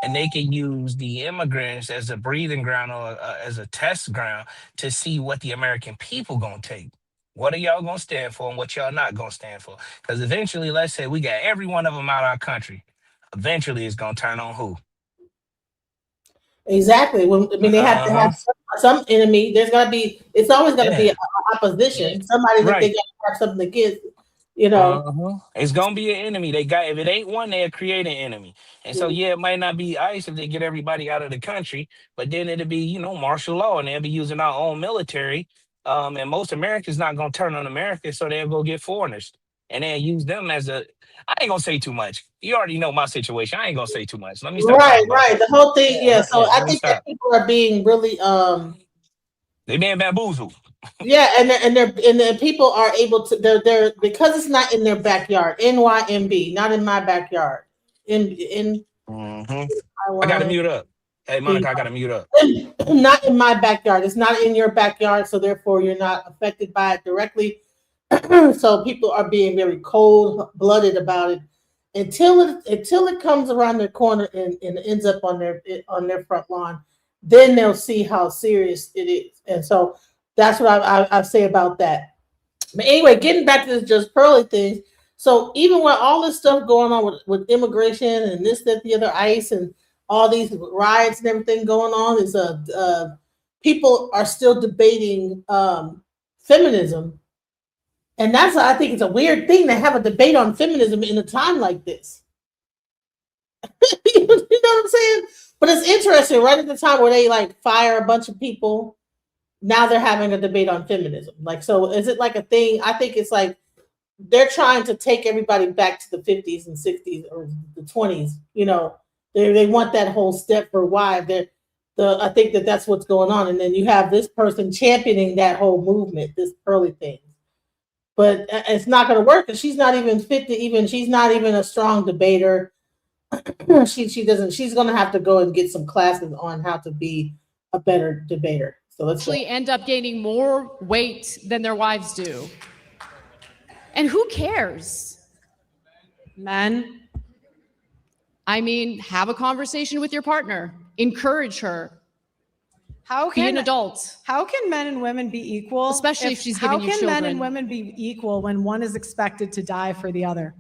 And they can use the immigrants as a breathing ground or as a test ground to see what the American people gonna take. What are y'all gonna stand for and what y'all not gonna stand for? Because eventually, let's say we got every one of them out of our country. Eventually, it's gonna turn on who? exactly. They have to Uh have some enemy. It's always gonna be huh. an Yeah. opposition. Somebody that they Right. got to have something against, you know. Uh-huh. It's gonna be an enemy. They got if it ain't one, they'll create an enemy. And so yeah, it might not be ICE if they get everybody out of the country, but then it'll be, martial law and they'll be using our own military. And most Americans not gonna turn on America, so they'll go get foreigners and then use them as a I ain't gonna say too much. You already know my situation. I ain't gonna say too much. Let me stop Right, talking about right. that. The whole thing, Yeah, yeah. So I let me think that stop. people are being really They being bamboozled. yeah, and people are able to they're because it's not in their backyard. NYMB, not in my backyard. In Hmm. I gotta IYMB, mute up. Hey Monica, I gotta mute up. not in my backyard. It's not in your backyard, so therefore you're not affected by it directly. So people are being very cold blooded about it until it comes around their corner and ends up on their front lawn. Then they'll see how serious it is, and so that's what I say about that. But anyway, getting back to this just Pearly thing. So even with all this stuff going on with immigration and this, that, the other, ICE, and all these riots and everything going on, is people are still debating feminism, and I think it's a weird thing to have a debate on feminism in a time like this. You know what I'm saying? But it's interesting, right at the time where they like fire a bunch of people, now they're having a debate on feminism. Like, so is it like a thing? I think it's like they're trying to take everybody back to the 50s and 60s or the 20s. They want that whole step for why I think that's what's going on. And then you have this person championing that whole movement, this Pearly thing. But it's not going to work because she's not even fit to she's not even a strong debater. She doesn't, she's going to have to go and get some classes on how to be a better debater. So let's Actually end up gaining more weight than their wives do. And who cares? Men. I mean, have a conversation with your partner. Encourage her. Be an adult. How can men and women be equal? Especially if she's giving you How can men and children. women be equal when one is expected to die for the other?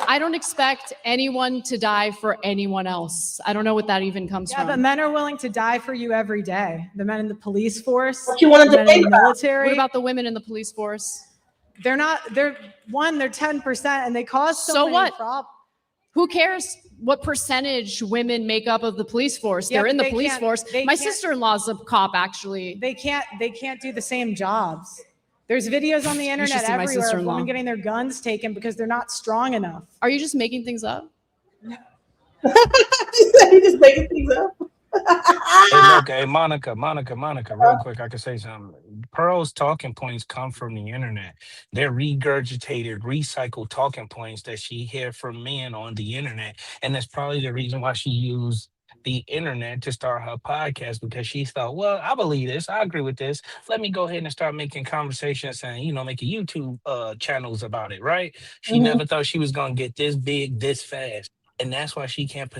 I don't expect anyone to die for anyone else. I don't know what that even comes from. Yeah, but men are willing to die for you every day. The men in the police force, What you want to the men in debate the about? military. What about the women in the police force? They're 10%, and they cause so many what? problems. Who cares what percentage women make up of the police force? Yeah, They're in but the police force. My sister-in-law's a cop, actually. They can't do the same jobs. There's videos on the should internet see my everywhere of sister-in-law. women getting their guns taken because they're not strong enough. Are you just making things up? He just making things up. Hey, look, hey, Monica, real quick, I can say something. Pearl's talking points come from the internet. They're regurgitated, recycled talking points that she heard from men on the internet. And that's probably the reason why she used the internet to start her podcast, because she thought, well, I believe this, I agree with this. Let me go ahead and start making conversations and, making YouTube channels about it, right? She never thought she was going to get this big, this fast. And that's why she can't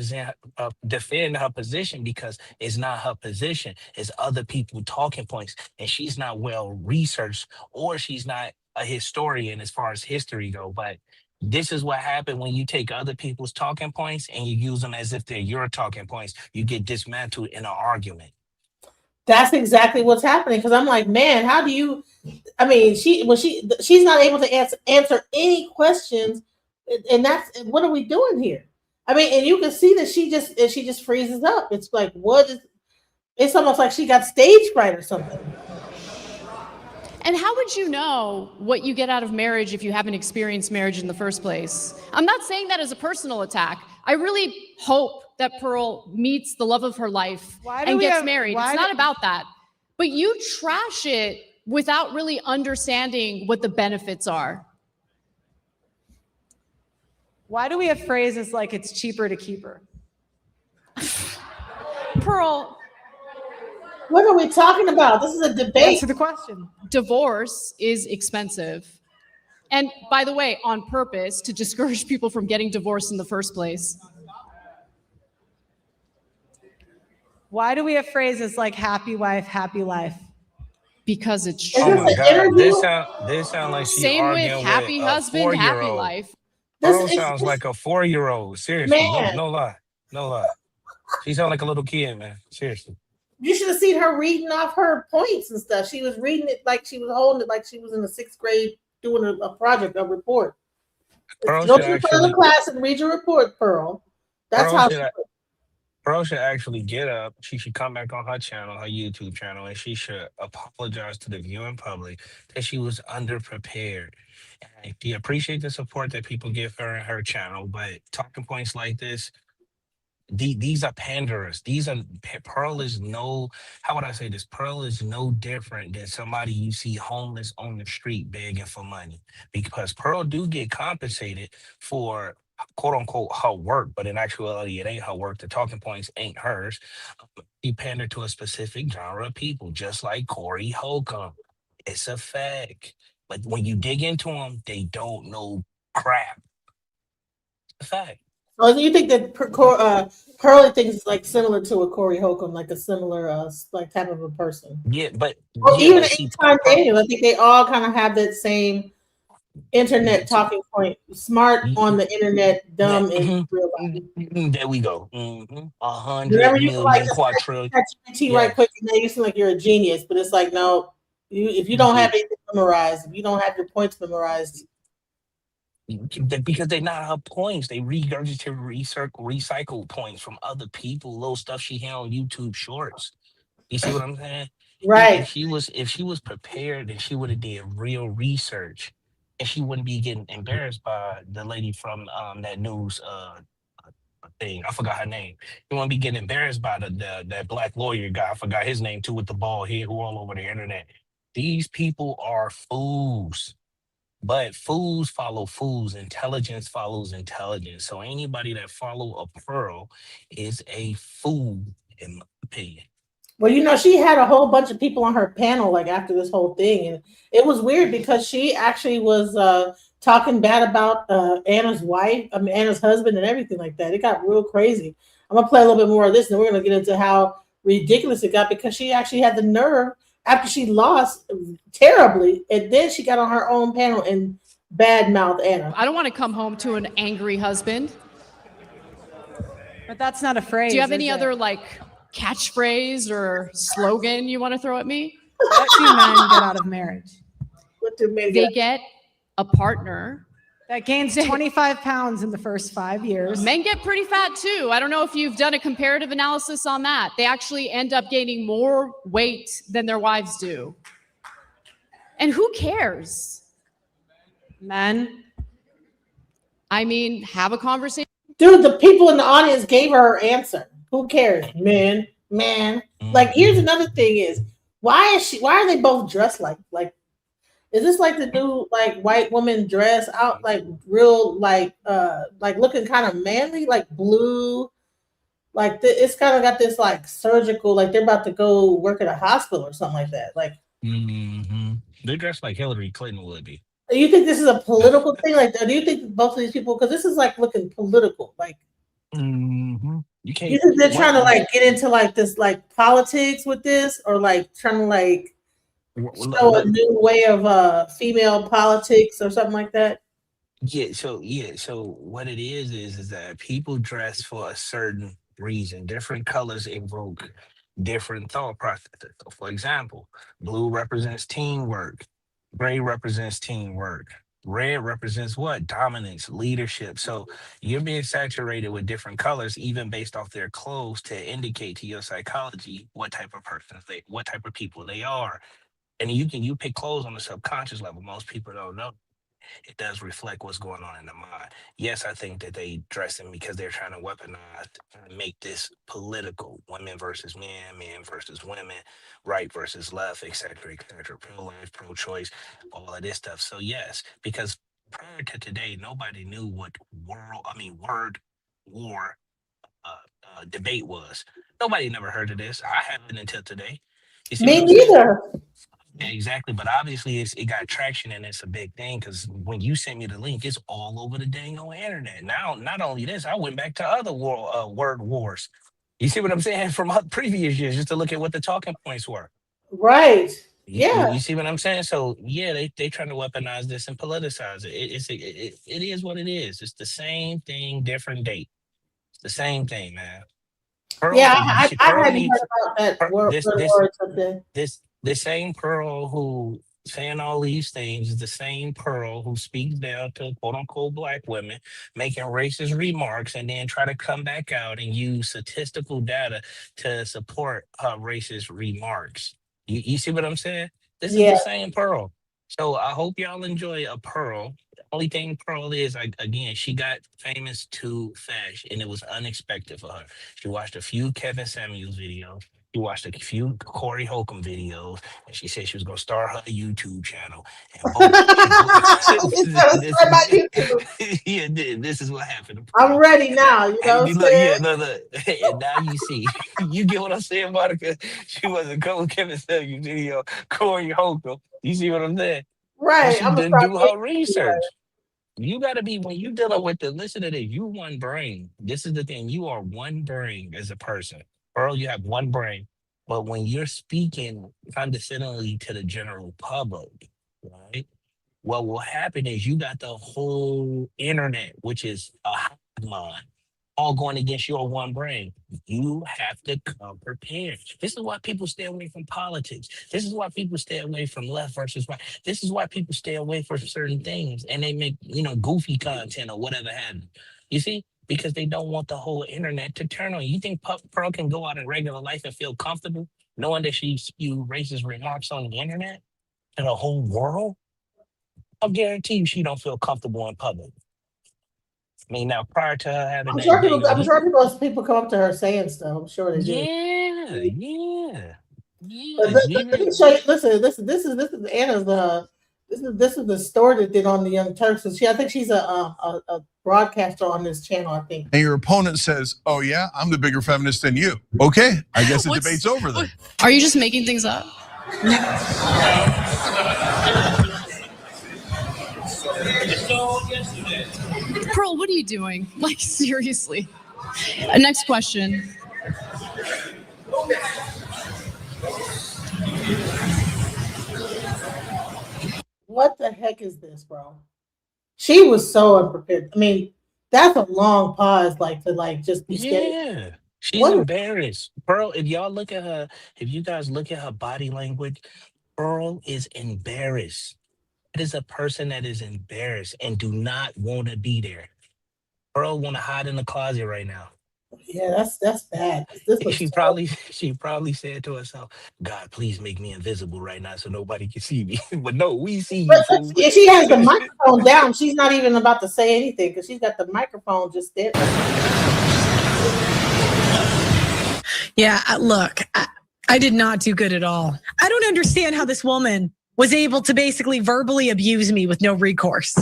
defend her position, because it's not her position. It's other people talking points. And she's not well researched, or she's not a historian as far as history go. But this is what happened when you take other people's talking points and you use them as if they're your talking points. You get dismantled in an argument. That's exactly what's happening. Because I'm like, man, how do you? I mean, she's not able to answer any questions, and that's what are we doing here? I mean, and you can see that she just freezes up. It's like, what is? It's almost like she got stage fright or something. And how would you know what you get out of marriage if you haven't experienced marriage in the first place? I'm not saying that as a personal attack. I really hope that Pearle meets the love of her life and gets married. It's not about that. But you trash it without really understanding what the benefits are. Why do we have phrases like it's cheaper to keep her? Pearle. What are we talking about? This is a debate. Answer the question. Divorce is expensive. And by the way, on purpose, to discourage people from getting divorced in the first place. Why do we have phrases like happy wife, happy life? Because it's true. Oh my God, this sound like she's Same arguing with happy with husband, a happy 4-year-old. life. Pearl sounds like a 4-year-old. Seriously, Man. no lie. She sounds like a little kid, man. Seriously. You should have seen her reading off her points and stuff. She was reading it like she was holding it like she was in the 6th grade doing a project, a report. Pearl Go should to the class and read your report, Pearl. That's how. Pearl should actually get up. She should come back on her channel, her YouTube channel, and she should apologize to the viewing public that she was underprepared. And she appreciate the support that people give her in her channel, but talking points like this, these are panderers. Pearle is no, how would I say this? Pearle is no different than somebody you see homeless on the street begging for money, because Pearle do get compensated for quote unquote her work, but in actuality, it ain't her work. The talking points ain't hers. He pandered to a specific genre of people, just like Corey Holcomb. It's a fact. But when you dig into them, they don't know crap. It's a fact. So you think that Pearly thinks is like similar to a Corey Holcomb, like a similar like type of a person? Yeah, but even Anytime Daniel, I think they all kind of have that same internet talking point. Smart on the internet, dumb in real life. There we go. 100 million quadrillion. Right quick, and then you seem like you're a genius, but it's like, no, if you don't have anything memorized, if you don't have your points memorized. Because they're not her points. They regurgitate, recycle points from other people, little stuff she had on YouTube Shorts. You see what I'm saying? Right. If she was prepared, then she would have did real research, and she wouldn't be getting embarrassed by the lady from that news thing. I forgot her name. You wouldn't be getting embarrassed by that black lawyer guy. I forgot his name too, with the bald head, who all over the internet. These people are fools. But fools follow fools. Intelligence follows intelligence. So anybody that follow a Pearle is a fool, in my opinion. Well, she had a whole bunch of people on her panel like after this whole thing, and it was weird because she actually was talking bad about Anna's husband and everything like that. It got real crazy. I'm gonna play a little bit more of this, and we're gonna get into how ridiculous it got, because she actually had the nerve after she lost terribly, and then she got on her own panel and badmouthed Anna. I don't want to come home to an angry husband. But that's not a phrase. Do you have any other catchphrase or slogan you want to throw at me? What do men get out of marriage? What do men They get a partner that gains 25 pounds in the first 5 years. Men get pretty fat too. I don't know if you've done a comparative analysis on that. They actually end up gaining more weight than their wives do. And who cares? Men. I mean, have a conversation. Dude, the people in the audience gave her answer. Who cares? Men, man. Like, here's another thing is, why are they both dressed like is this like the new like white woman dress out like real like looking kind of manly, like blue, like it's kind of got this like surgical, like they're about to go work at a hospital or something like that. Like they're dressed like Hillary Clinton would be. Do you think this is a political thing? Like, do you think both of these people, because this is like looking political, like you can't. You think they're trying to like get into like this like politics with this, or like trying to like show a new way of female politics or something like that? So what it is that people dress for a certain reason. Different colors evoke different thought processes. So for example, blue represents teamwork, gray represents teamwork, red represents what? Dominance, leadership. So you're being saturated with different colors, even based off their clothes, to indicate to your psychology what type of what type of people they are. And you pick clothes on the subconscious level. Most people don't know. It does reflect what's going on in the mind. Yes, I think that they dress them because they're trying to weaponize and make this political. Women versus men, men versus women, right versus left, et cetera, pro-life, pro-choice, all of this stuff. So yes, because prior to today, nobody knew what word war debate was. Nobody never heard of this. I haven't until today. You see Me what I'm saying? neither. Yeah, exactly. But obviously it got traction and it's a big thing because when you sent me the link, it's all over the dang on internet. Now, not only this, I went back to other word wars. You see what I'm saying? From previous years, just to look at what the talking points were. Right. Yeah. You see what I'm saying? So yeah, they trying to weaponize this and politicize it. It is what it is. It's the same thing, different date. It's the same thing, man. Pearle, Yeah, you see, I Pearle hadn't needs heard about that word or something. this same Pearle who saying all these things is the same Pearle who speaks down to quote unquote black women, making racist remarks, and then try to come back out and use statistical data to support her racist remarks. You see what I'm saying? This is Yeah. the same Pearle. So I hope y'all enjoy a Pearle. The only thing Pearle is, again, she got famous too fast, and it was unexpected for her. She watched a few Kevin Samuels videos. She watched a few Corey Holcomb videos, and she said she was gonna start her YouTube channel. And boom, yeah, this is what happened. I'm ready now. You know what I'm saying? Look. And now you see, you get what I'm saying, Monica. She wasn't cool Kevin Samuels video, Corey Holcomb. You see what I'm saying? Right. She I'm gonna didn't start do her research. You got to be, when you dealing with listen to this, you one brain. This is the thing. You are one brain as a person. Pearle, you have one brain. But when you're speaking condescendingly to the general public, right? What will happen is you got the whole internet, which is a hive mind, all going against your one brain. You have to come prepared. This is why people stay away from politics. This is why people stay away from left versus right. This is why people stay away from certain things and they make, goofy content or whatever happen. You see? Because they don't want the whole internet to turn on you. You think Pearle can go out in regular life and feel comfortable knowing that she spewed racist remarks on the internet to the whole world? I'll guarantee you she don't feel comfortable in public. I mean, now prior to her having I'm sure people come up to her saying stuff. I'm sure they do. Yeah. Let me show you. Listen. This is Anna's. This is the story that did on the Young Turks. I think she's a broadcaster on this channel, I think. And your opponent says, "Oh yeah, I'm the bigger feminist than you." Okay, I guess the debate's over then. Are you just making things up? Pearle, what are you doing? Like, seriously. Next question. What the heck is this, bro? She was so unprepared. I mean, that's a long pause, just be steady. Yeah. She's embarrassed. Pearle, if you guys look at her body language, Pearle is embarrassed. It is a person that is embarrassed and do not want to be there. Pearl want to hide in the closet right now. Yeah, that's bad. This looks terrible. She probably said to herself, "God, please make me invisible right now so nobody can see me." But no, we see But you, fool. if she has the microphone down, she's not even about to say anything because she's got the microphone just there. Yeah, look, I did not do good at all. I don't understand how this woman was able to basically verbally abuse me with no recourse.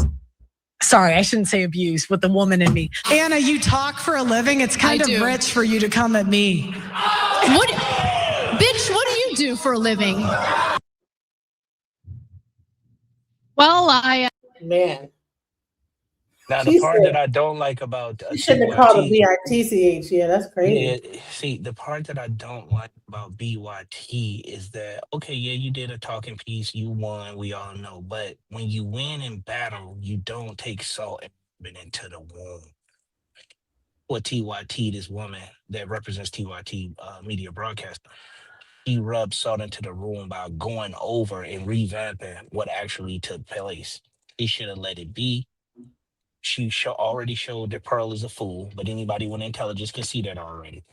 Sorry, I shouldn't say abuse with the woman in me. Anna, you talk for a living. It's kind I of do. rich for you to come at me. Bitch, what do you do for a living? Well, Man, Now, the she part that said I don't like about she shouldn't have called it TYT, BITCH. Yeah, that's crazy. yeah, see, the part that I don't like about BYT is that, okay, yeah, you did a talking piece, you won, we all know, but when you win in battle, you don't take salt and put it into the wound. What TYT, this woman that represents TYT Media Broadcast, he rubbed salt into the room by going over and revamping what actually took place. He should have let it be. Already showed that Pearl is a fool, but anybody with intelligence can see that already.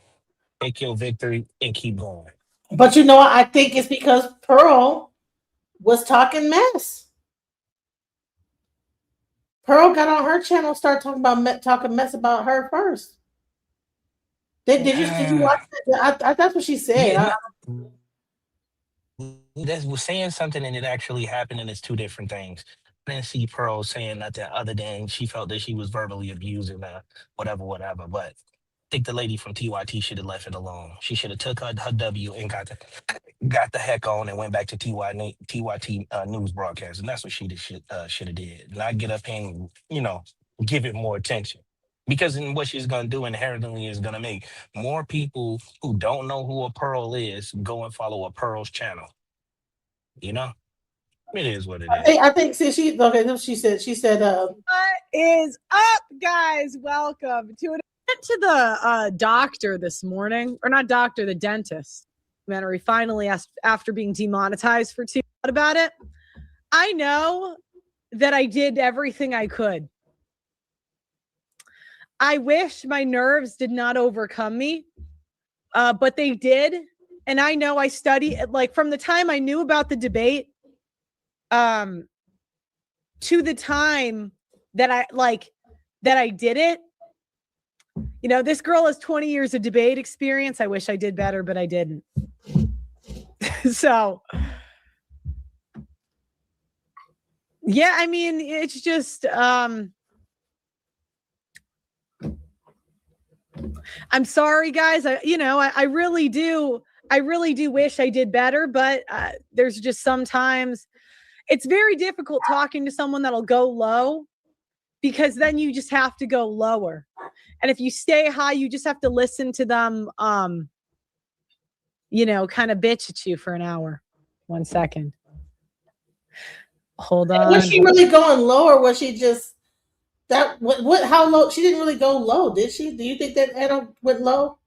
Take your victory and keep going. But you know what? I think it's because Pearl was talking mess. Pearl got on her channel, started talking about talking mess about her first. Did you watch that? That's what she said. Yeah, that was saying something and it actually happened, and it's two different things. I didn't see Pearl saying nothing other than she felt that she was verbally abusing her, whatever, whatever. But I think the lady from TYT should have left it alone. She should have took her W and got the heck on and went back to TYT news broadcast, and that's what she should have did. Not get up and give it more attention, because in what she's gonna do inherently is gonna make more people who don't know who a Pearl is go and follow a Pearl's channel. You know, it is what it is. I think see she okay. She said What is up, guys? Welcome to it. I went to the doctor this morning, or not doctor, the dentist. Documentary finally asked after being demonetized for too much about it. I know that I did everything I could. I wish my nerves did not overcome me, but they did. And I know I studied, like, from the time I knew about the debate to the time that I did it. You know, this girl has 20 years of debate experience. I wish I did better, but I didn't. So, yeah, I mean, it's just, I'm sorry, guys. I really do wish I did better, but there's just sometimes it's very difficult talking to someone that'll go low, because then you just have to go lower. And if you stay high, you just have to listen to them, kind of bitch at you for an hour. 1 second. Hold on. was she really going low, or was she just that? What? How low? She didn't really go low, did she? Do you think that Anna went low?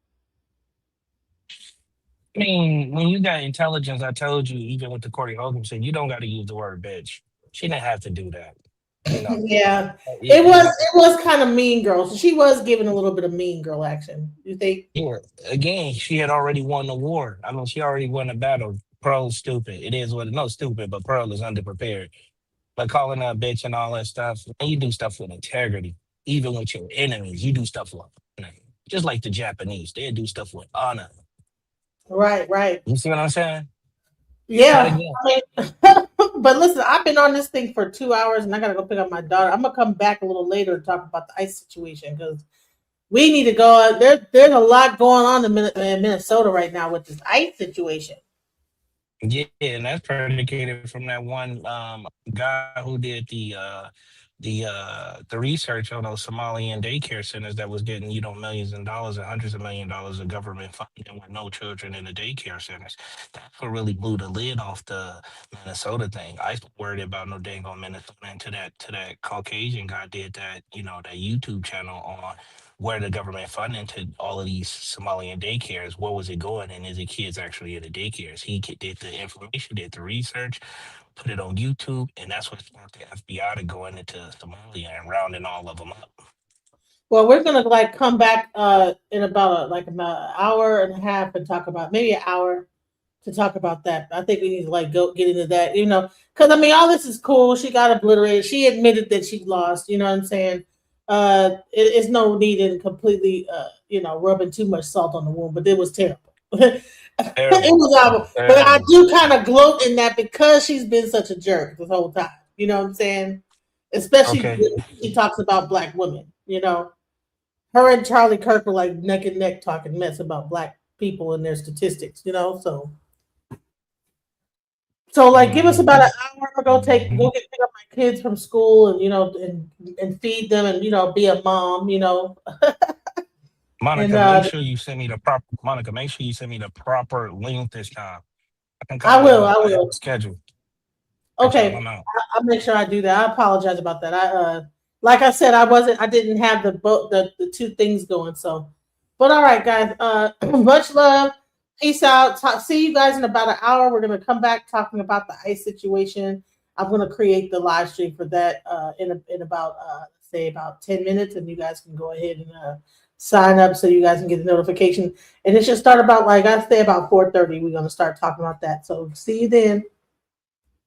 I mean, when you got intelligence, I told you, even with the Corey Hogan said, you don't got to use the word bitch. She didn't have to do that. Yeah, it was kind of Mean Girl. So she was giving a little bit of Mean Girl action. You think? Yeah. Again, she had already won the war. I mean, she already won the battle. Pearl's stupid. It is what it. No, stupid, but Pearl is underprepared. But calling her a bitch and all that stuff, and you do stuff with integrity. Even with your enemies, you do stuff with honor. Just like the Japanese, they do stuff with honor. Right. You see what I'm saying? Yeah. But listen, I've been on this thing for 2 hours, and I gotta go pick up my daughter. I'm gonna come back a little later and talk about the ICE situation, because we need to go. There's a lot going on in Minnesota right now with this ICE situation. Yeah, and that's predicated from that one guy who did the research on those Somalian daycare centers that was getting millions of dollars and hundreds of $millions of government funding with no children in the daycare centers. That's what really blew the lid off the Minnesota thing. I was worried about no dang on Minnesota until that Caucasian guy did that that YouTube channel on where the government funding to all of these Somalian daycares, where was it going, and is the kids actually in the daycares? He did the information, did the research, put it on YouTube, and that's what sparked the FBI to going into Somalia and rounding all of them up. Well, we're gonna like come back in about an hour and a half and talk about maybe an hour to talk about that. I think we need to like go get into that, because I mean all this is cool. She got obliterated. She admitted that she lost. You know what I'm saying? It's no need in completely rubbing too much salt on the wound, but it was terrible. It Terrible. was awful. But I do kind of gloat in that because she's been such a jerk this whole time. You know what I'm saying? Especially Okay. when she talks about black women. Her and Charlie Kirk were like neck and neck talking mess about black people and their statistics. So like give us about an hour. Go pick up my kids from school and feed them and be a mom. Monica, And make sure you send me the proper. Monica, make sure you send me the proper link this time. I think I will. I have a schedule. Okay, I'm out. I'll make sure I do that. I apologize about that. Like I said, I didn't have the two things going. So, but all right, guys. Much love. Peace out. See you guys in about an hour. We're gonna come back talking about the ICE situation. I'm gonna create the live stream for that in about say about 10 minutes, and you guys can go ahead and sign up so you guys can get the notification. And it should start about like I say about 4:30. We're gonna start talking about that. So see you then.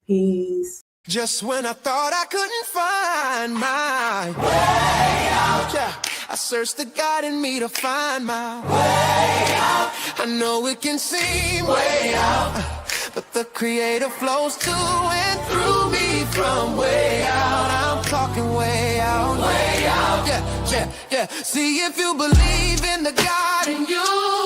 Peace. Just when I thought I couldn't find my way out, yeah, I searched the God in me to find my way out. I know it can seem way out, but the Creator flows to and through me from way out. I'm talking way out, yeah, yeah, yeah. See if you believe in the God in you.